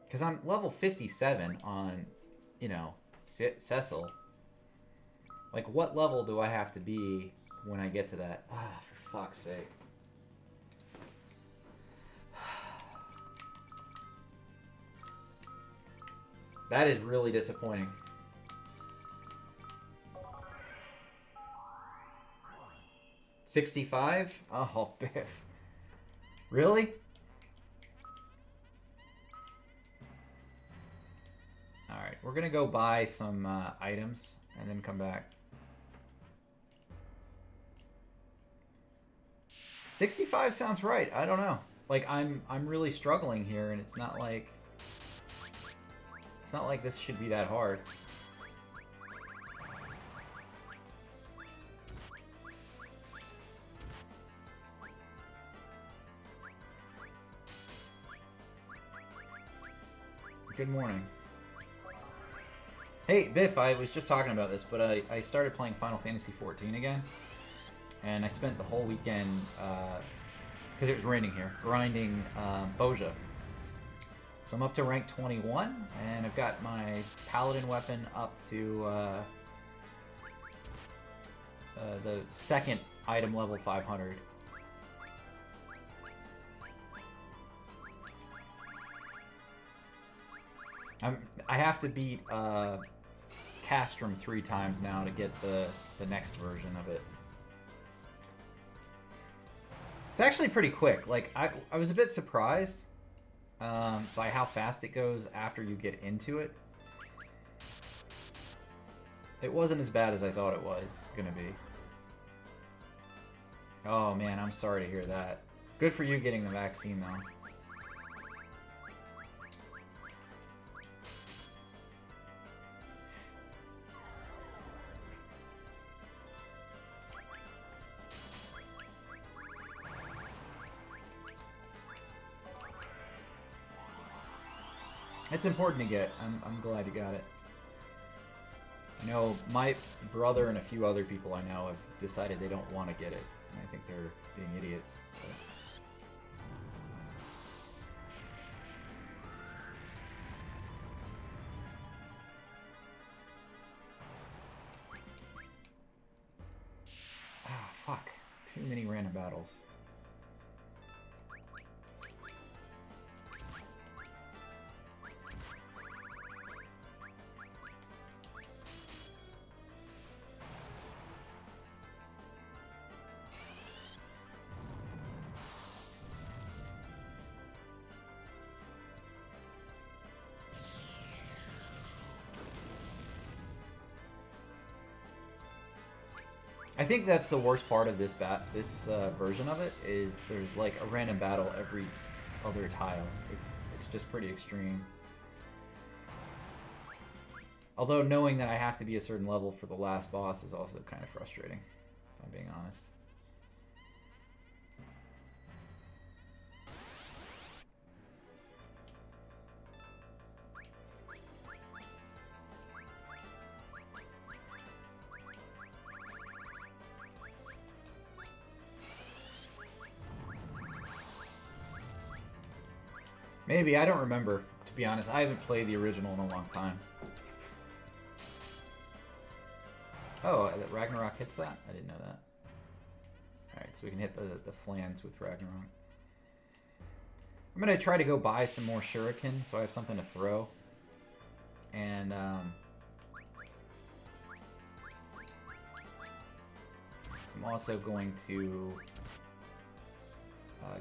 Because I'm level 57 on, you know, Cecil. Like, what level do I have to be when I get to that? Ah, for fuck's sake. That is really disappointing. $65? Oh, Biff. Really? Alright, we're gonna go buy some items and then come back. 65 sounds right. I don't know. Like, I'm really struggling here, and it's not like this should be that hard. Good morning. Hey, Biff, I was just talking about this, but I started playing Final Fantasy XIV again. And I spent the whole weekend, because it was raining here, grinding Boja. So I'm up to rank 21, and I've got my paladin weapon up to the second item level 500. I have to beat Castrum 3 times now to get the next version of it. It's actually pretty quick. Like, I was a bit surprised by how fast it goes after you get into it. It wasn't as bad as I thought it was gonna be. Oh man, I'm sorry to hear that. Good for you getting the vaccine though. It's important to get. I'm glad you got it. I know my brother and a few other people I know have decided they don't want to get it. And I think they're being idiots. But... ah, fuck. Too many random battles. I think that's the worst part of this version of it, is there's like a random battle every other tile. It's just pretty extreme. Although knowing that I have to be a certain level for the last boss is also kind of frustrating, if I'm being honest. Maybe, I don't remember, to be honest. I haven't played the original in a long time. Oh, that Ragnarok hits that? I didn't know that. Alright, so we can hit the flans with Ragnarok. I'm going to try to go buy some more shuriken so I have something to throw. And, I'm also going to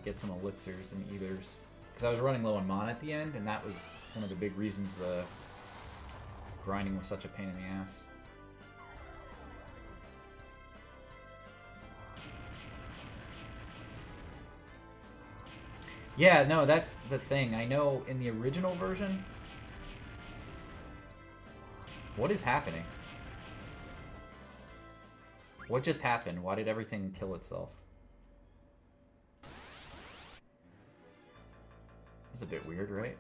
get some elixirs and ethers. Because I was running low on mana at the end, and that was one of the big reasons the grinding was such a pain in the ass. Yeah, no, that's the thing. I know in the original version... What is happening? What just happened? Why did everything kill itself? That's a bit weird, right?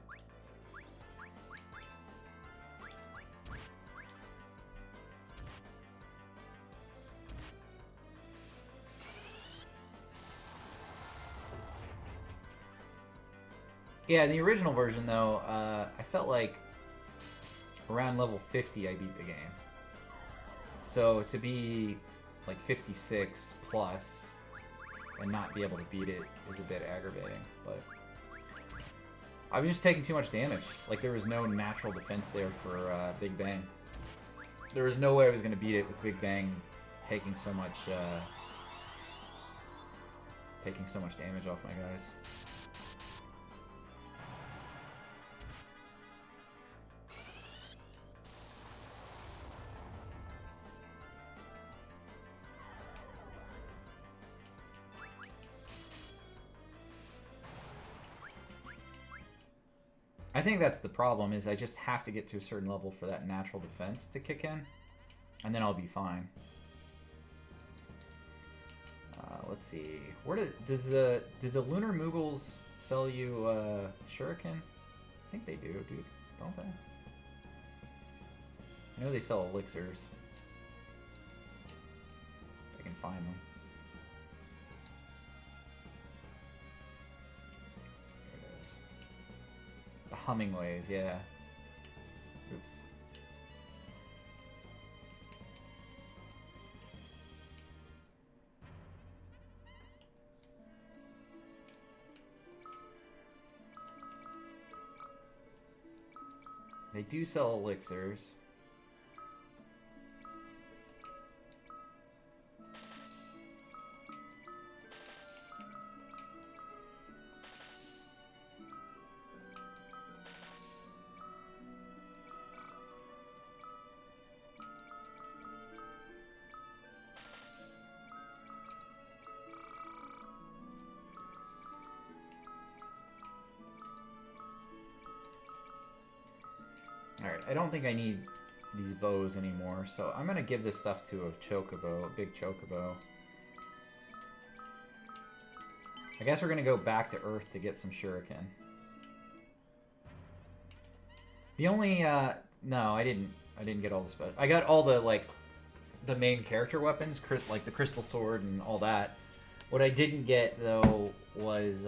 Yeah, in the original version, though, I felt like around level 50 I beat the game. So to be like 56 plus and not be able to beat it is a bit aggravating, but I was just taking too much damage. Like, there was no natural defense there for Big Bang. There was no way I was going to beat it with Big Bang taking so much damage off my guys. I think that's the problem, is I just have to get to a certain level for that natural defense to kick in, and then I'll be fine. Let's see. Where do the Lunar Moogles sell you shuriken? I think they do, dude. Don't they? I know they sell elixirs. If I can find them. Hummingways, yeah. Oops. They do sell elixirs. Alright, I don't think I need these bows anymore, so I'm gonna give this stuff to a chocobo, a big chocobo. I guess we're gonna go back to Earth to get some shuriken. The only, no, I didn't get all the special. I got all the, like, the main character weapons, like the crystal sword and all that. What I didn't get, though, was,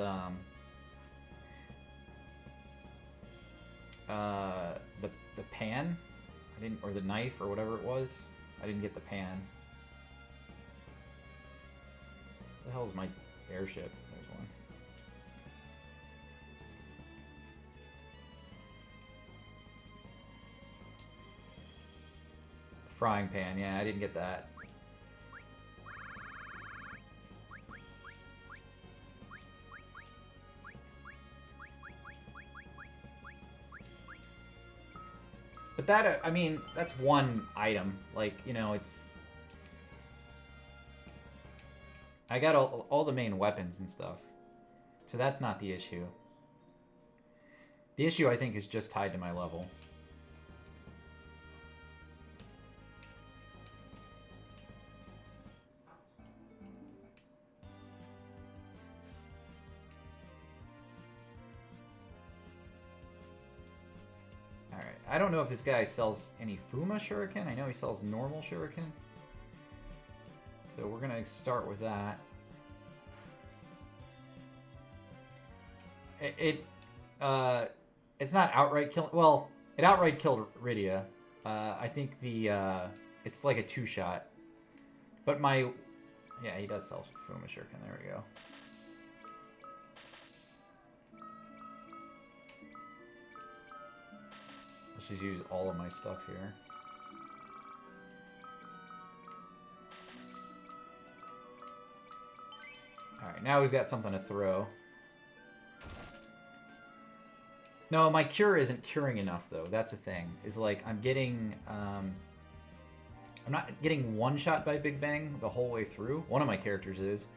the pan. I didn't, or the knife, or whatever it was. I didn't get the pan. What the hell is my airship? There's one. Frying pan, yeah, I didn't get that. But that, I mean, that's one item. Like, you know, it's... I got all the main weapons and stuff. So that's not the issue. The issue, I think, is just tied to my level. Alright, I don't know if this guy sells any Fuma Shuriken. I know he sells normal Shuriken. So we're gonna start with that. It's not outright killing. Well, it outright killed Rydia. I think it's like a 2-shot. But yeah, he does sell Fuma Shuriken. There we go. Let's just use all of my stuff here. Alright, now we've got something to throw. No, my cure isn't curing enough, though. That's the thing. Is like, I'm getting... I'm not getting one-shot by Big Bang the whole way through. One of my characters is.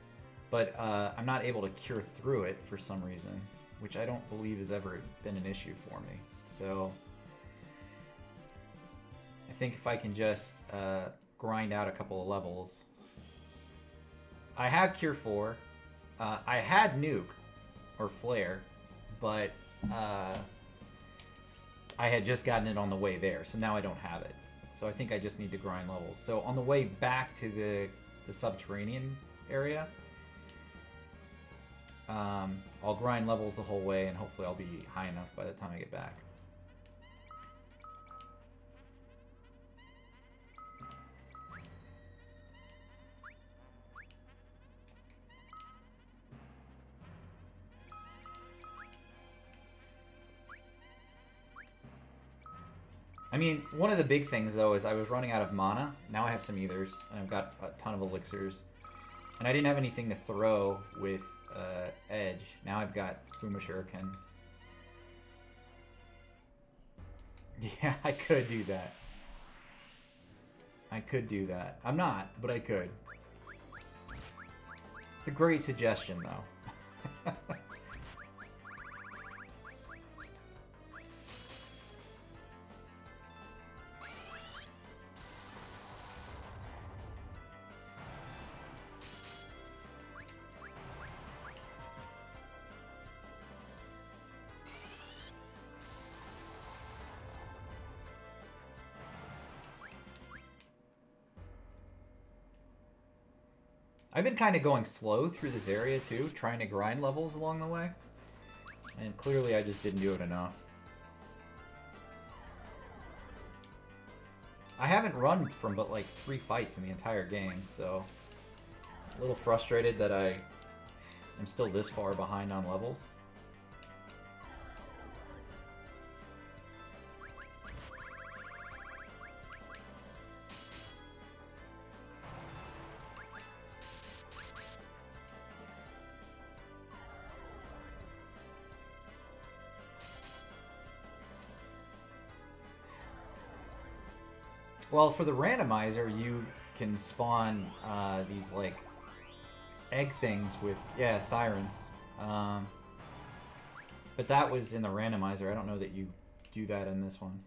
But I'm not able to cure through it for some reason. Which I don't believe has ever been an issue for me. So... I think if I can just grind out a couple of levels... I have Cure 4. I had Nuke, or Flare, but I had just gotten it on the way there, so now I don't have it. So I think I just need to grind levels. So on the way back to the subterranean area, I'll grind levels the whole way, and hopefully I'll be high enough by the time I get back. I mean, one of the big things, though, is I was running out of mana. Now I have some ethers, and I've got a ton of elixirs. And I didn't have anything to throw with Edge. Now I've got Fuma Shurikens. Yeah, I could do that. I could do that. I'm not, but I could. It's a great suggestion, though. I've been kind of going slow through this area, too, trying to grind levels along the way. And clearly I just didn't do it enough. I haven't run from but like 3 fights in the entire game, so... a little frustrated that I am still this far behind on levels. Well, for the randomizer, you can spawn these, like, egg things with, yeah, sirens. But that was in the randomizer. I don't know that you do that in this one.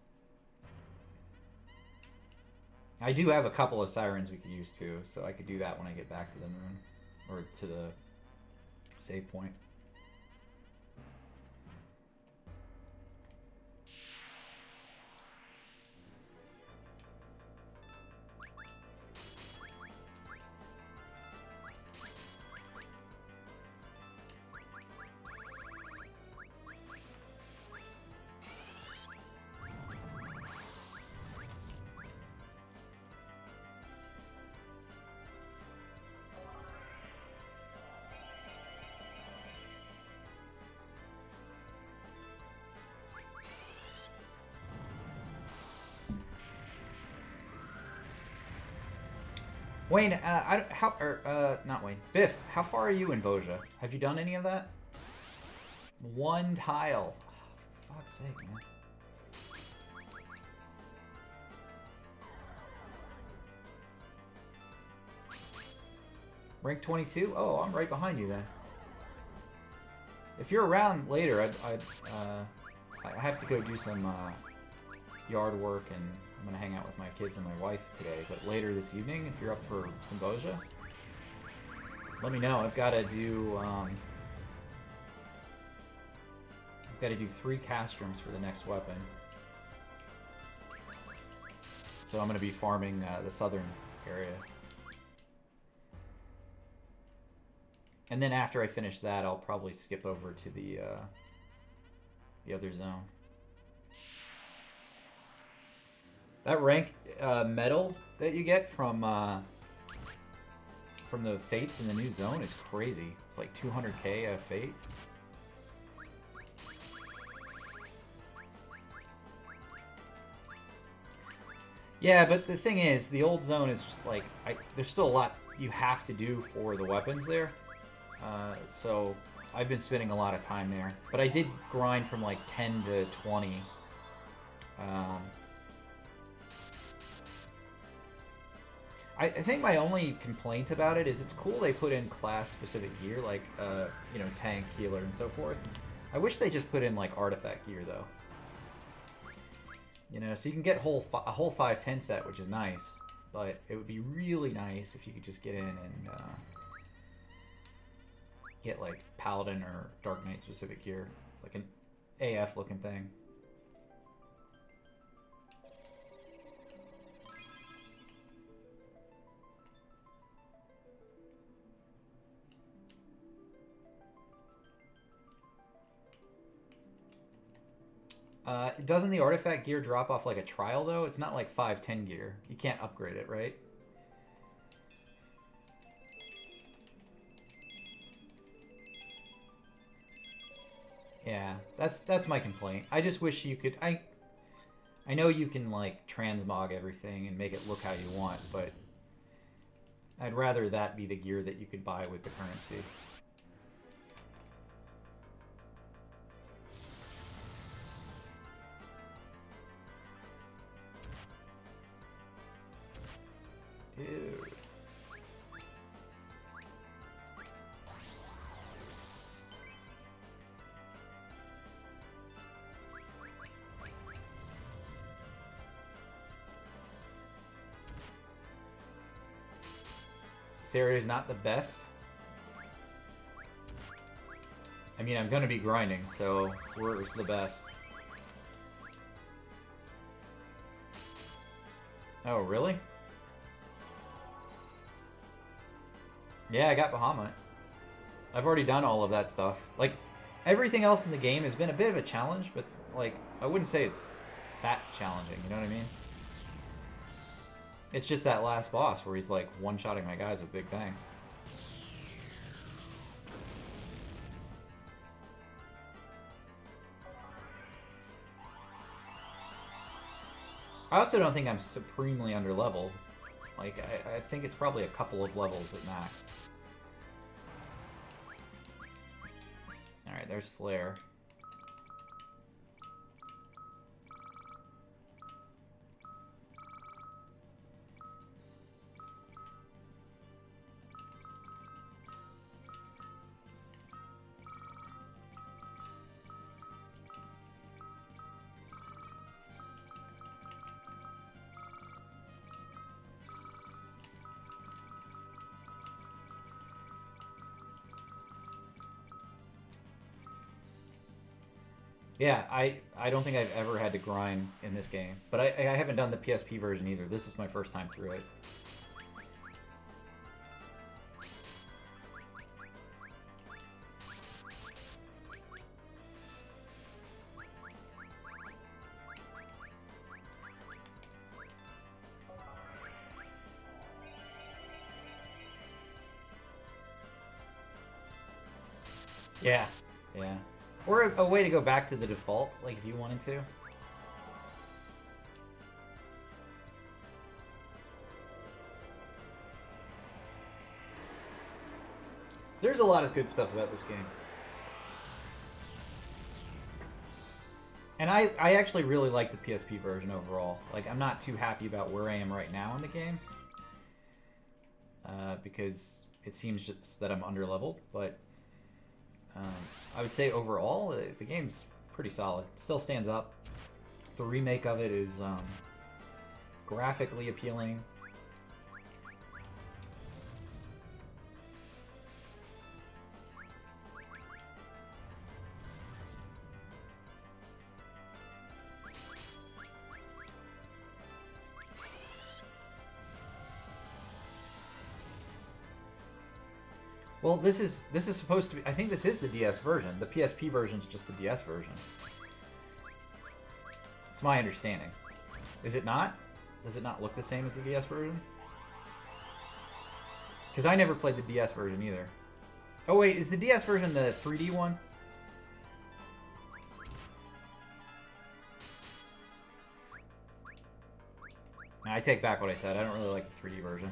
I do have a couple of sirens we could use, too, so I could do that when I get back to the moon. Or to the save point. Wayne, not Wayne. Biff, how far are you in Boja? Have you done any of that? 1 tile. Oh, for fuck's sake, man. Rank 22? Oh, I'm right behind you then. If you're around later, I have to go do some yard work, and I'm gonna hang out with my kids and my wife today. But later this evening, if you're up for Symbosia, let me know. I've got to do 3 castrums for the next weapon. So I'm gonna be farming the southern area. And then after I finish that, I'll probably skip over to the other zone. That rank medal that you get from the fates in the new zone is crazy. It's like 200k a fate. Yeah, but the thing is, the old zone is like there's still a lot you have to do for the weapons there. So I've been spending a lot of time there. But I did grind from like 10 to 20. I think my only complaint about it is it's cool they put in class-specific gear, like, you know, tank, healer, and so forth. I wish they just put in, like, artifact gear, though. You know, so you can get a whole 5-10 set, which is nice. But it would be really nice if you could just get in and get, like, Paladin or Dark Knight-specific gear. Like an AF-looking thing. Doesn't the artifact gear drop off like a trial, though? It's not like 5-10 gear. You can't upgrade it, right? Yeah, that's my complaint. I just wish you could... I know you can, like, transmog everything and make it look how you want, but I'd rather that be the gear that you could buy with the currency. Dude. This area is not the best. I mean, I'm gonna be grinding, so where's the best? Oh, really? Yeah, I got Bahamut. I've already done all of that stuff. Like, everything else in the game has been a bit of a challenge, but, like, I wouldn't say it's that challenging, you know what I mean? It's just that last boss where he's, like, one-shotting my guys with Big Bang. I also don't think I'm supremely under-leveled. Like, I think it's probably a couple of levels at max. Alright, there's Flare. Yeah, I don't think I've ever had to grind in this game. But I haven't done the PSP version either. This is my first time through it. Yeah, yeah. Or a way to go back to the default, like if you wanted to. There's a lot of good stuff about this game. And I actually really like the PSP version overall. Like, I'm not too happy about where I am right now in the game. Because it seems just that I'm underleveled, but I would say overall the game's pretty solid. Still stands up. The remake of it is graphically appealing. Well, this is supposed to be. I think this is the DS version. The PSP version is just the DS version. It's my understanding. Is it not? Does it not look the same as the DS version? Because I never played the DS version either. Oh wait, is the DS version the 3D one? Nah, I take back what I said. I don't really like the 3D version.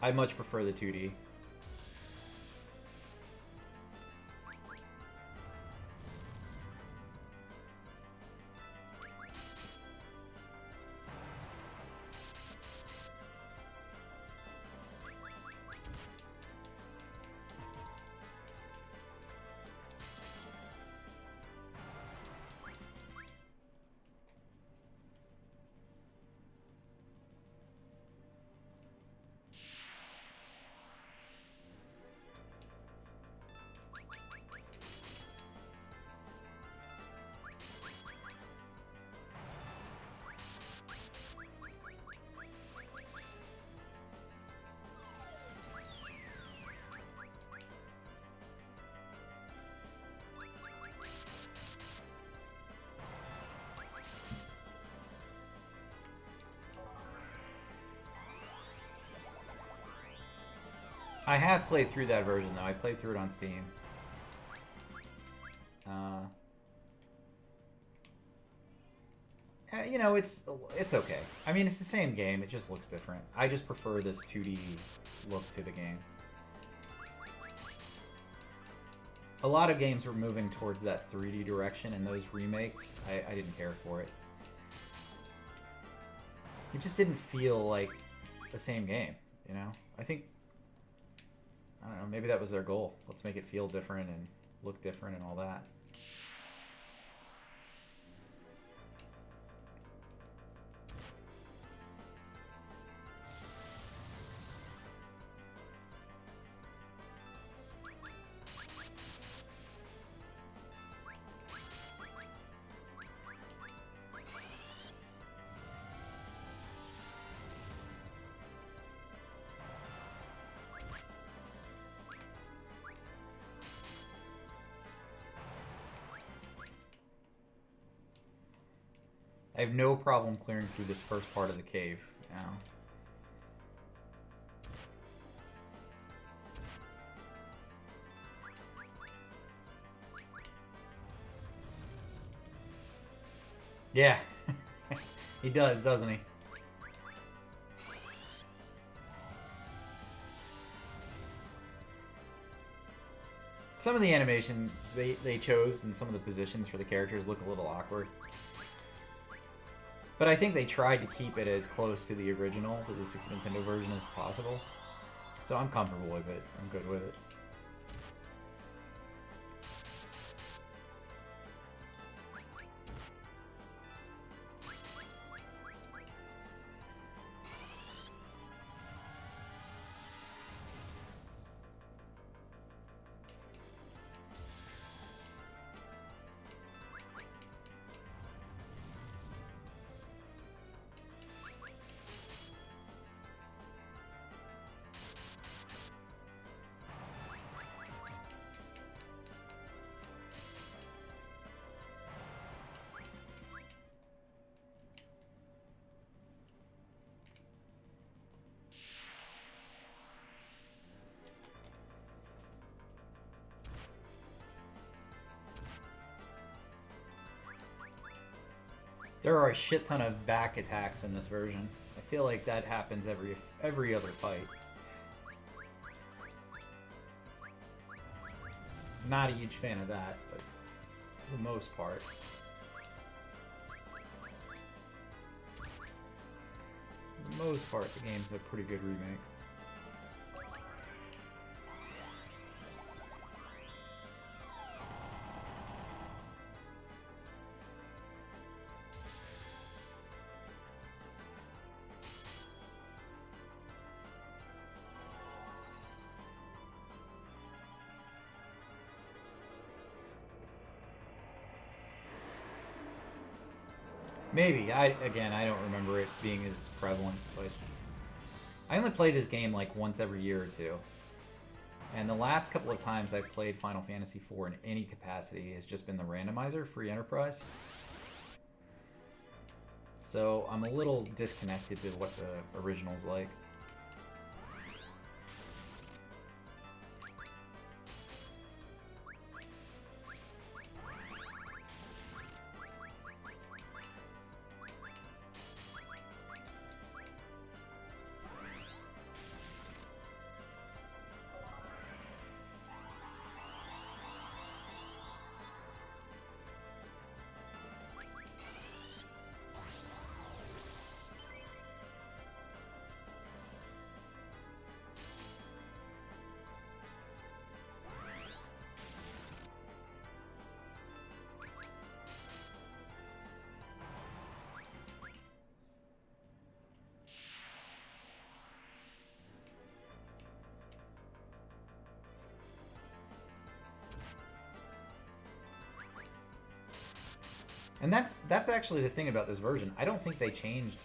I much prefer the 2D. I have played through that version, though. I played through it on Steam. You know, it's okay. I mean, it's the same game. It just looks different. I just prefer this 2D look to the game. A lot of games were moving towards that 3D direction, and those remakes, I didn't care for it. It just didn't feel like the same game, you know? I think... I don't know, maybe that was their goal. Let's make it feel different and look different and all that. I have no problem clearing through this first part of the cave now. Yeah, he does, doesn't he? Some of the animations they chose and some of the positions for the characters look a little awkward. But I think they tried to keep it as close to the original, to the Super Nintendo version, as possible. So I'm comfortable with it. I'm good with it. There are a shit ton of back attacks in this version. I feel like that happens every other fight. Not a huge fan of that, but for the most part. For the most part, the game's a pretty good remake. Maybe. Again, I don't remember it being as prevalent, but I only play this game like once every year or two. And the last couple of times I've played Final Fantasy IV in any capacity has just been the randomizer, free enterprise. So I'm a little disconnected to what the original's like. And that's actually the thing about this version. I don't think they changed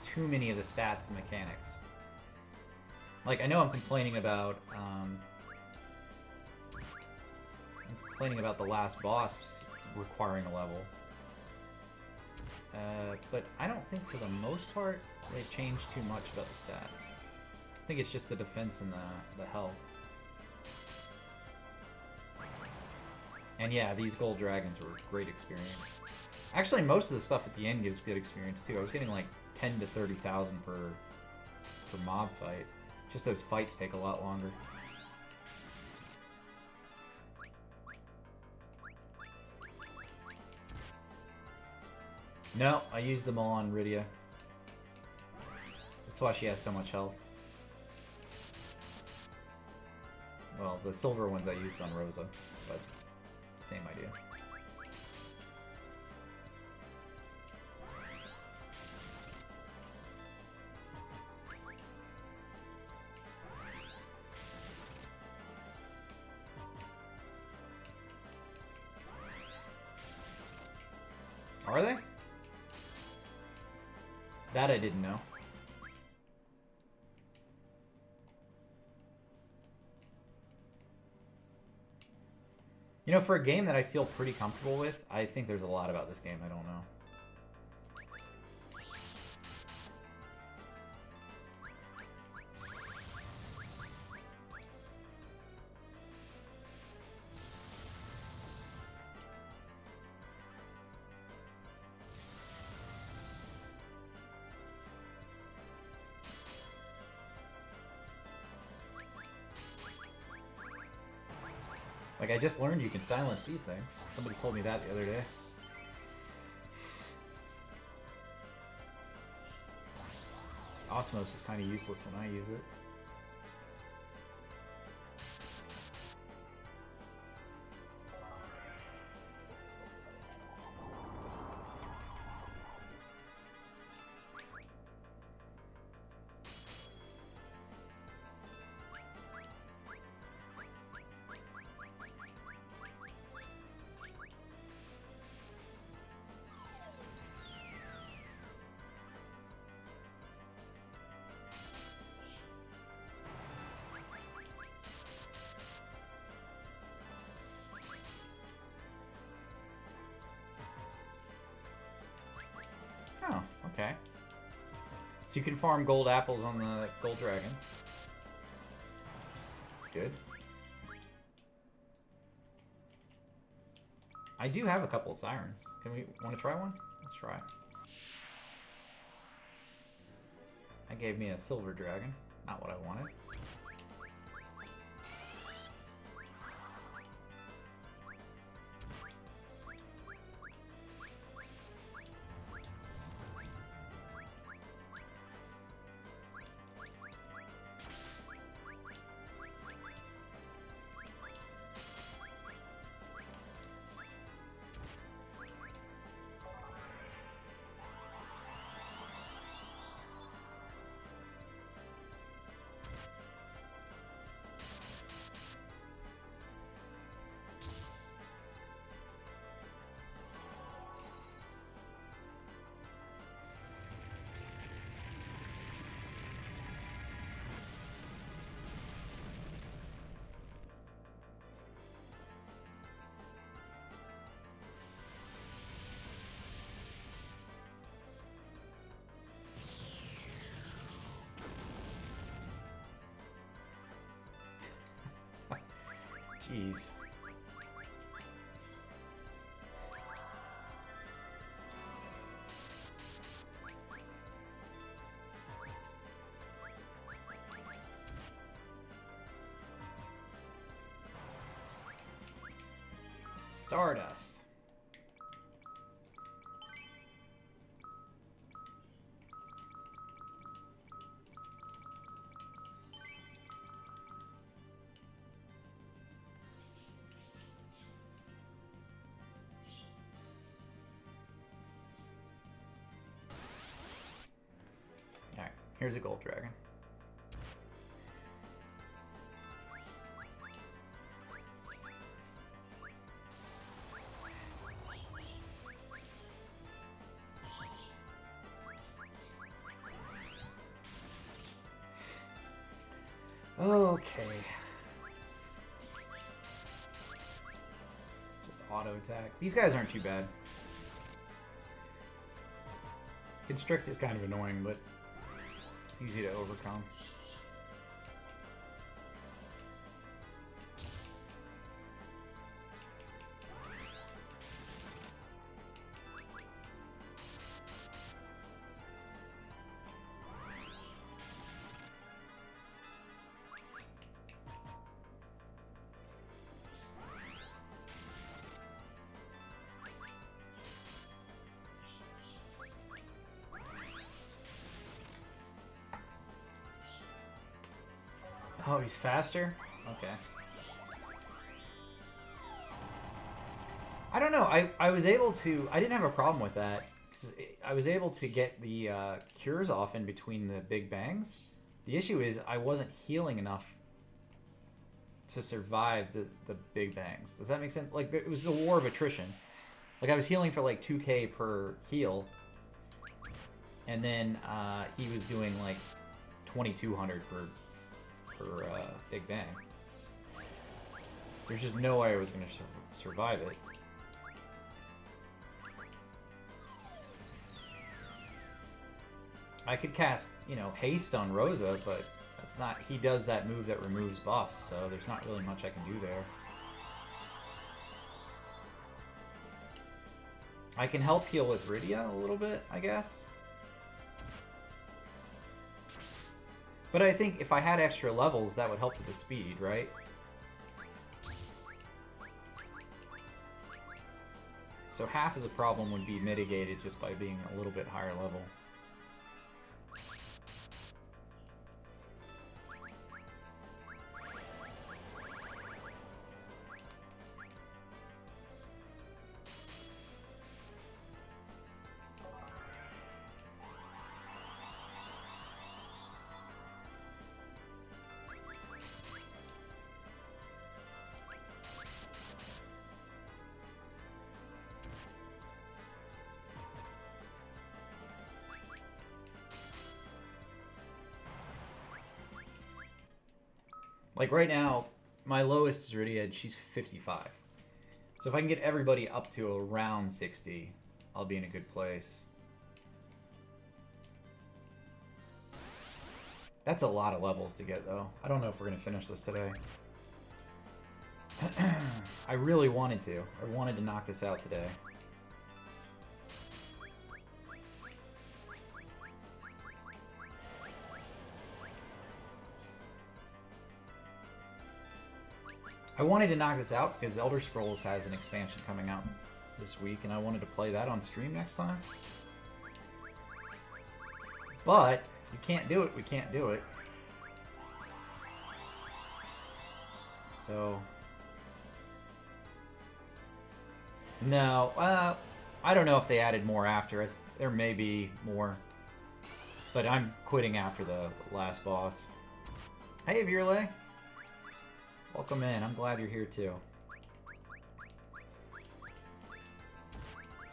too many of the stats and mechanics. Like, I know I'm complaining about the last boss requiring a level. But I don't think for the most part they've changed too much about the stats. I think it's just the defense and the health. And yeah, these gold dragons were a great experience. Actually, most of the stuff at the end gives good experience too. I was getting like 10 to 30,000 per mob fight. Just those fights take a lot longer. No, I used them all on Rydia. That's why she has so much health. Well, the silver ones I used on Rosa, but same idea. Are they? That I didn't know. You know, for a game that I feel pretty comfortable with, I think there's a lot about this game I don't know. Like, I just learned you can silence these things. Somebody told me that the other day. Osmos is kind of useless when I use it. Oh, okay. So you can farm gold apples on the gold dragons. That's good. I do have a couple of sirens. Want to try one? Let's try. That gave me a silver dragon. Not what I wanted. Jeez. Stardust. Alright, here's a gold dragon. Okay. Just auto attack. These guys aren't too bad. Constrict is kind of annoying, but it's easy to overcome. Oh, he's faster? Okay. I don't know. I was able to... I didn't have a problem with that. 'Cause I was able to get the cures off in between the big bangs. The issue is I wasn't healing enough to survive the big bangs. Does that make sense? Like, it was a war of attrition. Like, I was healing for, like, 2k per heal. And then he was doing, like, 2200 per Big Bang. There's just no way I was going to survive it. I could cast, you know, haste on Rosa, but that's not... He does that move that removes buffs, so there's not really much I can do there. I can help heal with Rydia a little bit, I guess. But I think if I had extra levels, that would help with the speed, right? So half of the problem would be mitigated just by being a little bit higher level. Like right now, my lowest is Rydia, she's 55. So if I can get everybody up to around 60, I'll be in a good place. That's a lot of levels to get, though. I don't know if we're going to finish this today. I really wanted to. I wanted to knock this out today. I wanted to knock this out because Elder Scrolls has an expansion coming out this week, and I wanted to play that on stream next time. But if we can't do it, we can't do it. So... No, I don't know if they added more after. There may be more. But I'm quitting after the last boss. Hey, Virle. Welcome in. I'm glad you're here too.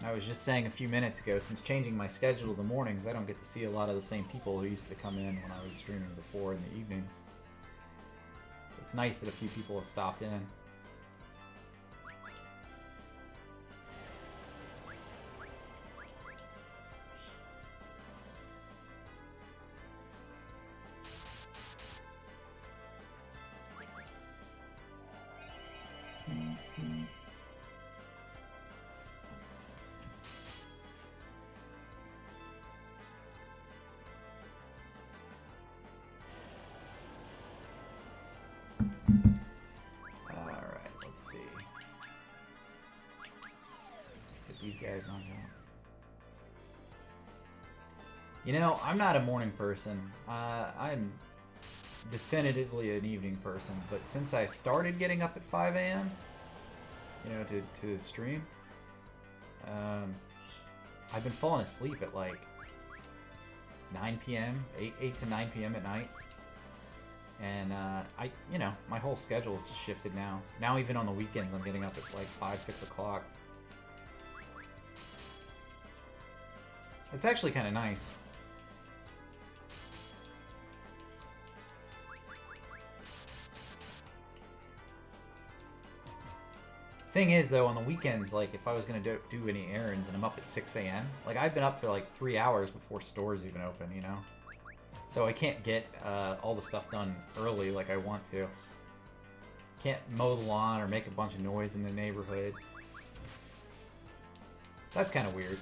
I was just saying a few minutes ago, since changing my schedule to the mornings, I don't get to see a lot of the same people who used to come in when I was streaming before in the evenings. So it's nice that a few people have stopped in. guy's not out. You know, I'm not a morning person. I'm definitively an evening person. But since I started getting up at 5 a.m., you know, to stream, I've been falling asleep at like 9 p.m., 8 to 9 p.m. at night. And you know, my whole schedule's shifted now. Now even on the weekends, I'm getting up at like 5, 6 o'clock. It's actually kind of nice. Thing is, though, on the weekends, like, if I was going to do any errands and I'm up at 6 a.m., like, I've been up for, like, 3 hours before stores even open, you know? So I can't get all the stuff done early like I want to. Can't mow the lawn or make a bunch of noise in the neighborhood. That's kind of weird.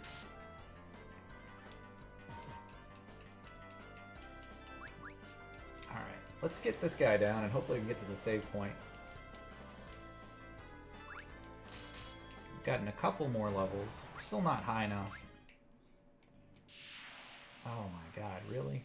Alright, let's get this guy down and hopefully we can get to the save point. Gotten a couple more levels. Still not high enough. Oh my god, really?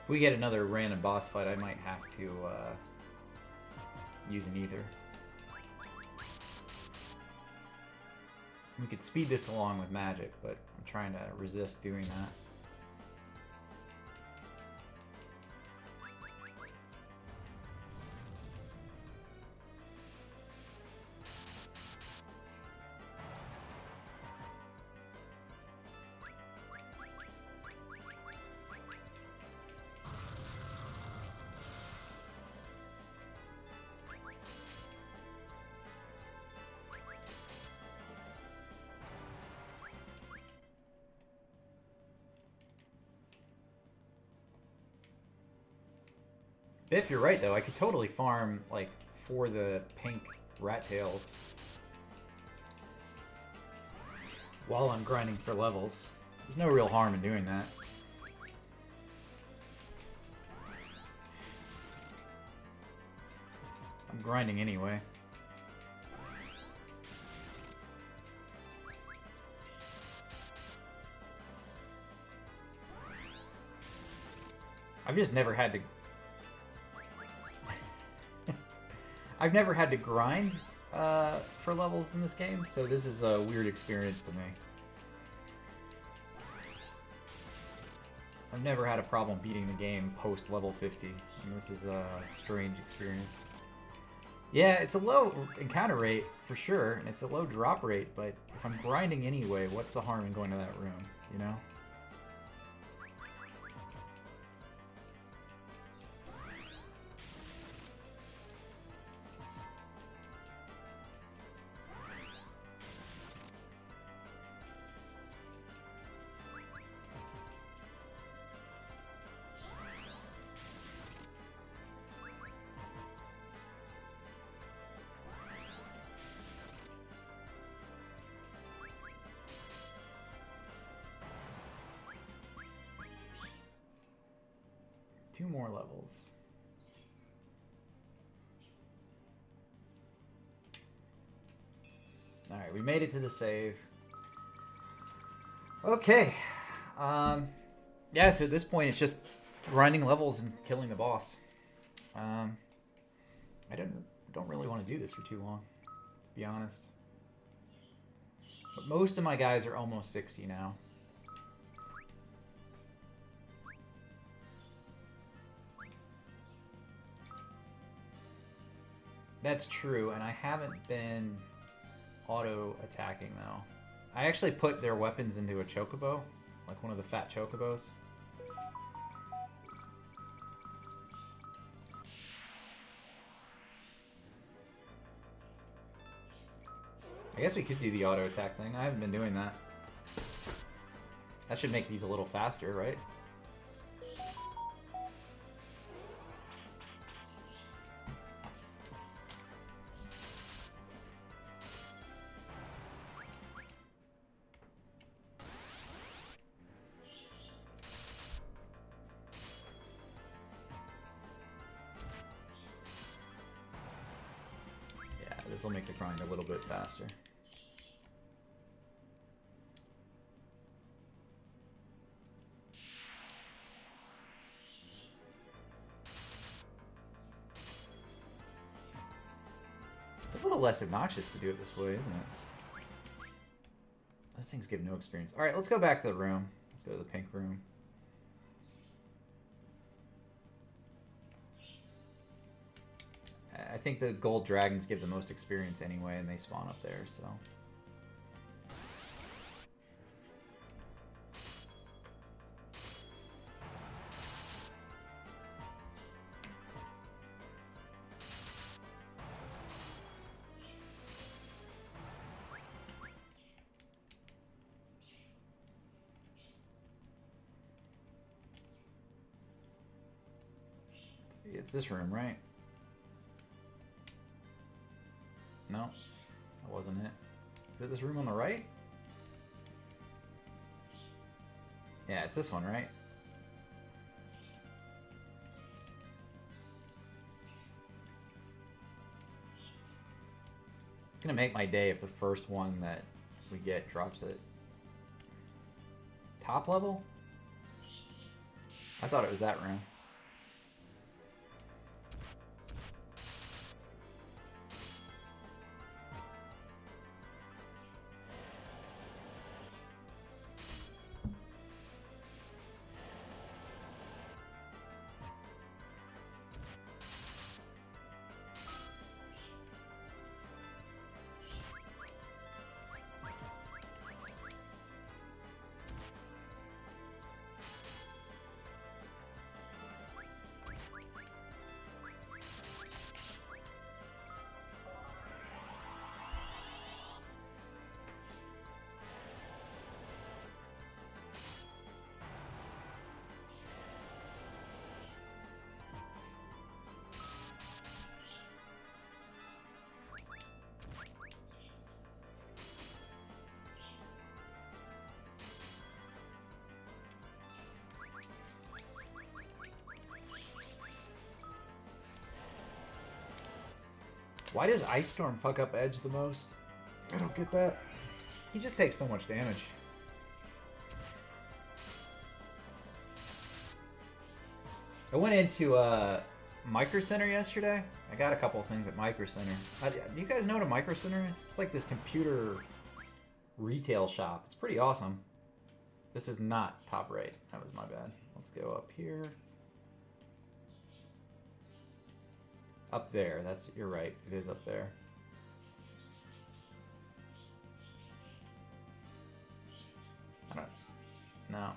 If we get another random boss fight, I might have to use an ether. We could speed this along with magic, but I'm trying to resist doing that. Biff, you're right, though. I could totally farm, like, for the pink rat tails while I'm grinding for levels. There's no real harm in doing that. I'm grinding anyway. I've just never had to... I've never had to grind for levels in this game, so this is a weird experience to me. I've never had a problem beating the game post level 50, and this is a strange experience. Yeah, it's a low encounter rate for sure, and it's a low drop rate, but if I'm grinding anyway, what's the harm in going to that room, you know? Two more levels. Alright, we made it to the save. Okay. Yeah, so at this point it's just grinding levels and killing the boss. I don't really want to do this for too long, to be honest. But most of my guys are almost 60 now. That's true, and I haven't been auto-attacking, though. I actually put their weapons into a chocobo, like one of the fat chocobos. I guess we could do the auto attack thing. I haven't been doing that. That should make these a little faster, right? Yeah, this will make the grind a little bit faster. A little less obnoxious to do it this way, isn't it? Those things give no experience. Alright, let's go back to the room. Let's go to the pink room. I think the gold dragons give the most experience anyway, and they spawn up there, so... It's this room, right? No, that wasn't it. Is it this room on the right? Yeah, it's this one, right? It's gonna make my day if the first one that we get drops it. Top level? I thought it was that room. Why does Ice Storm fuck up Edge the most? I don't get that. He just takes so much damage. I went into Micro Center yesterday. I got a couple of things at Micro Center. Do you guys know what a Micro Center is? It's like this computer retail shop. It's pretty awesome. This is not top right. That was my bad. Let's go up here. Up there. That's, you're right. It is up there. I don't. No.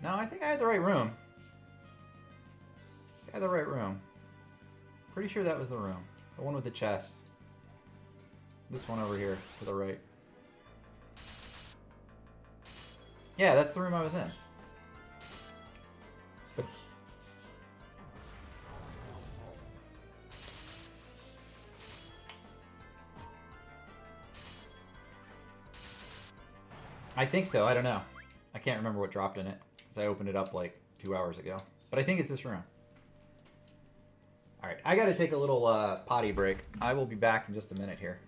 No, I think I had the right room. I had the right room. Pretty sure that was the room. The one with the chest. This one over here to the right. Yeah, that's the room I was in. But I think so. I don't know. I can't remember what dropped in it because I opened it up like 2 hours ago. But I think it's this room. All right, I got to take a little potty break. I will be back in just a minute here.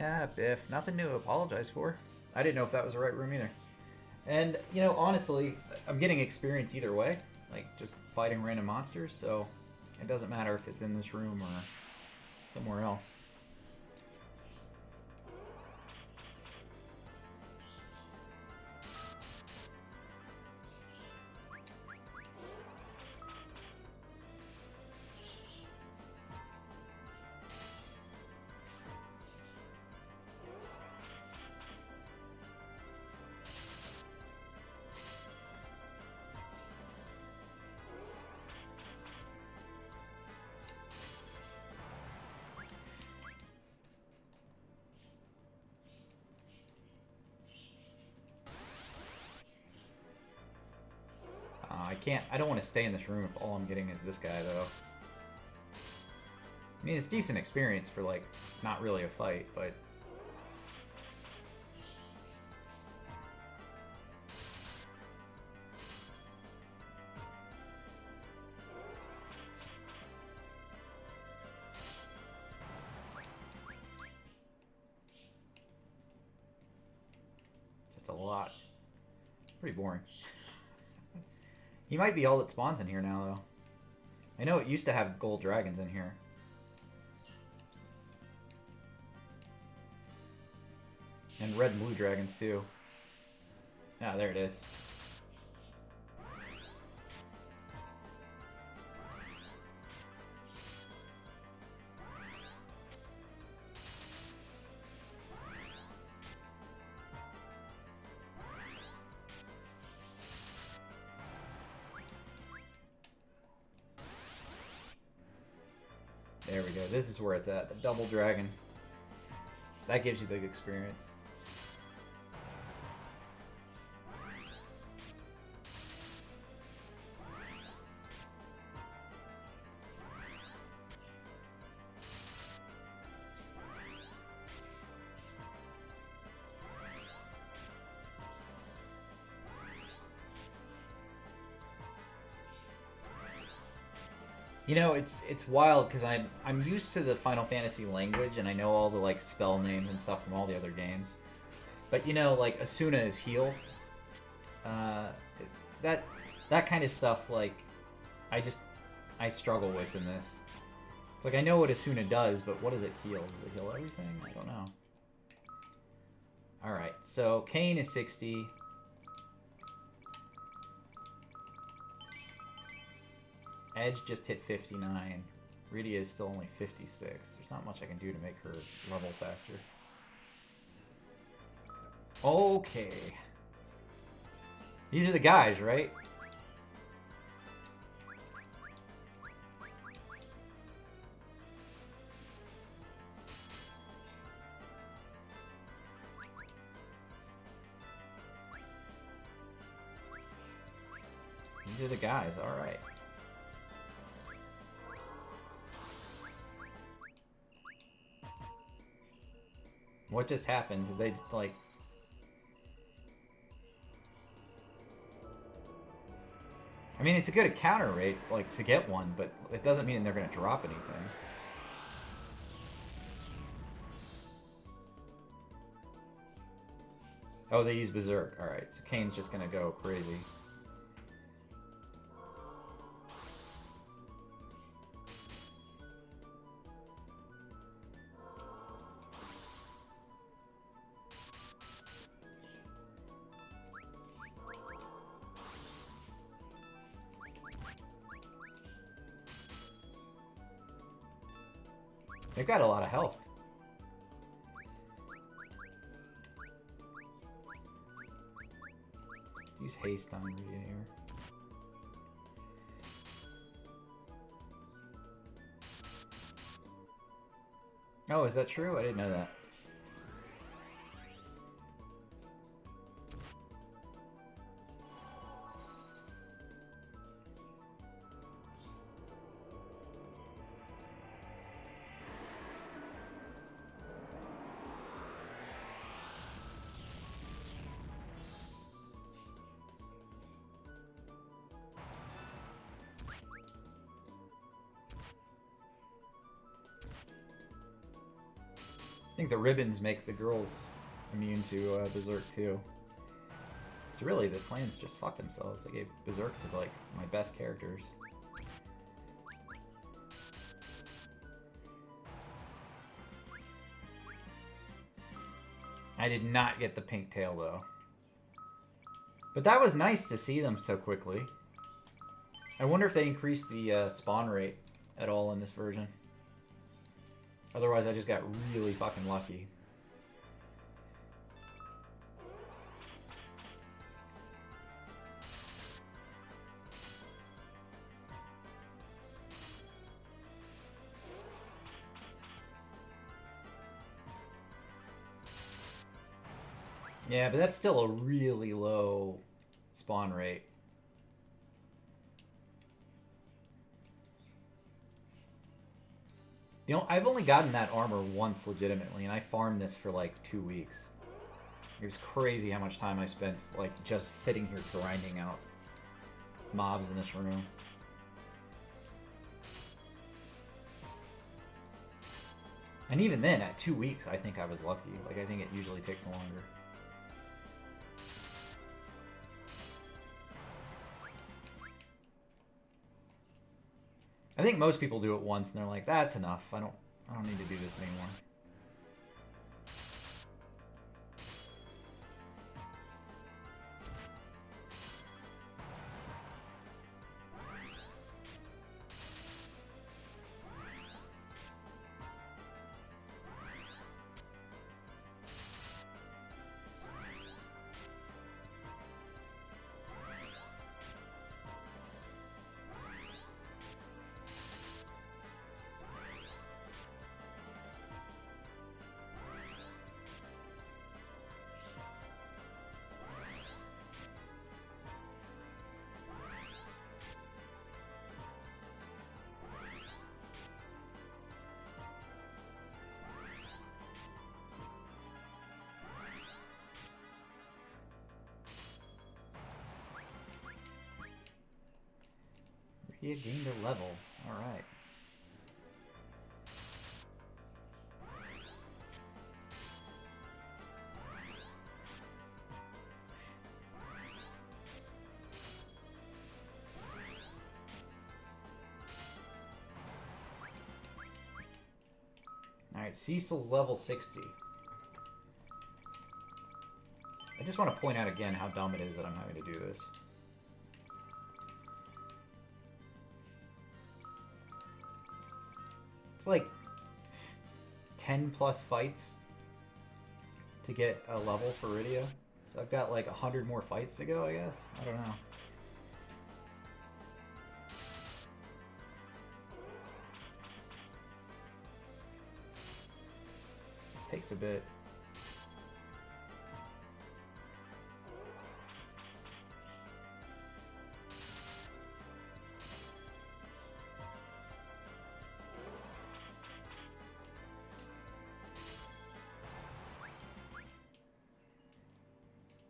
Yeah, Biff. Nothing to apologize for. I didn't know if that was the right room either. And, you know, honestly, I'm getting experience either way. Like, just fighting random monsters, so it doesn't matter if it's in this room or somewhere else. I don't want to stay in this room if all I'm getting is this guy, though. I mean, it's decent experience for, like, not really a fight, but... just a lot. Pretty boring. He might be all that spawns in here now, though. I know it used to have gold dragons in here. And red and blue dragons, too. Ah, there it is. There we go. This is where it's at. The double dragon. That gives you the experience. You know, it's wild because I'm used to the Final Fantasy language and I know all the like spell names and stuff from all the other games. But you know, like Asuna is heal. That kind of stuff, like I struggle with in this. It's like I know what Asuna does, but what does it heal? Does it heal everything? I don't know. All right, so Kane is 60. Edge just hit 59. Rydia is still only 56. There's not much I can do to make her level faster. Okay. These are the guys, right? These are the guys, alright. What just happened? Did they, like... I mean, it's a good encounter rate, like, to get one, but it doesn't mean they're gonna drop anything. Oh, they use Berserk. Alright, so Kane's just gonna go crazy. They've got a lot of health. Use haste on Rydia here. Oh, is that true? I didn't know that. think the ribbons make the girls immune to Berserk too. So really, the Flames just fucked themselves. They gave Berserk to like my best characters. I did not get the pink tail though. But that was nice to see them so quickly. I wonder if they increased the spawn rate at all in this version. Otherwise, I just got really fucking lucky. Yeah, but that's still a really low spawn rate. You know, I've only gotten that armor once legitimately, and I farmed this for like 2 weeks. It was crazy how much time I spent like just sitting here grinding out mobs in this room. And even then, at 2 weeks, I think I was lucky. Like, I think it usually takes longer. I think most people do it once and they're like, that's enough. I don't need to do this anymore. He had gained a level. Alright. Alright, Cecil's level 60. I just want to point out again how dumb it is that I'm having to do this. It's like 10 plus fights to get a level for Rydia. So I've got like 100 more fights to go, I guess? I don't know. Takes a bit.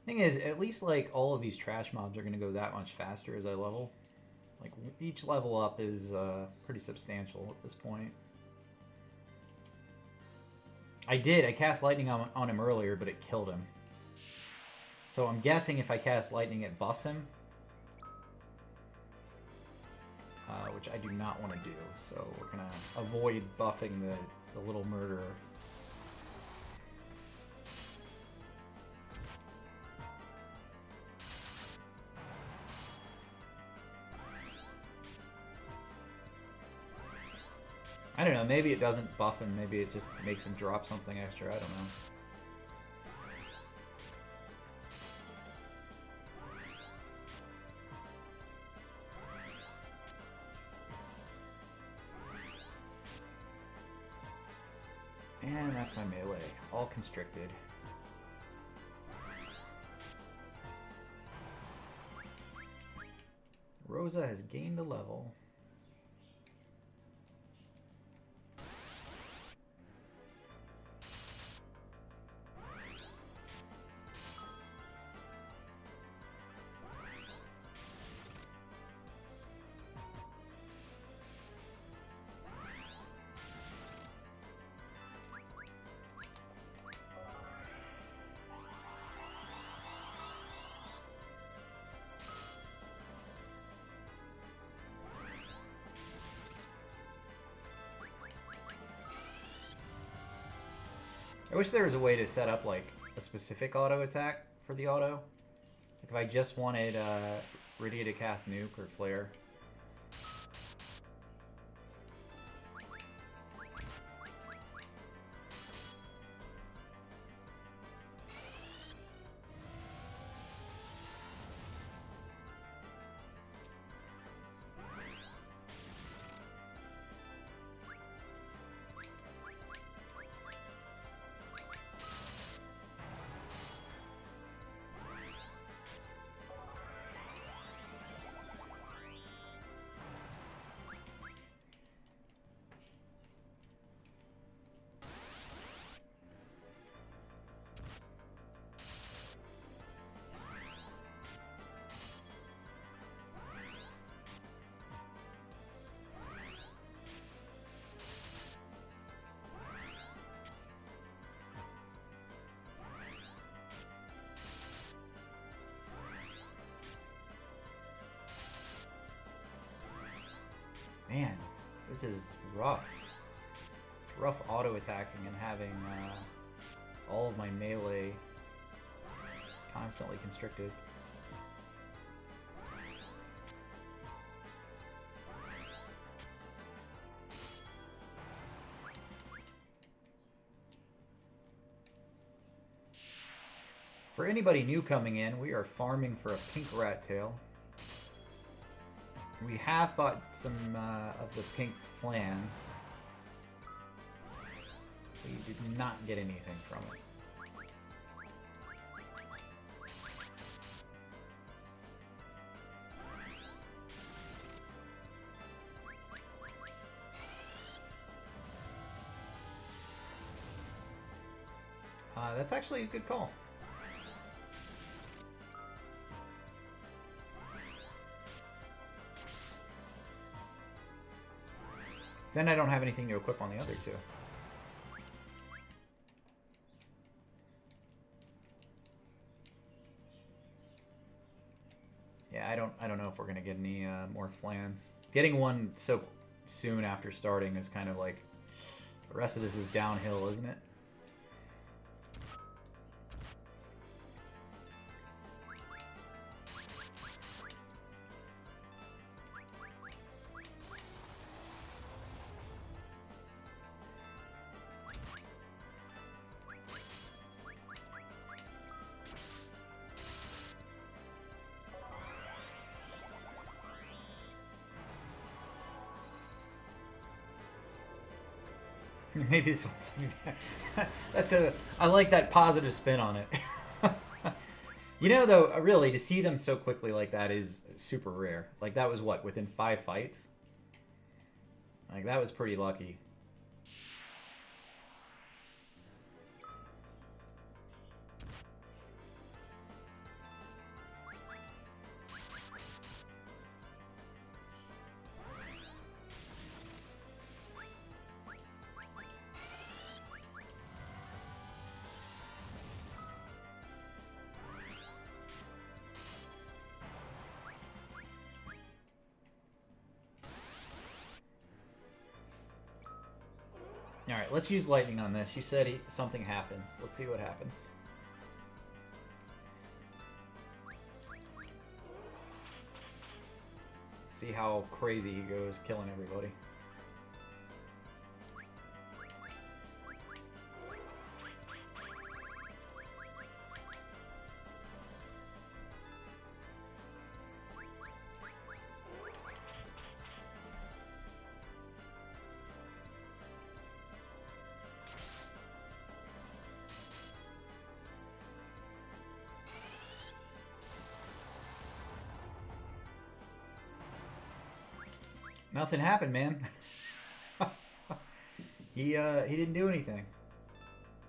Thing is, at least like all of these trash mobs are going to go that much faster as I level. Like each level up is pretty substantial at this point. I cast lightning on him earlier, but it killed him. So I'm guessing if I cast lightning, it buffs him. Which I do not want to do, so we're going to avoid buffing the little murderer. I don't know, maybe it doesn't buff him, maybe it just makes him drop something extra, I don't know. And that's my melee, all constricted. Rosa has gained a level. I wish there was a way to set up like a specific auto attack for the auto. Like if I just wanted Rydia to cast Nuke or Flare. Man, this is rough. It's rough auto-attacking and having all of my melee constantly constricted. For anybody new coming in, we are farming for a pink rat tail. We have bought some of the pink flans. We did not get anything from it. That's actually a good call. Then I don't have anything to equip on the other two. Yeah, I don't know if we're gonna get any more flans. Getting one so soon after starting is kind of like the rest of this is downhill, isn't it? Maybe this one's that's a I like that positive spin on it. You know, though, really to see them so quickly like that is super rare. Like that was what, within 5 fights? Like that was pretty lucky. Alright, let's use lightning on this. You said something happens. Let's see what happens. See how crazy he goes, killing everybody. Nothing happened, man. He didn't do anything.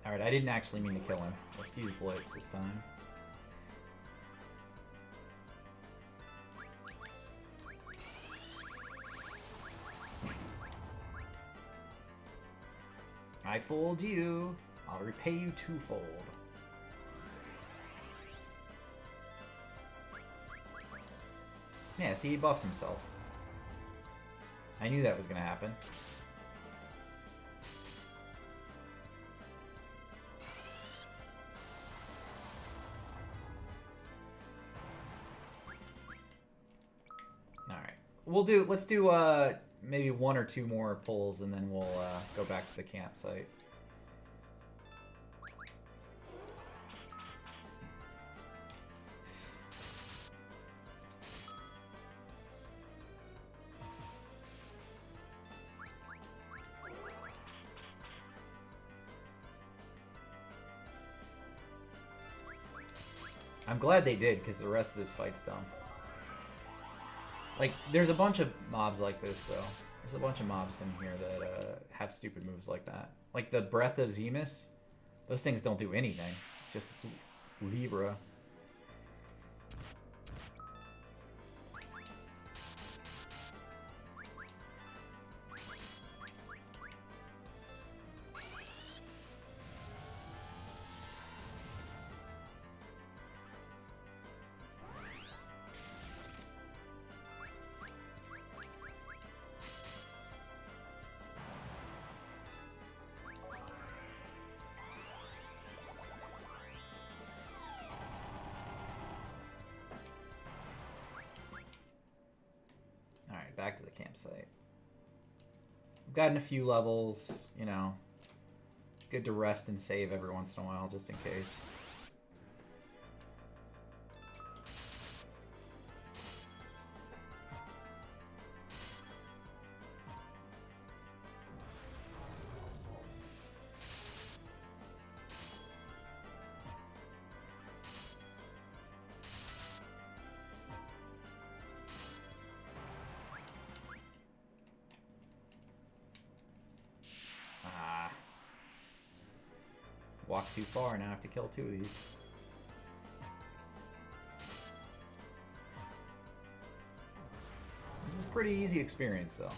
Alright, I didn't actually mean to kill him. Let's use Blitz this time. I fooled you. I'll repay you twofold. Yeah, see, he buffs himself. I knew that was going to happen. let's do maybe one or two more pulls, and then we'll go back to the campsite. I'm glad they did, because the rest of this fight's dumb. Like, there's a bunch of mobs like this, though. There's a bunch of mobs in here that have stupid moves like that. Like the Breath of Zemus. Those things don't do anything. Just Libra. Back to the campsite. We've gotten a few levels, you know. It's good to rest and save every once in a while, just in case. Walk too far, now I have to kill two of these. This is a pretty easy experience, though.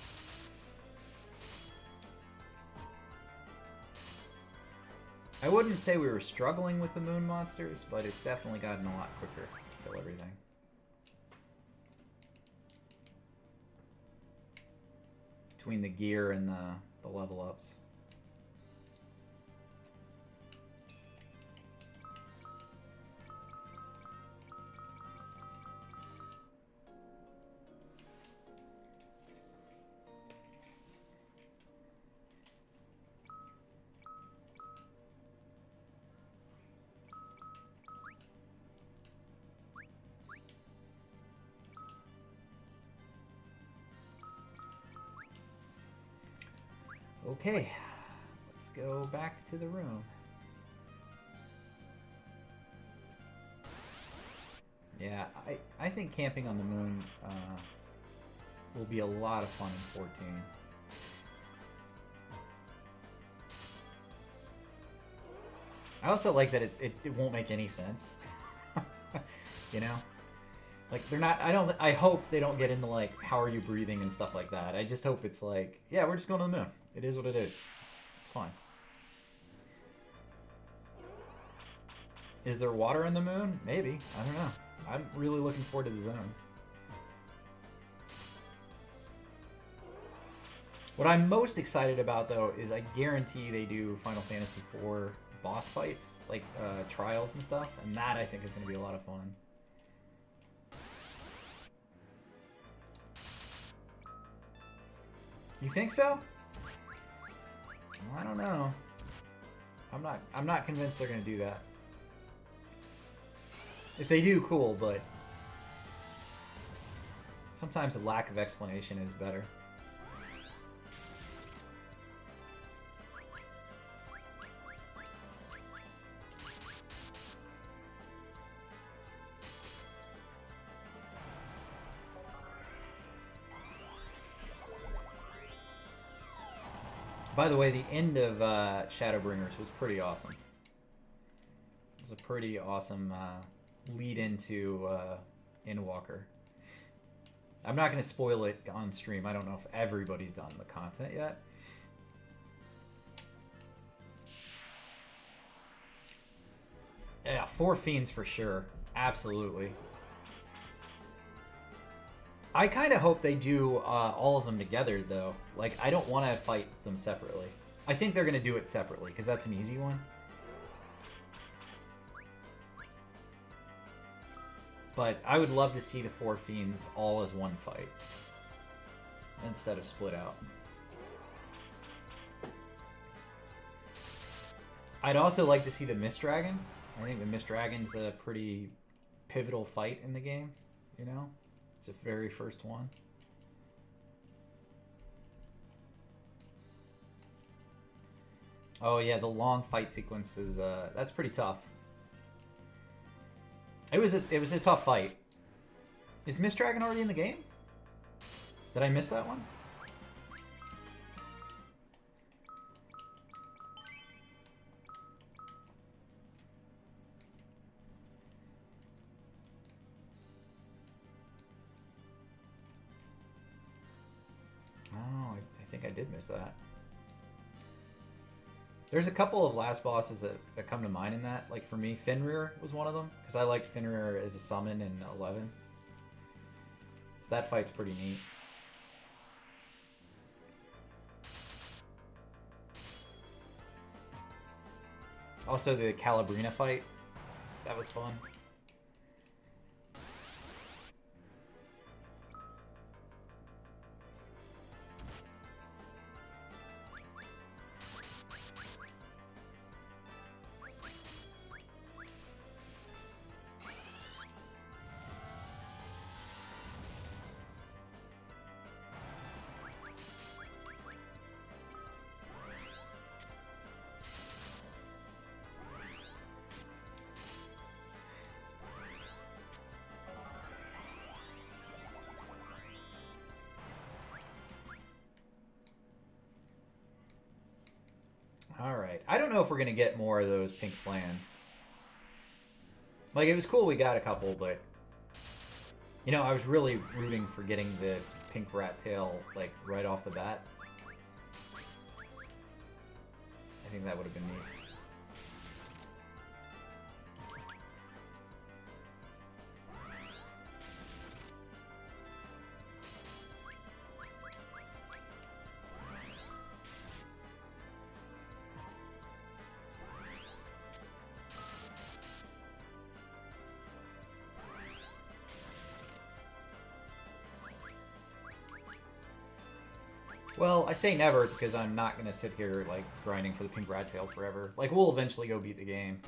I wouldn't say we were struggling with the moon monsters, but it's definitely gotten a lot quicker to kill everything. Between the gear and the level ups. Okay, let's go back to the room. Yeah, I think camping on the moon will be a lot of fun in 14. I also like that it won't make any sense. You know? Like, they're not, I hope they don't get into, like, how are you breathing and stuff like that. I just hope it's like, yeah, we're just going to the moon. It is what it is. It's fine. Is there water in the moon? Maybe. I don't know. I'm really looking forward to the zones. What I'm most excited about, though, is I guarantee they do Final Fantasy IV boss fights, like trials and stuff, and that I think is going to be a lot of fun. You think so? I don't know. I'm not convinced they're gonna do that. If they do, cool, but sometimes a lack of explanation is better. By the way, the end of Shadowbringers was pretty awesome. It was a pretty awesome lead into Endwalker. I'm not going to spoil it on stream. I don't know if everybody's done the content yet. Yeah, 4 Fiends for sure. Absolutely. I kind of hope they do all of them together, though. Like, I don't want to fight them separately. I think they're going to do it separately, because that's an easy one. But I would love to see the 4 Fiends all as one fight. instead of split out. I'd also like to see the Mist Dragon. I think the Mist Dragon's a pretty pivotal fight in the game, you know? It's the very first one. Oh yeah, the long fight sequence is that's pretty tough. It was a tough fight. Is Mist Dragon already in the game? Did I miss that one? Oh, I think I did miss that. There's a couple of last bosses that come to mind in that. Like for me, Fenrir was one of them, because I liked Fenrir as a summon in 11. So that fight's pretty neat. Also the Calabrina fight, that was fun. Alright, I don't know if we're going to get more of those pink flans. Like, it was cool we got a couple, but... You know, I was really rooting for getting the pink rat tail, like, right off the bat. I think that would have been neat. Well, I say never because I'm not going to sit here, like, grinding for the pink rat tail forever. Like, we'll eventually go beat the game.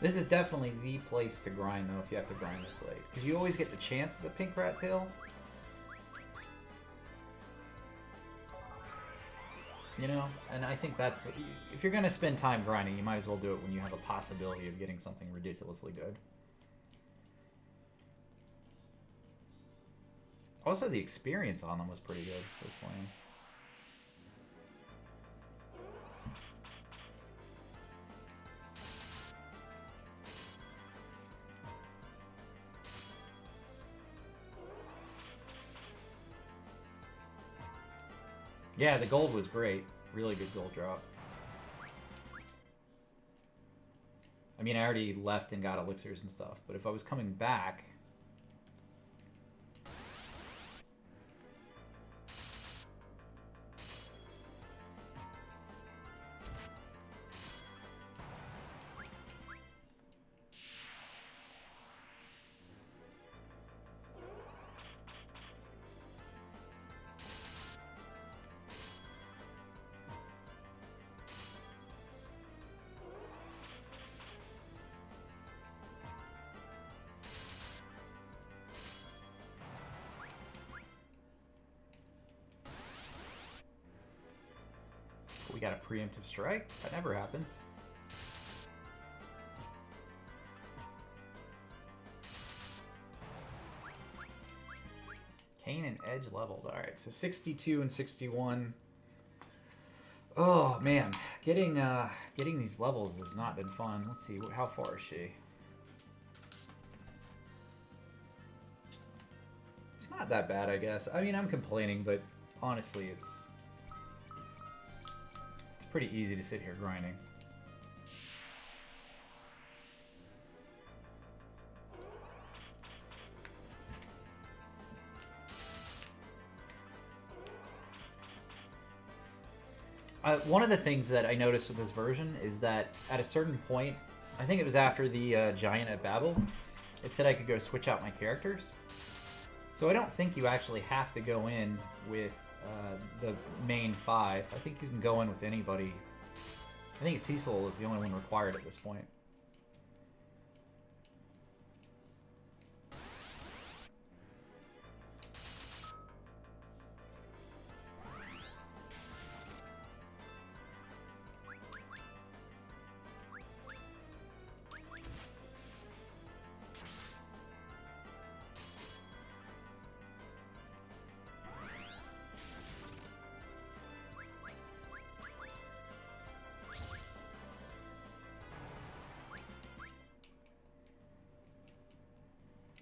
This is definitely the place to grind, though, if you have to grind this late. Because you always get the chance of the pink rat tail. You know? And I think that's... If you're going to spend time grinding, you might as well do it when you have a possibility of getting something ridiculously good. Also, the experience on them was pretty good, those slams. Yeah, the gold was great. Really good gold drop. I mean, I already left and got elixirs and stuff, but if I was coming back... We got a preemptive strike? That never happens. Kane and Edge leveled. Alright, so 62 and 61. Oh, man. Getting these levels has not been fun. Let's see, how far is she? It's not that bad, I guess. I mean, I'm complaining, but honestly, it's pretty easy to sit here grinding. one of the things that I noticed with this version is that at a certain point, I think it was after the giant at Babel, it said I could go switch out my characters. So I don't think you actually have to go in with the main 5. I think you can go in with anybody. I think Cecil is the only one required at this point.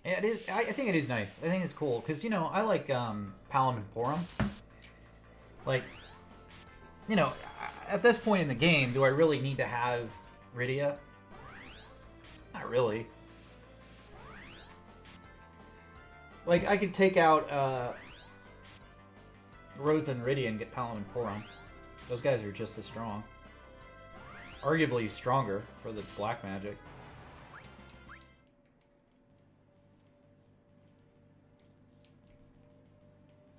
Yeah, it is. I think it is nice. I think it's cool because you know I like Palom and Porum. Like, you know, at this point in the game, do I really need to have Rydia? Not really. Like, I could take out Rosa and Rydia and get Palom and Porum. Those guys are just as strong. Arguably stronger for the black magic.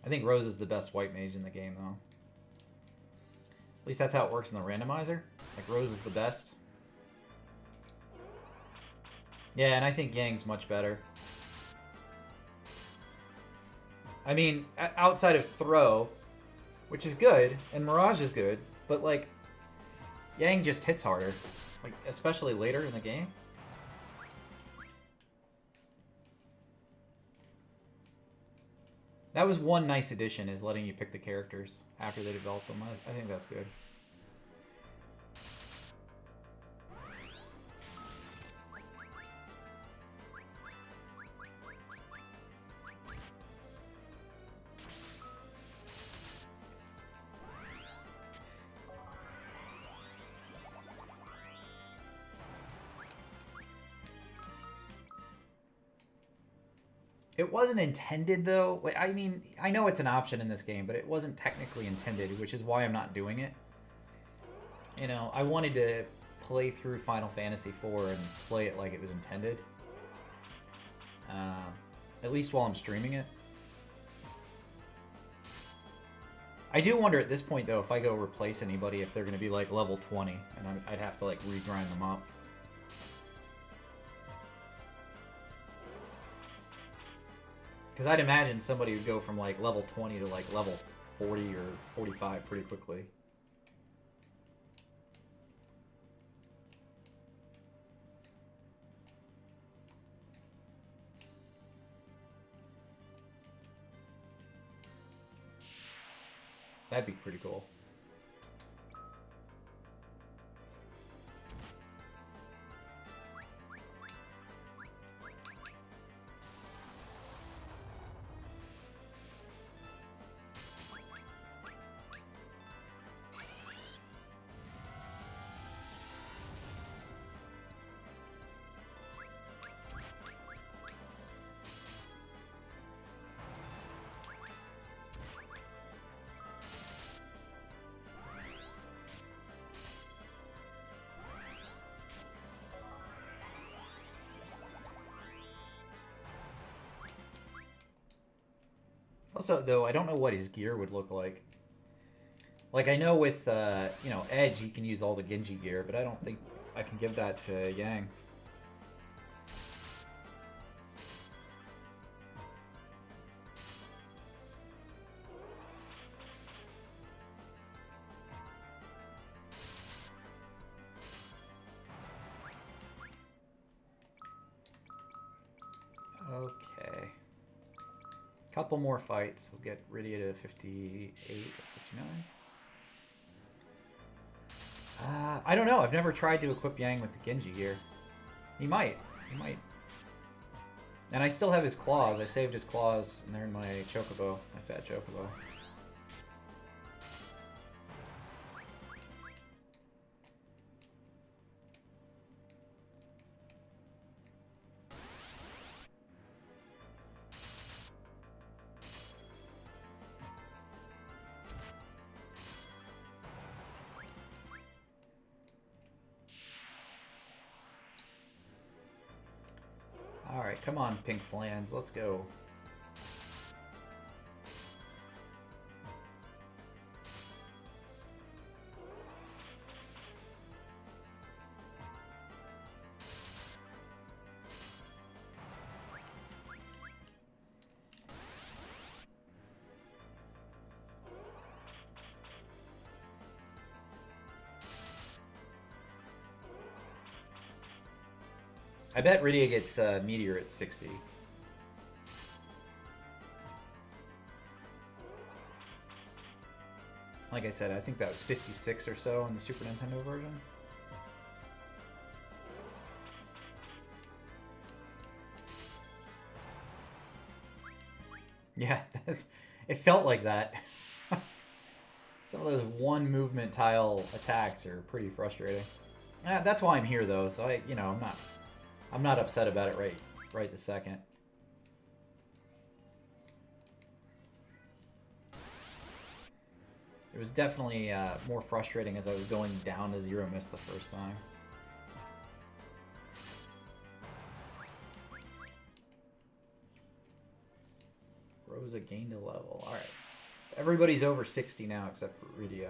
I think Rose is the best white mage in the game, though. At least that's how it works in the randomizer. Like, Rose is the best. Yeah, and I think Yang's much better. I mean, outside of Throw, which is good, and Mirage is good, but, like, Yang just hits harder. Like, especially later in the game. That was one nice addition, is letting you pick the characters after they develop them. I think that's good. It wasn't intended, though. I mean, I know it's an option in this game, but it wasn't technically intended, which is why I'm not doing it. You know, I wanted to play through Final Fantasy IV and play it like it was intended. At least while I'm streaming it. I do wonder at this point, though, if I go replace anybody, if they're going to be, like, level 20, and I'd have to, like, regrind them up. Because I'd imagine somebody would go from, like, level 20 to, like, level 40 or 45 pretty quickly. That'd be pretty cool. Also, though, I don't know what his gear would look like. Like, I know with, you know, Edge, you can use all the Genji gear, but I don't think I can give that to Yang. Okay. Couple more fights. We'll get Rydia to 58 or 59. I don't know. I've never tried to equip Yang with the Genji gear. He might. He might. And I still have his claws. I saved his claws, and they're in my chocobo, my fat chocobo. Alright, come on, pink flans. Let's go. I bet Rydia gets Meteor at 60. Like I said, I think that was 56 or so on the Super Nintendo version. Yeah, it felt like that. Some of those one movement tile attacks are pretty frustrating. That's why I'm here though, so I'm not upset about it right this second. It was definitely more frustrating as I was going down to zero miss the first time. Rosa gained a level. Alright. Everybody's over 60 now except for Rydia.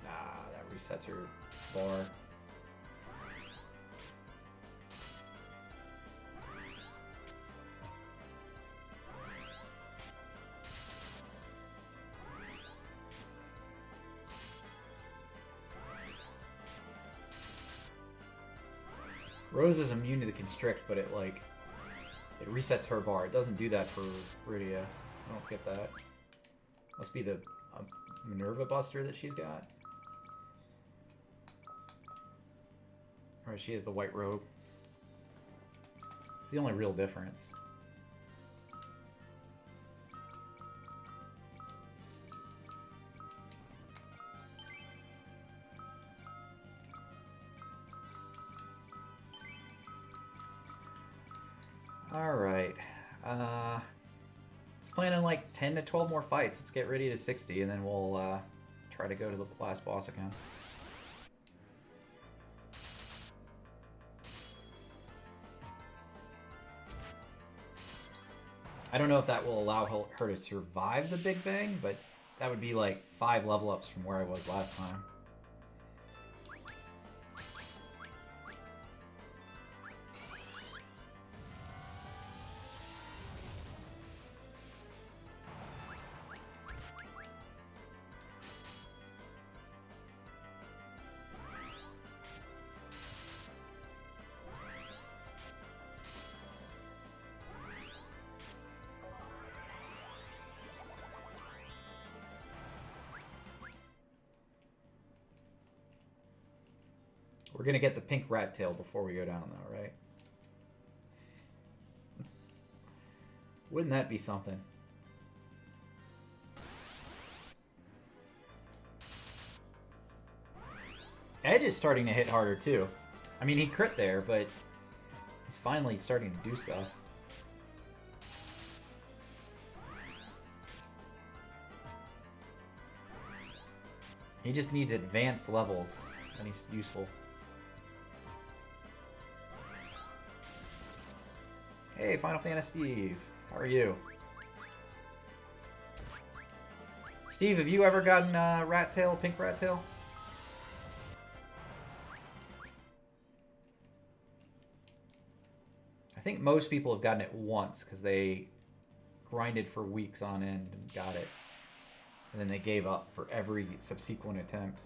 That resets her bar. Rose is immune to the constrict, but it resets her bar. It doesn't do that for Rydia. I don't get that. Must be the Minerva Buster that she's got. Or she has the white robe. It's the only real difference. Alright. Let's plan on like 10 to 12 more fights. Let's get ready to 60 and then we'll try to go to the last boss again. I don't know if that will allow her to survive the Big Bang, but that would be like 5 level ups from where I was last time. We're gonna get the pink rat tail before we go down, though, right? Wouldn't that be something? Edge is starting to hit harder, too. I mean, he crit there, but he's finally starting to do stuff. He just needs advanced levels, and he's useful. Hey, Final Fantasy Steve. How are you? Steve, have you ever gotten rat tail, pink rat tail? I think most people have gotten it once because they grinded for weeks on end and got it. And then they gave up for every subsequent attempt.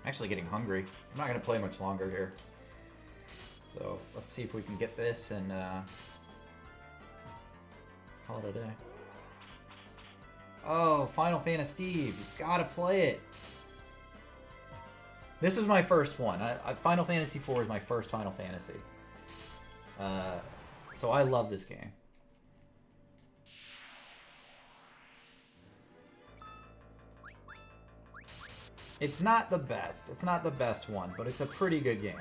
I'm actually getting hungry. I'm not going to play much longer here. So let's see if we can get this and call it a day. Oh, Final Fantasy Steve. You've got to play it. This was my first one. Final Fantasy 4 is my first Final Fantasy. So I love this game. It's not the best. It's not the best one, but it's a pretty good game.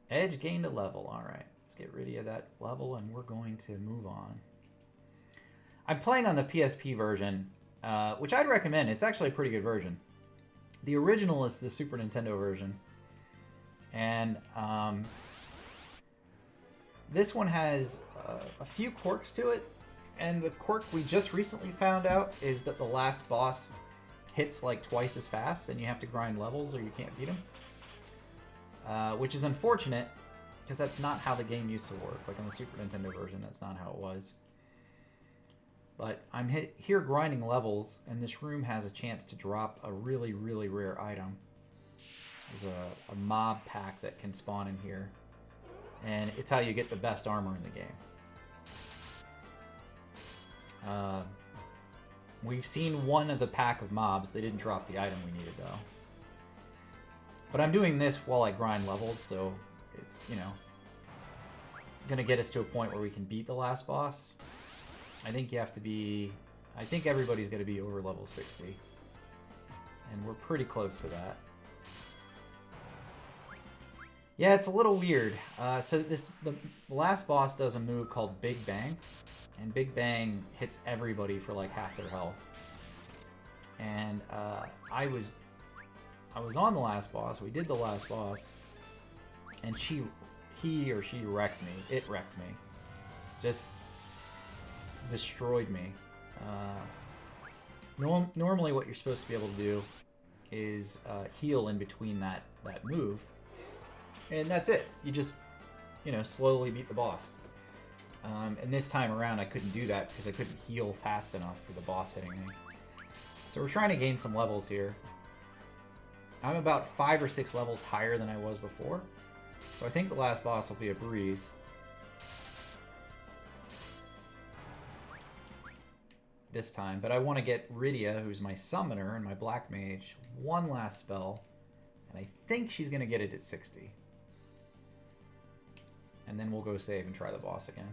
Edge gained a level. All right, let's get rid of that level, and we're going to move on. I'm playing on the PSP version, which I'd recommend. It's actually a pretty good version. The original is the Super Nintendo version, and this one has a few quirks to it. And the quirk we just recently found out is that the last boss hits like twice as fast, and you have to grind levels or you can't beat him. Which is unfortunate, because that's not how the game used to work. Like on the Super Nintendo version, that's not how it was. But I'm here grinding levels, and this room has a chance to drop a really, really rare item. There's a mob pack that can spawn in here, and it's how you get the best armor in the game. We've seen one of the pack of mobs. They didn't drop the item we needed, though. But I'm doing this while I grind levels, so it's, you know, gonna get us to a point where we can beat the last boss. I think you have to be... I think everybody's gonna be over level 60. And we're pretty close to that. Yeah, it's a little weird. So the last boss does a move called Big Bang. And Big Bang hits everybody for like half their health. And I was on the last boss. We did the last boss, and he or she wrecked me. It wrecked me. Just destroyed me. Normally what you're supposed to be able to do is heal in between that move, and that's it. You just, you know, slowly beat the boss. And this time around I couldn't do that because I couldn't heal fast enough for the boss hitting me. So we're trying to gain some levels here. I'm about 5 or 6 levels higher than I was before. So I think the last boss will be a breeze. This time. But I want to get Rydia, who's my summoner and my black mage, one last spell. And I think she's going to get it at 60. And then we'll go save and try the boss again.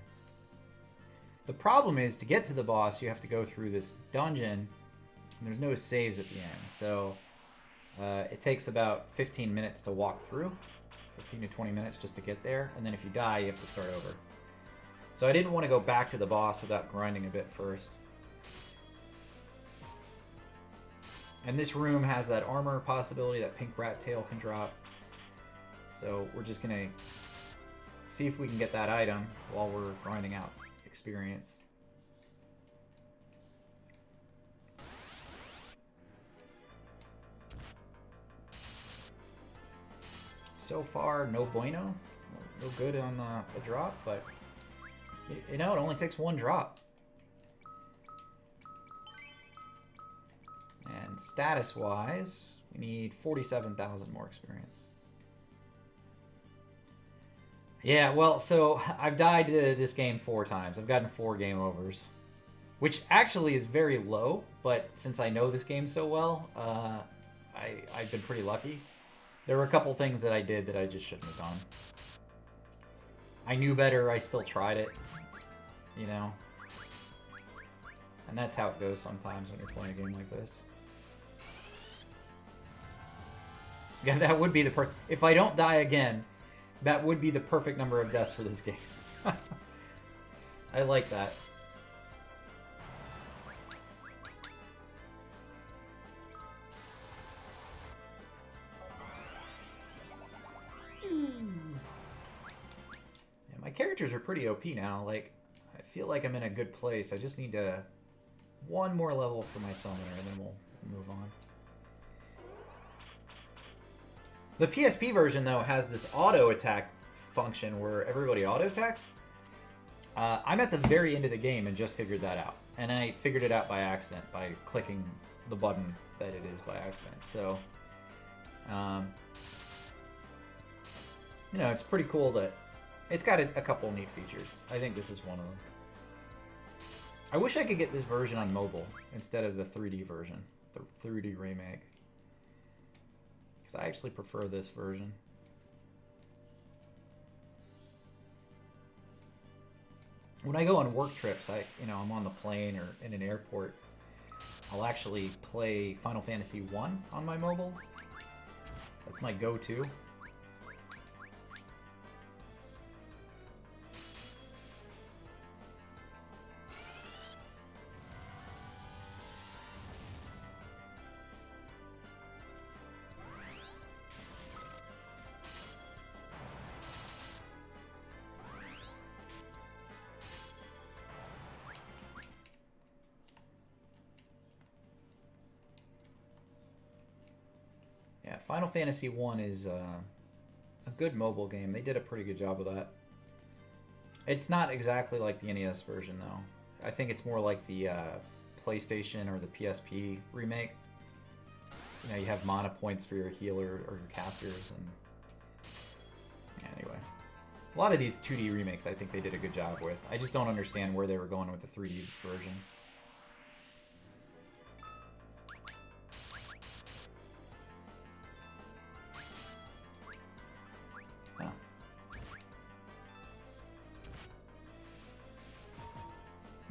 The problem is, to get to the boss, you have to go through this dungeon. And there's no saves at the end. So... it takes about 15 minutes to walk through, 15 to 20 minutes just to get there, and then if you die, you have to start over. So I didn't want to go back to the boss without grinding a bit first. And this room has that armor possibility that pink rat tail can drop. So we're just going to see if we can get that item while we're grinding out experience. So far, no bueno. No good on the drop, but you know, it only takes one drop. And status-wise, we need 47,000 more experience. Yeah, well, so I've died to this game 4 times. I've gotten 4 game overs, which actually is very low, but since I know this game so well, I've been pretty lucky. There were a couple things that I did that I just shouldn't have done. I knew better, I still tried it, you know? And that's how it goes sometimes when you're playing a game like this. Yeah, that would be the if I don't die again, that would be the perfect number of deaths for this game. I like that. My characters are pretty OP now. Like, I feel like I'm in a good place. I just need one more level for my summoner, and then we'll move on. The PSP version, though, has this auto attack function where everybody auto attacks. I'm at the very end of the game and just figured that out. And I figured it out by accident, by clicking the button that it is by accident. So, you know, it's pretty cool that It's got a couple neat features. I think this is one of them. I wish I could get this version on mobile instead of the 3D version, the 3D remake. Because I actually prefer this version. When I go on work trips, I'm on the plane or in an airport, I'll actually play Final Fantasy 1 on my mobile. That's my go-to. Yeah, Final Fantasy 1 is a good mobile game. They did a pretty good job of that. It's not exactly like the NES version, though. I think it's more like the PlayStation or the PSP remake. You have mana points for your healer or your casters, and anyway. A lot of these 2D remakes I think they did a good job with. I just don't understand where they were going with the 3D versions.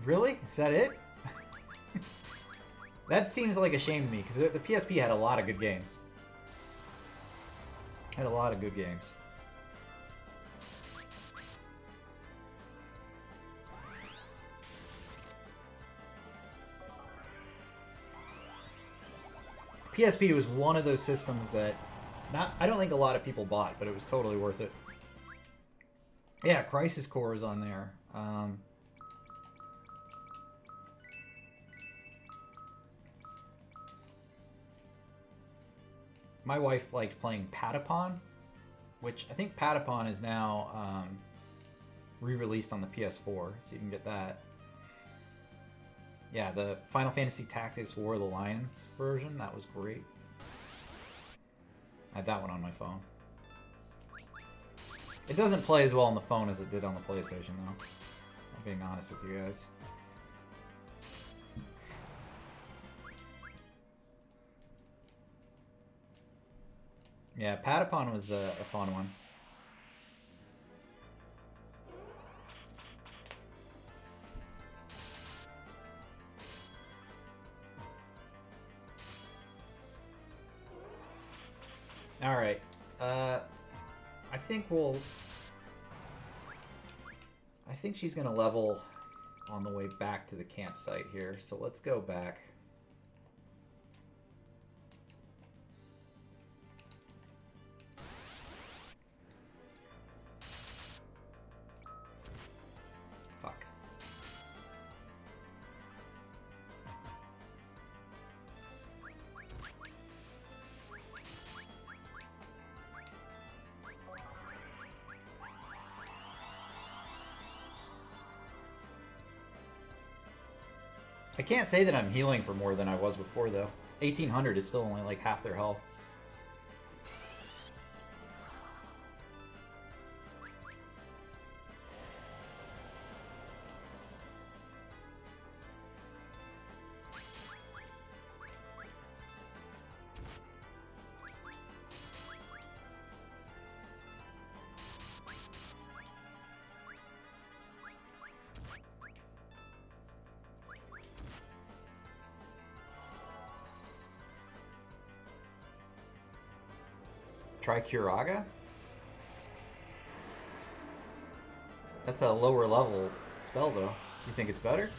Really? Is that it? That seems like a shame to me, because the PSP had a lot of good games. Had a lot of good games. PSP was one of those systems that I don't think a lot of people bought, but it was totally worth it. Yeah, Crisis Core is on there. My wife liked playing Patapon, which I think Patapon is now re-released on the PS4, so you can get that. Yeah, the Final Fantasy Tactics War of the Lions version, that was great. I had that one on my phone. It doesn't play as well on the phone as it did on the PlayStation, though. I'm being honest with you guys. Yeah, Patapon was a fun one. All right. I think she's gonna level on the way back to the campsite here. So let's go back. Fuck. I can't say that I'm healing for more than I was before, though. 1800 is still only like half their health. Try Curaga? That's a lower level spell, though. You think it's better?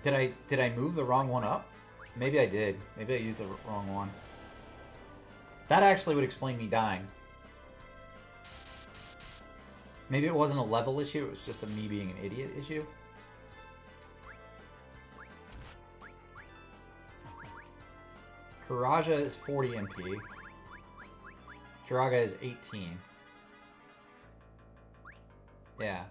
Did I move the wrong one up? Maybe I did. Maybe I used the wrong one. That actually would explain me dying. Maybe it wasn't a level issue, it was just a me being an idiot issue. Karaja is 40 MP. Curaga is 18. Yeah.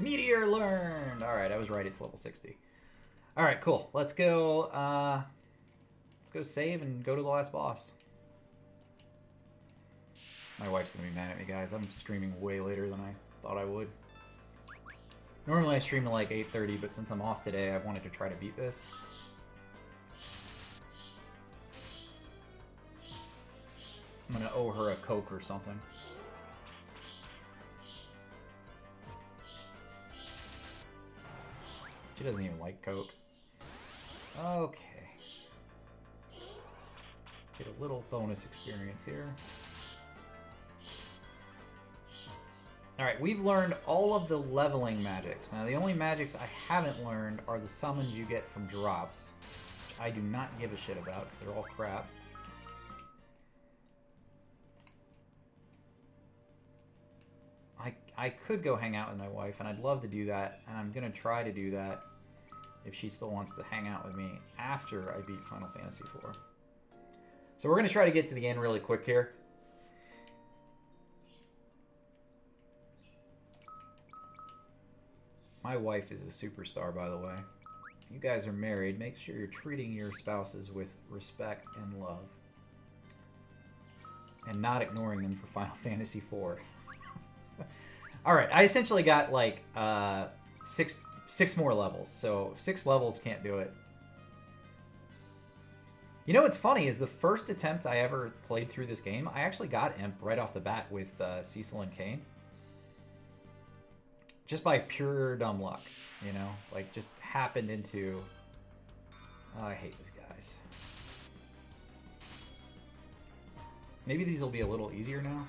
Meteor learned! Alright, I was right, it's level 60. Alright, cool. Let's go save and go to the last boss. My wife's gonna be mad at me, guys. I'm streaming way later than I thought I would. Normally I stream at like 8:30, but since I'm off today, I wanted to try to beat this. I'm gonna owe her a Coke or something. She doesn't even like Coke. Okay. Get a little bonus experience here. Alright, we've learned all of the leveling magics. Now, the only magics I haven't learned are the summons you get from drops, which I do not give a shit about because they're all crap. I could go hang out with my wife, and I'd love to do that, and I'm going to try to do that if she still wants to hang out with me after I beat Final Fantasy IV. So we're going to try to get to the end really quick here. My wife is a superstar, by the way. If you guys are married, make sure you're treating your spouses with respect and love. And not ignoring them for Final Fantasy IV. Alright, I essentially got like six more levels. So if 6 levels can't do it. You know what's funny is the first attempt I ever played through this game, I actually got Imp right off the bat with Cecil and Kane. Just by pure dumb luck, you know? Like, just happened into... Oh, I hate these guys. Maybe these will be a little easier now.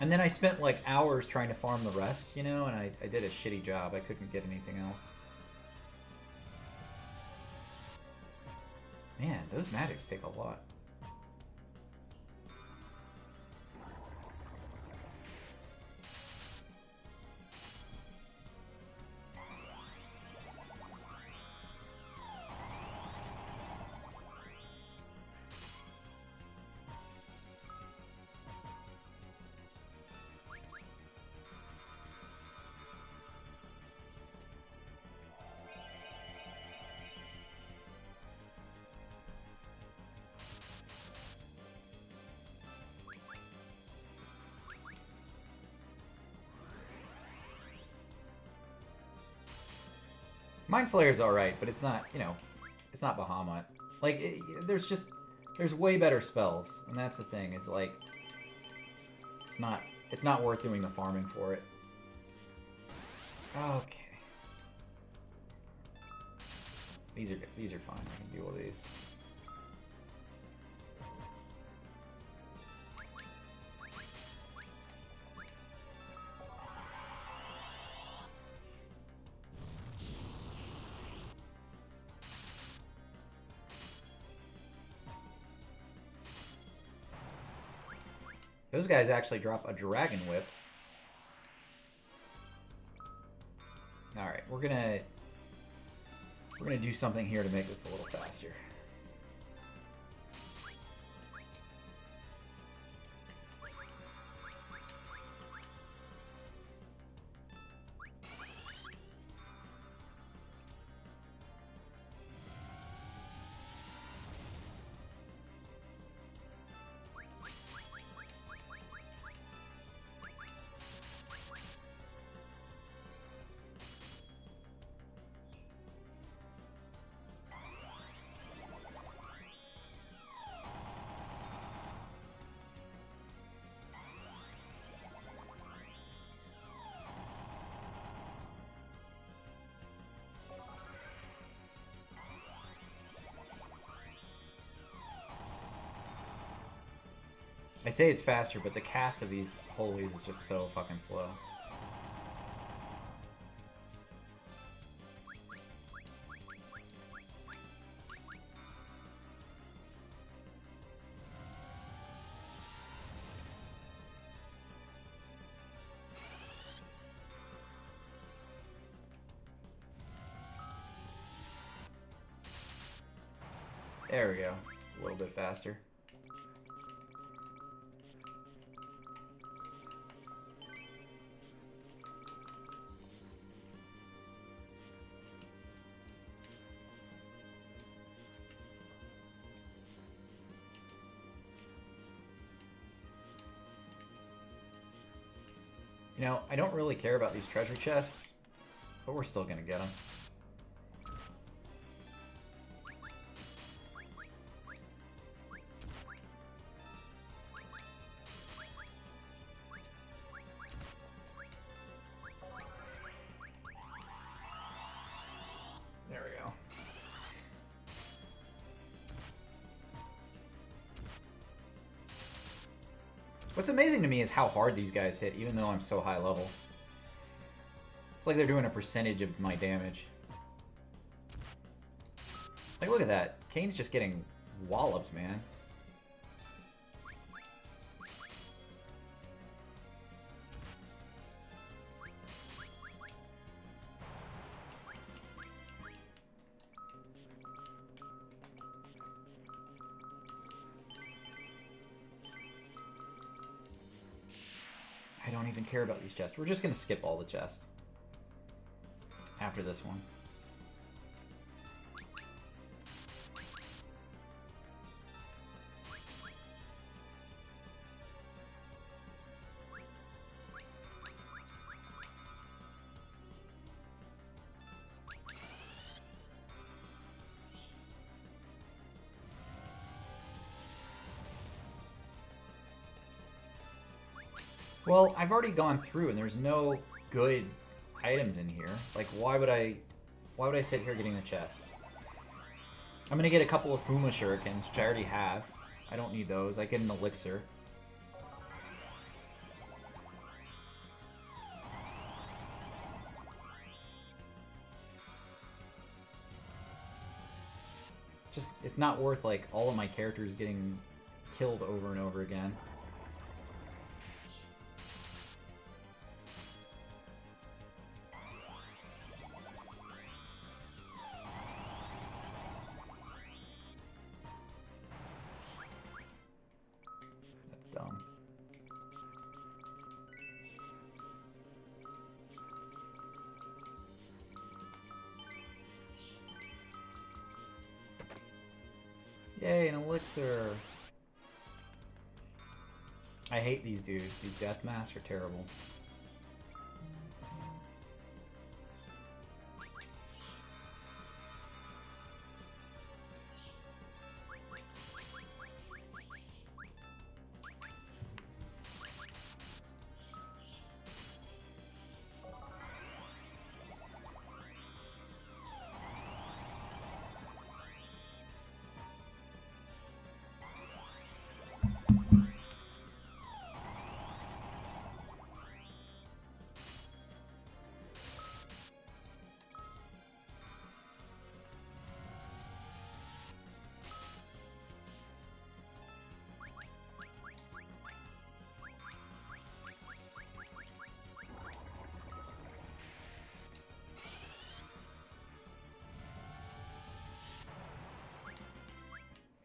And then I spent like hours trying to farm the rest, you know, and I did a shitty job. I couldn't get anything else. Man, those magics take a lot. Mind Flayer's alright, but it's not, you know, it's not Bahamut. Like, there's way better spells, and that's the thing, is like, it's not worth doing the farming for it. Okay. These are fine, I can deal with these. Those guys actually drop a Dragon Whip. Alright, we're gonna do something here to make this a little faster. I say it's faster, but the cast of these holies is just so fucking slow. There we go. It's a little bit faster. You know, I don't really care about these treasure chests, but we're still gonna get them. There we go. What's amazing to me is how hard these guys hit, even though I'm so high level. It's like they're doing a percentage of my damage. Like, look at that. Kane's just getting walloped, man. I don't even care about these chests. We're just going to skip all the chests after this one. Well, I've already gone through and there's no good items in here. Like, why would I sit here getting the chest? I'm gonna get a couple of Fuma Shurikens, which I already have. I don't need those. I get an elixir. Just, it's not worth, like, all of my characters getting killed over and over again. Dumb. Yay, an elixir. I hate these dudes. These death masks are terrible.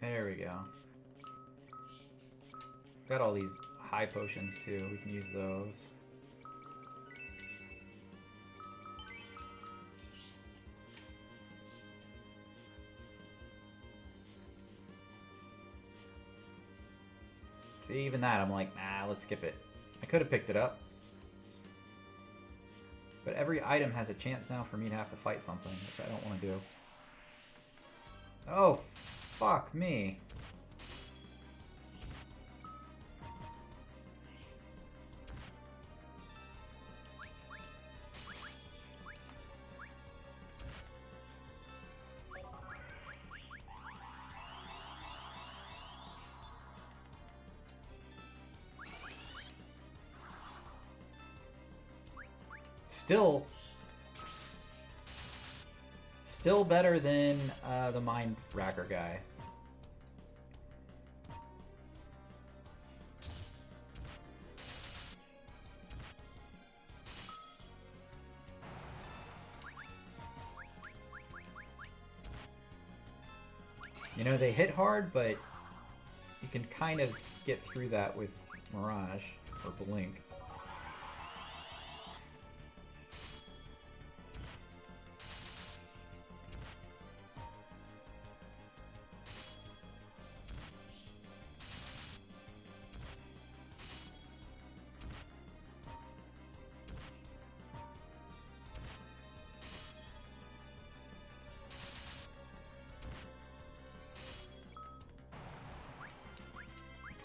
There we go. Got all these high potions too. We can use those. See, even that, I'm like, nah, let's skip it. I could have picked it up. But every item has a chance now for me to have to fight something, which I don't want to do. Oh, fuck me. Still better than the Mind Racker guy. You know, they hit hard, but you can kind of get through that with Mirage or Blink.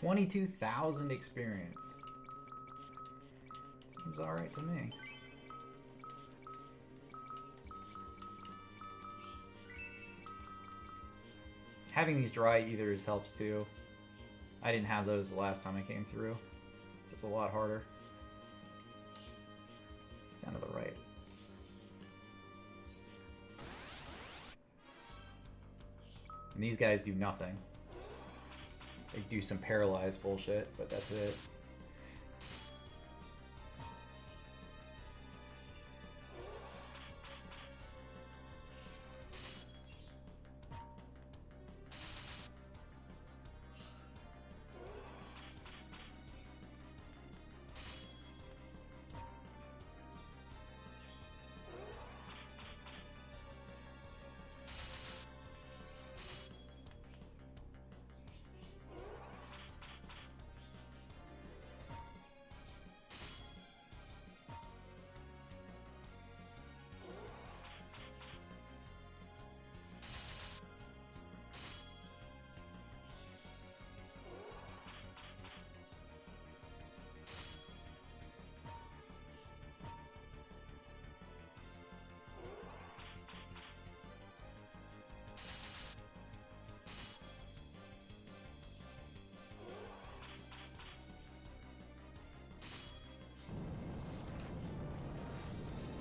$22,000 experience. Seems alright to me. Having these dry ethers helps too. I didn't have those the last time I came through, so it's a lot harder. It's down to the right. And these guys do nothing. They do some paralyzed bullshit, but that's it.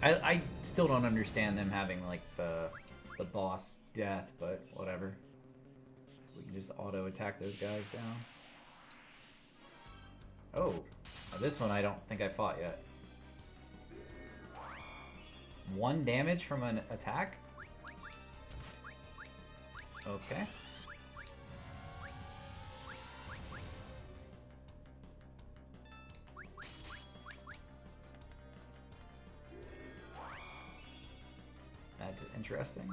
I still don't understand them having like the boss death, but whatever. We can just auto attack those guys down. Oh, this one I don't think I fought yet. 1 damage from an attack? Okay. That's interesting.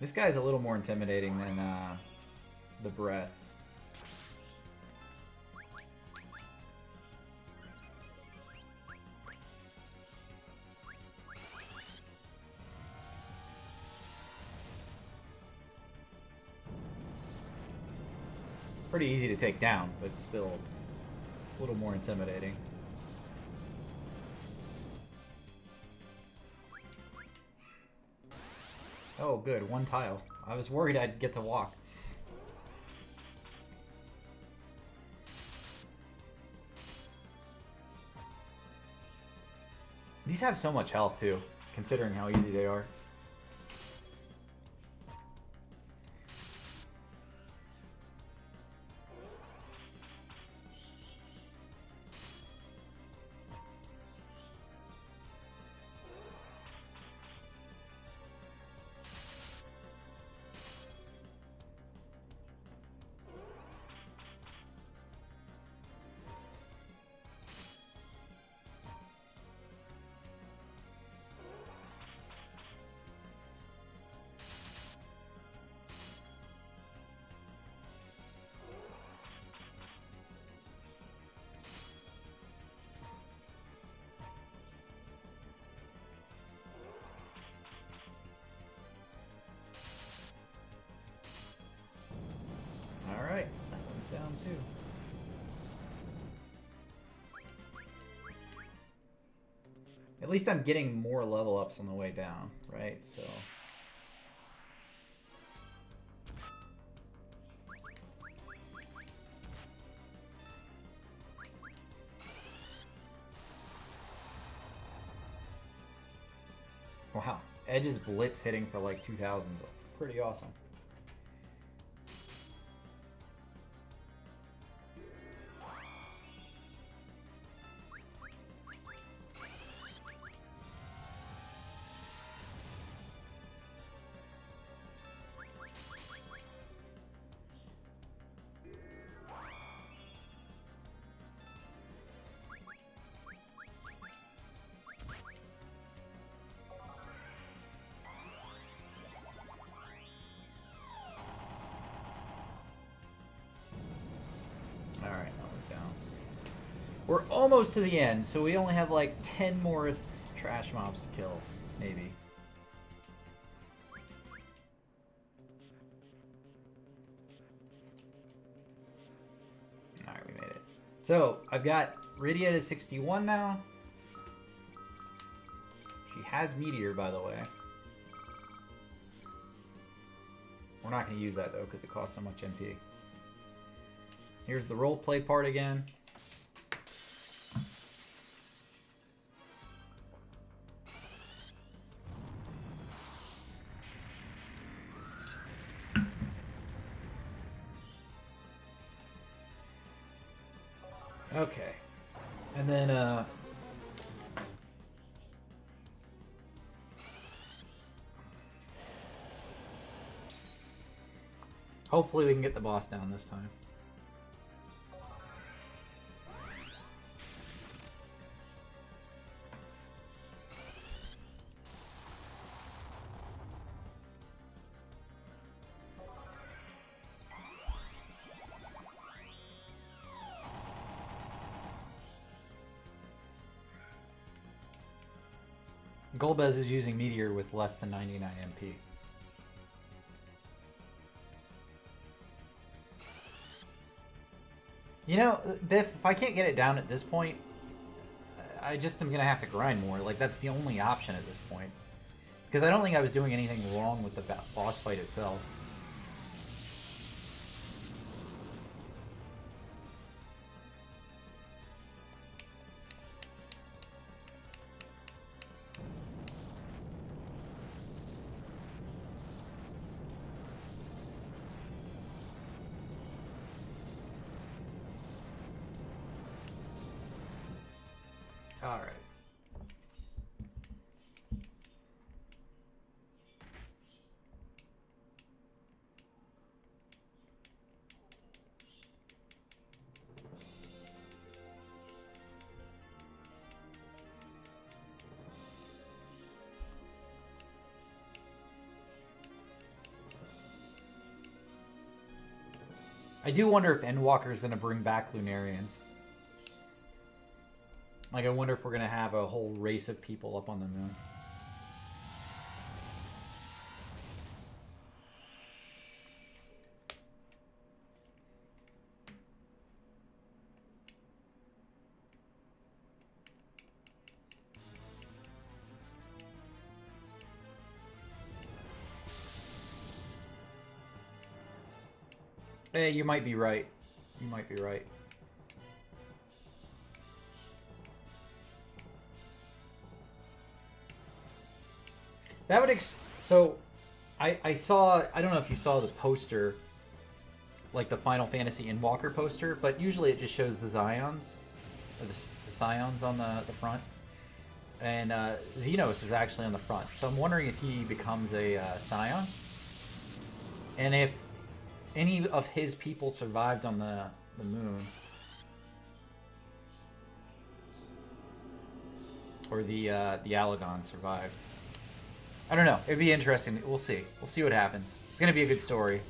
This guy's a little more intimidating than the breath. Pretty easy to take down, but still a little more intimidating. Oh, good. 1 tile. I was worried I'd get to walk. These have so much health, too, considering how easy they are. Alright, that one's down too. At least I'm getting more level ups on the way down, right? So... Wow, Edge's Blitz hitting for like 2,000 is pretty awesome. We're almost to the end, so we only have like 10 more trash mobs to kill, maybe. Alright, we made it. So, I've got Rydia to 61 now. She has Meteor, by the way. We're not going to use that, though, because it costs so much MP. Here's the roleplay part again. Okay. And then, hopefully we can get the boss down this time. Golbez is using Meteor with less than 99 MP. You know, Biff, if I can't get it down at this point, I just am going to have to grind more. Like, that's the only option at this point. Because I don't think I was doing anything wrong with the boss fight itself. All right. I do wonder if Endwalker is going to bring back Lunarians. Like, I wonder if we're going to have a whole race of people up on the moon. Hey, you might be right. You might be right. That would so I saw, I don't know if you saw the poster, like the Final Fantasy Endwalker poster, but usually it just shows the Zions, or the Scions on the front. And Xenos is actually on the front. So I'm wondering if he becomes a Scion. And if any of his people survived on the moon. Or the Allagon survived. I don't know. It'd be interesting. We'll see. We'll see what happens. It's going to be a good story.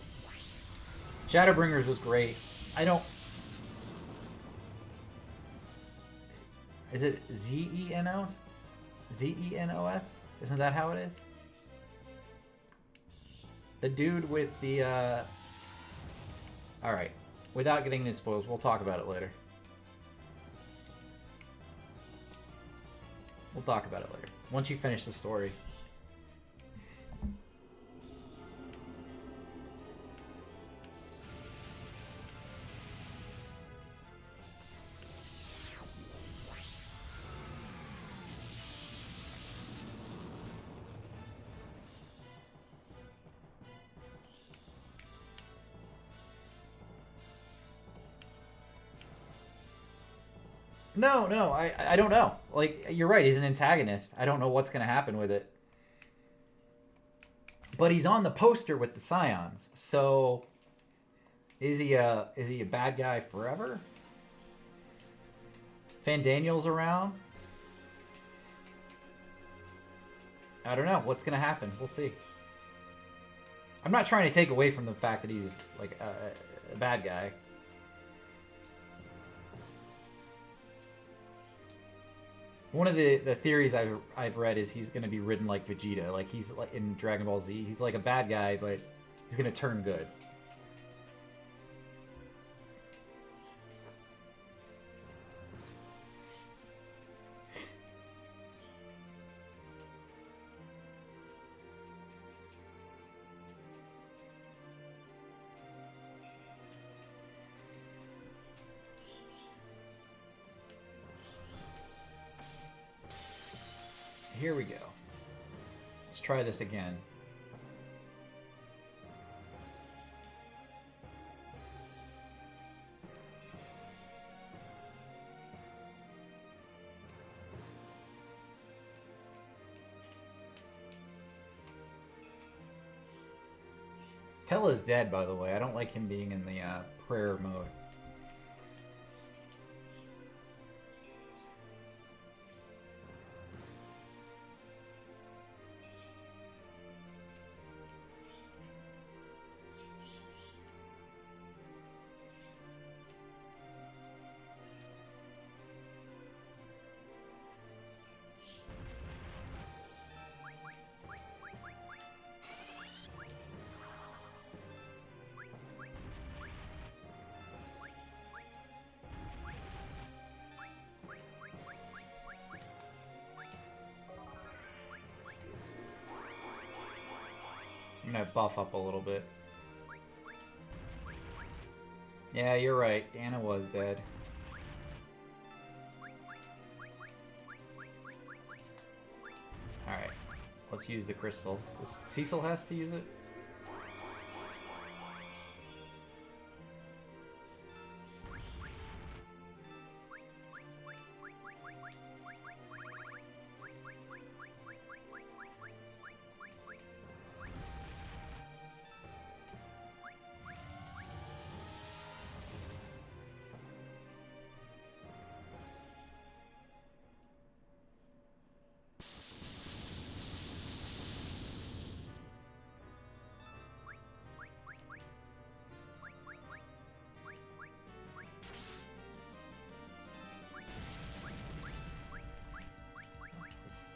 Shadowbringers was great. I don't... Is it Z-E-N-O-S? Z-E-N-O-S? Isn't that how it is? The dude with the... Alright. Without getting into spoilers, we'll talk about it later. We'll talk about it later. Once you finish the story. No, I don't know. Like, you're right, he's an antagonist. I don't know what's going to happen with it. But he's on the poster with the Scions, so is he a bad guy forever? Fandaniel's around? I don't know. What's going to happen? We'll see. I'm not trying to take away from the fact that he's, like, a bad guy. One of the theories I've read is he's gonna be ridden like Vegeta, like he's like in Dragon Ball Z. He's like a bad guy, but he's gonna turn good. Here we go. Let's try this again. Tella's dead, by the way. I don't like him being in the prayer mode. I'm gonna buff up a little bit. Yeah, you're right. Anna was dead. Alright. Let's use the crystal. Does Cecil have to use it?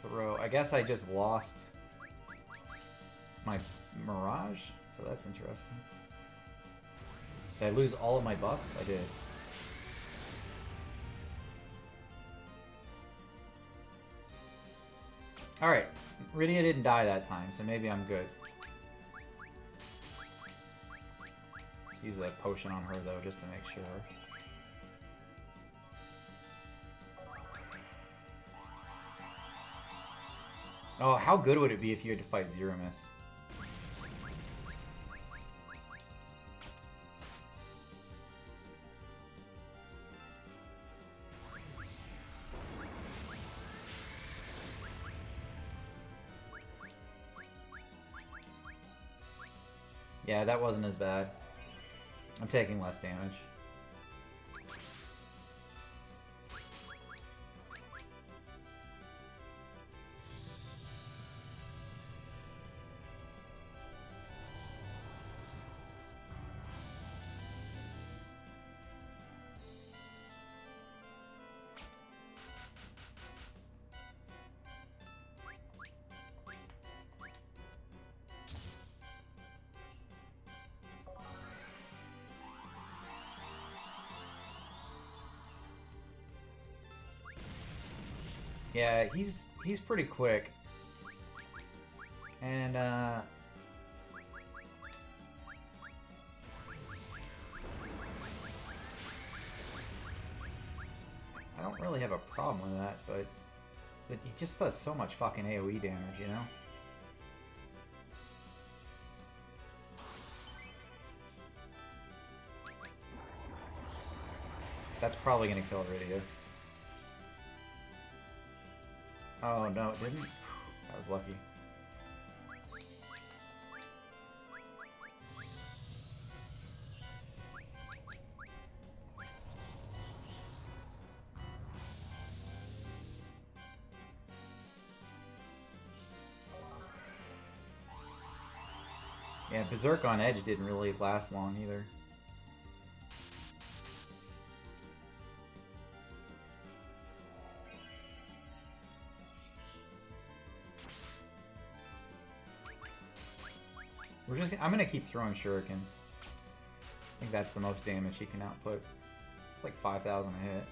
Throw. I guess I just lost my Mirage, so that's interesting. Did I lose all of my buffs? I did. Alright, Rydia didn't die that time, so maybe I'm good. Let's use a potion on her, though, just to make sure. Oh, how good would it be if you had to fight Zero Miss? Yeah, that wasn't as bad. I'm taking less damage. Yeah, he's pretty quick. And I don't really have a problem with that, but he just does so much fucking AoE damage, you know? That's probably gonna kill Rydia. Oh no, it didn't? That was lucky. Yeah, Berserk on Edge didn't really last long either. I'm gonna keep throwing shurikens. I think that's the most damage he can output. It's like 5,000 a hit.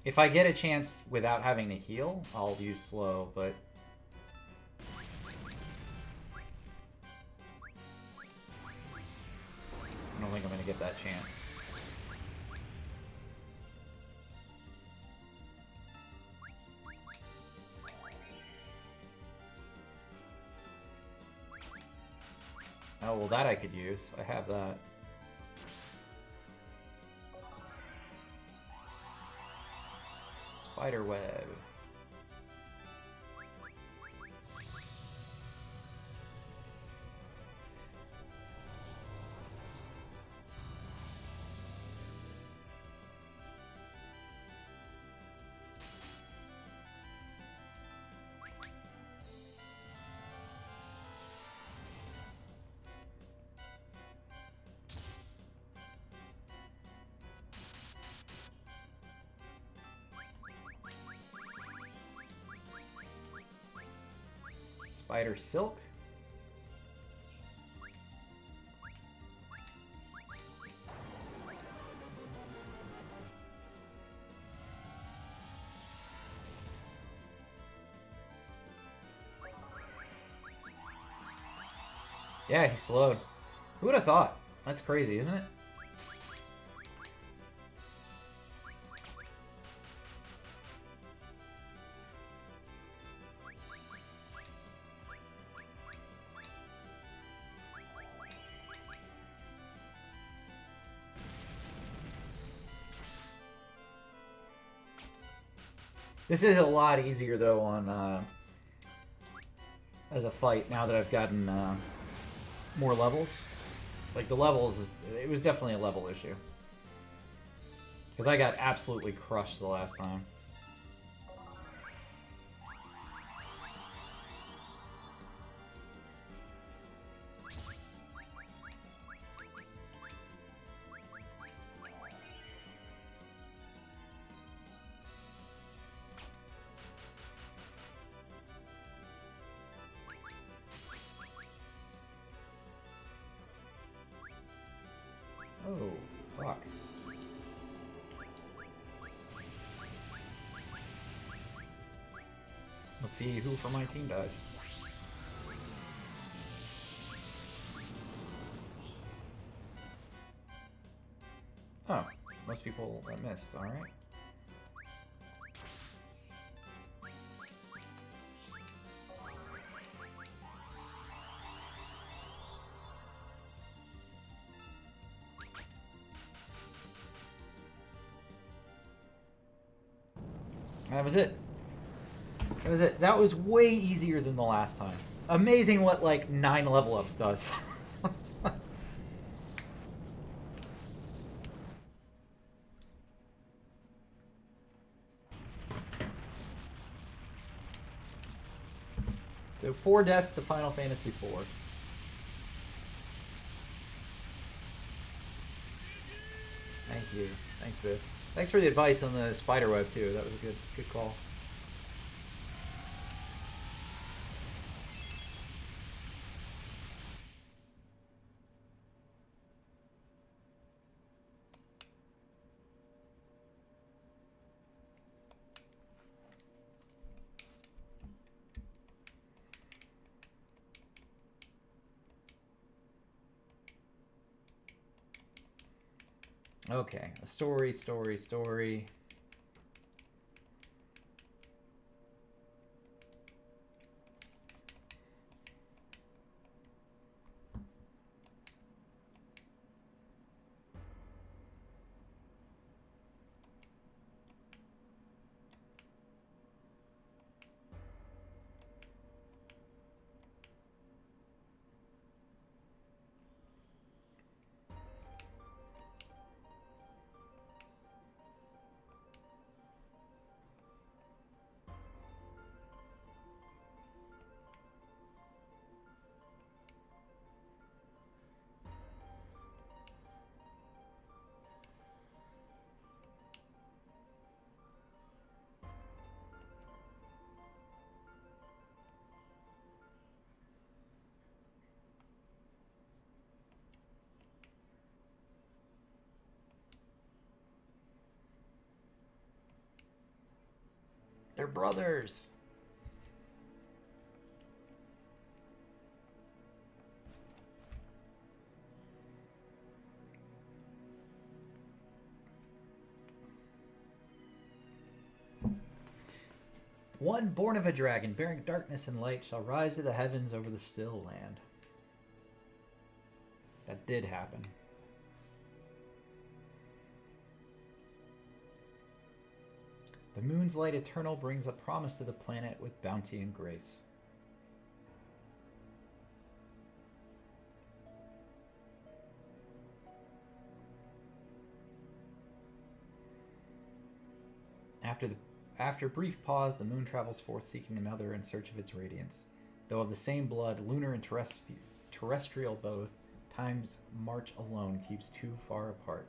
If I get a chance without having to heal, I'll use slow, but I don't think I'm going to get that chance. Oh, well, that I could use. I have that. Spider web. Spider silk. Yeah, he slowed. Who would have thought? That's crazy, isn't it? This is a lot easier though on as a fight now that I've gotten more levels. Like the levels, it was definitely a level issue. Because I got absolutely crushed the last time. Oh, fuck. Let's see who from my team dies. Oh, most people missed, alright. That was it. That was it. That was way easier than the last time. Amazing what, like, 9 level ups does. So 4 deaths to Final Fantasy IV. Thank you. Thanks, Biff. Thanks for the advice on the spiderweb too. That was a good call. Okay, a story. They're brothers. One born of a dragon, bearing darkness and light, shall rise to the heavens over the still land. That did happen. The moon's light eternal brings a promise to the planet with bounty and grace. After brief pause, the moon travels forth seeking another in search of its radiance. Though of the same blood, lunar and terrestrial both, time's march alone keeps too far apart.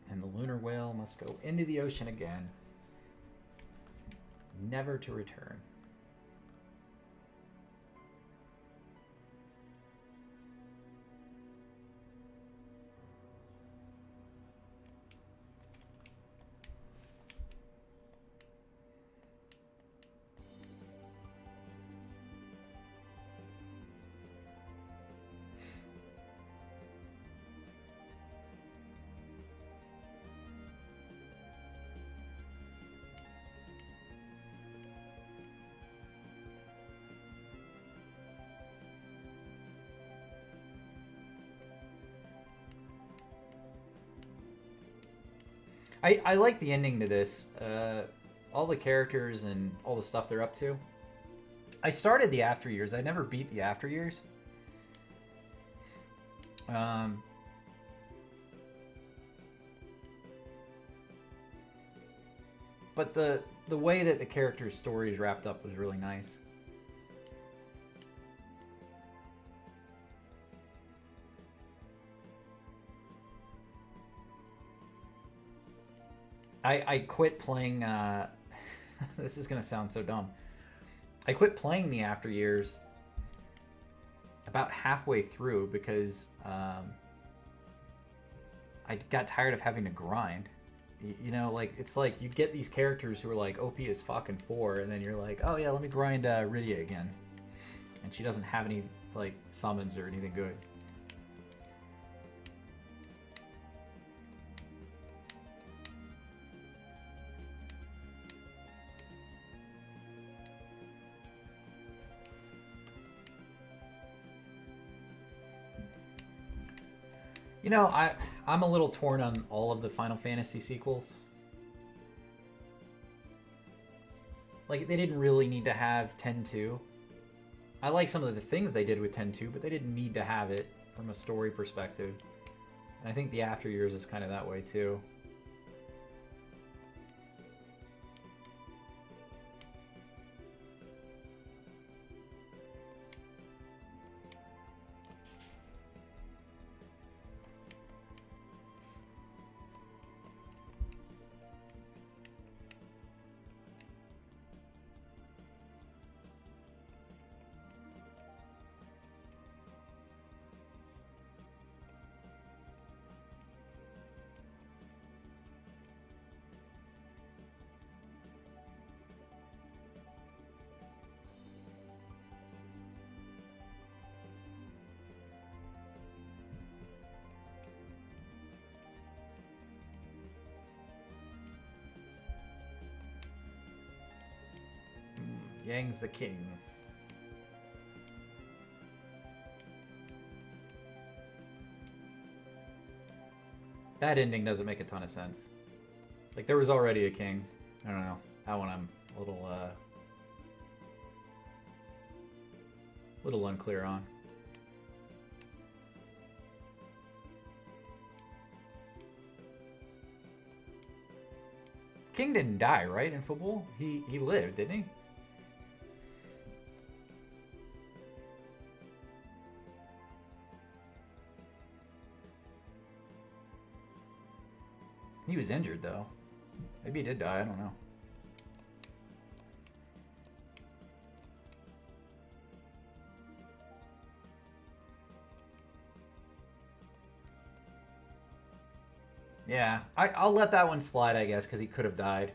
And the lunar whale must go into the ocean again, never to return. I like the ending to this. All the characters and all the stuff they're up to. I started the After Years. I never beat the After Years. But the way that the character's story is wrapped up was really nice. I quit playing... this is going to sound so dumb. I quit playing the After Years about halfway through because I got tired of having to grind. You know, like, it's like you get these characters who are like OP as fucking 4, and then you're like, oh yeah, let me grind Rydia again. And she doesn't have any, like, summons or anything good. You know, I'm a little torn on all of the Final Fantasy sequels. Like, they didn't really need to have 10-2. I like some of the things they did with 10-2, but they didn't need to have it from a story perspective. And I think the After Years is kind of that way, too. Yang's the king. That ending doesn't make a ton of sense. Like, there was already a king. I don't know. That one I'm a little unclear on. King didn't die, right, in football? He lived, didn't he? He was injured, though. Maybe he did die, I don't know. Yeah, I'll let that one slide, I guess, because he could have died.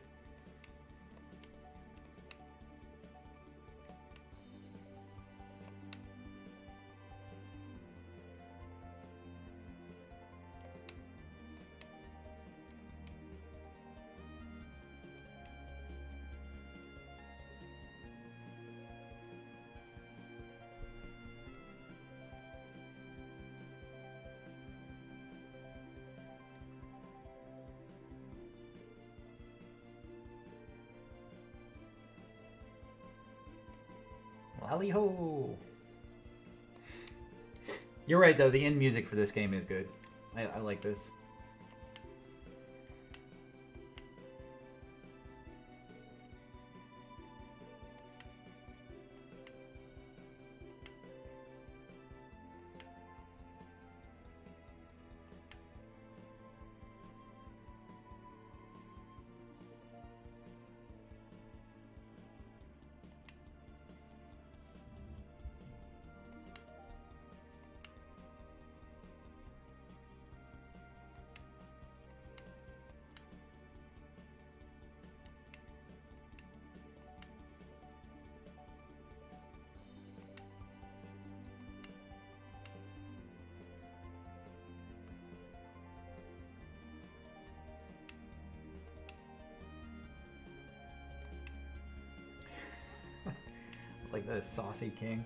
Lally-ho! You're right, though. The end music for this game is good. I like this. Like the saucy king.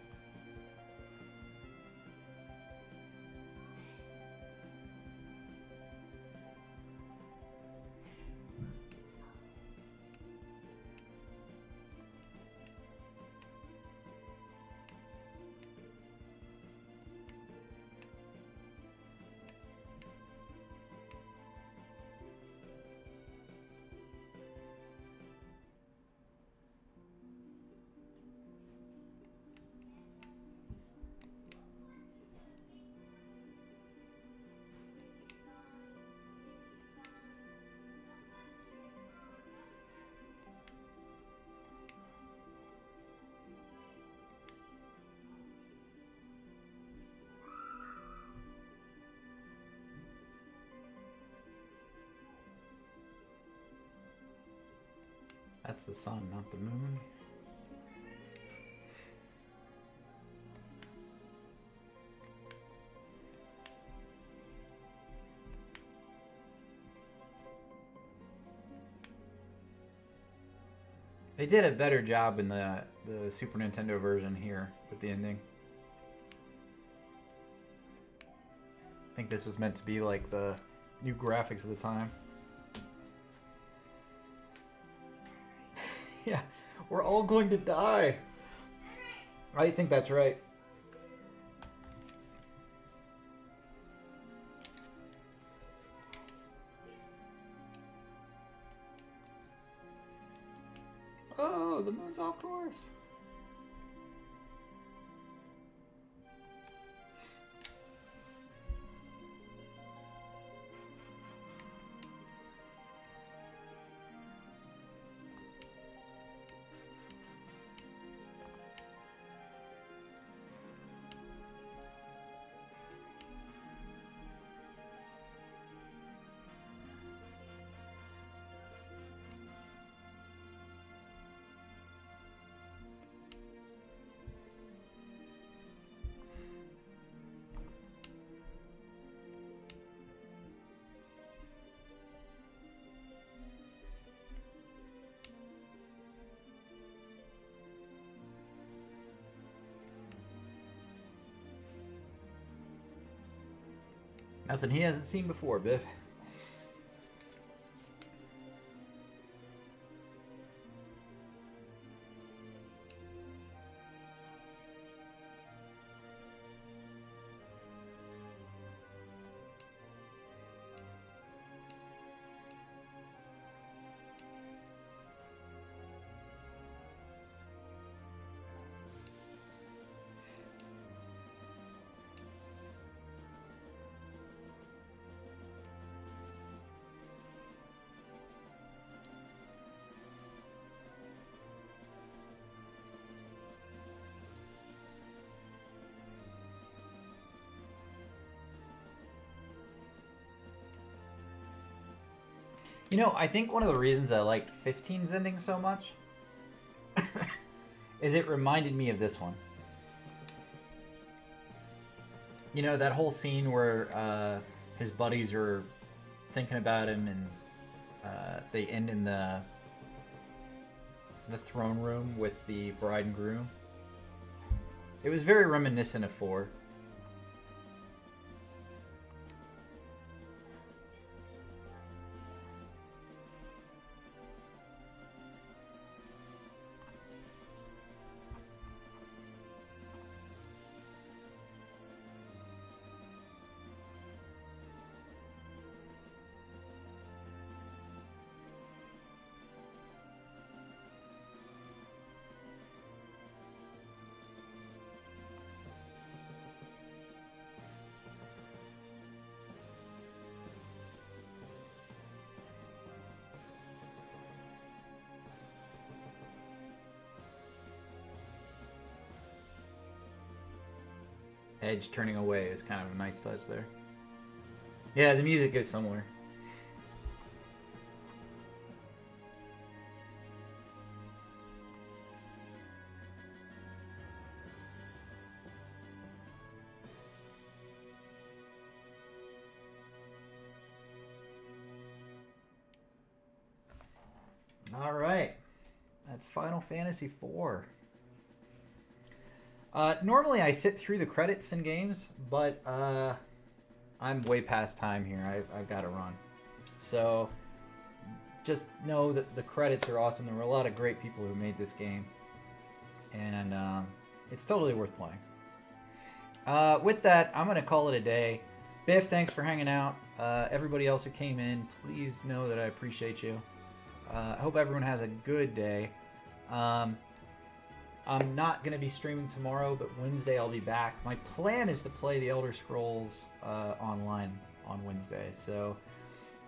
That's the sun, not the moon. They did a better job in the Super Nintendo version here with the ending. I think this was meant to be like the new graphics of the time. Yeah, we're all going to die. I think that's right. Oh, the moon's off course. Nothing he hasn't seen before, Biff. You know, I think one of the reasons I liked 15's ending so much is it reminded me of this one. You know, that whole scene where his buddies are thinking about him and they end in the throne room with the bride and groom. It was very reminiscent of 4. Edge turning away is kind of a nice touch there. Yeah, the music is similar. All right, that's Final Fantasy IV. Normally I sit through the credits in games, but I'm way past time here. I've got to run. So just know that the credits are awesome. There were a lot of great people who made this game, and it's totally worth playing. With that, I'm going to call it a day. Biff, thanks for hanging out. Everybody else who came in, please know that I appreciate you. I hope everyone has a good day. I'm not going to be streaming tomorrow, but Wednesday I'll be back. My plan is to play the Elder Scrolls online on Wednesday, so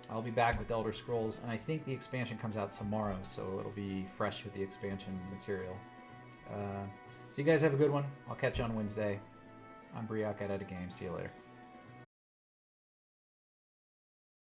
I'll be back with Elder Scrolls, and I think the expansion comes out tomorrow, so it'll be fresh with the expansion material. So you guys have a good one. I'll catch you on Wednesday. I'm Briak at Edit Games. See you later.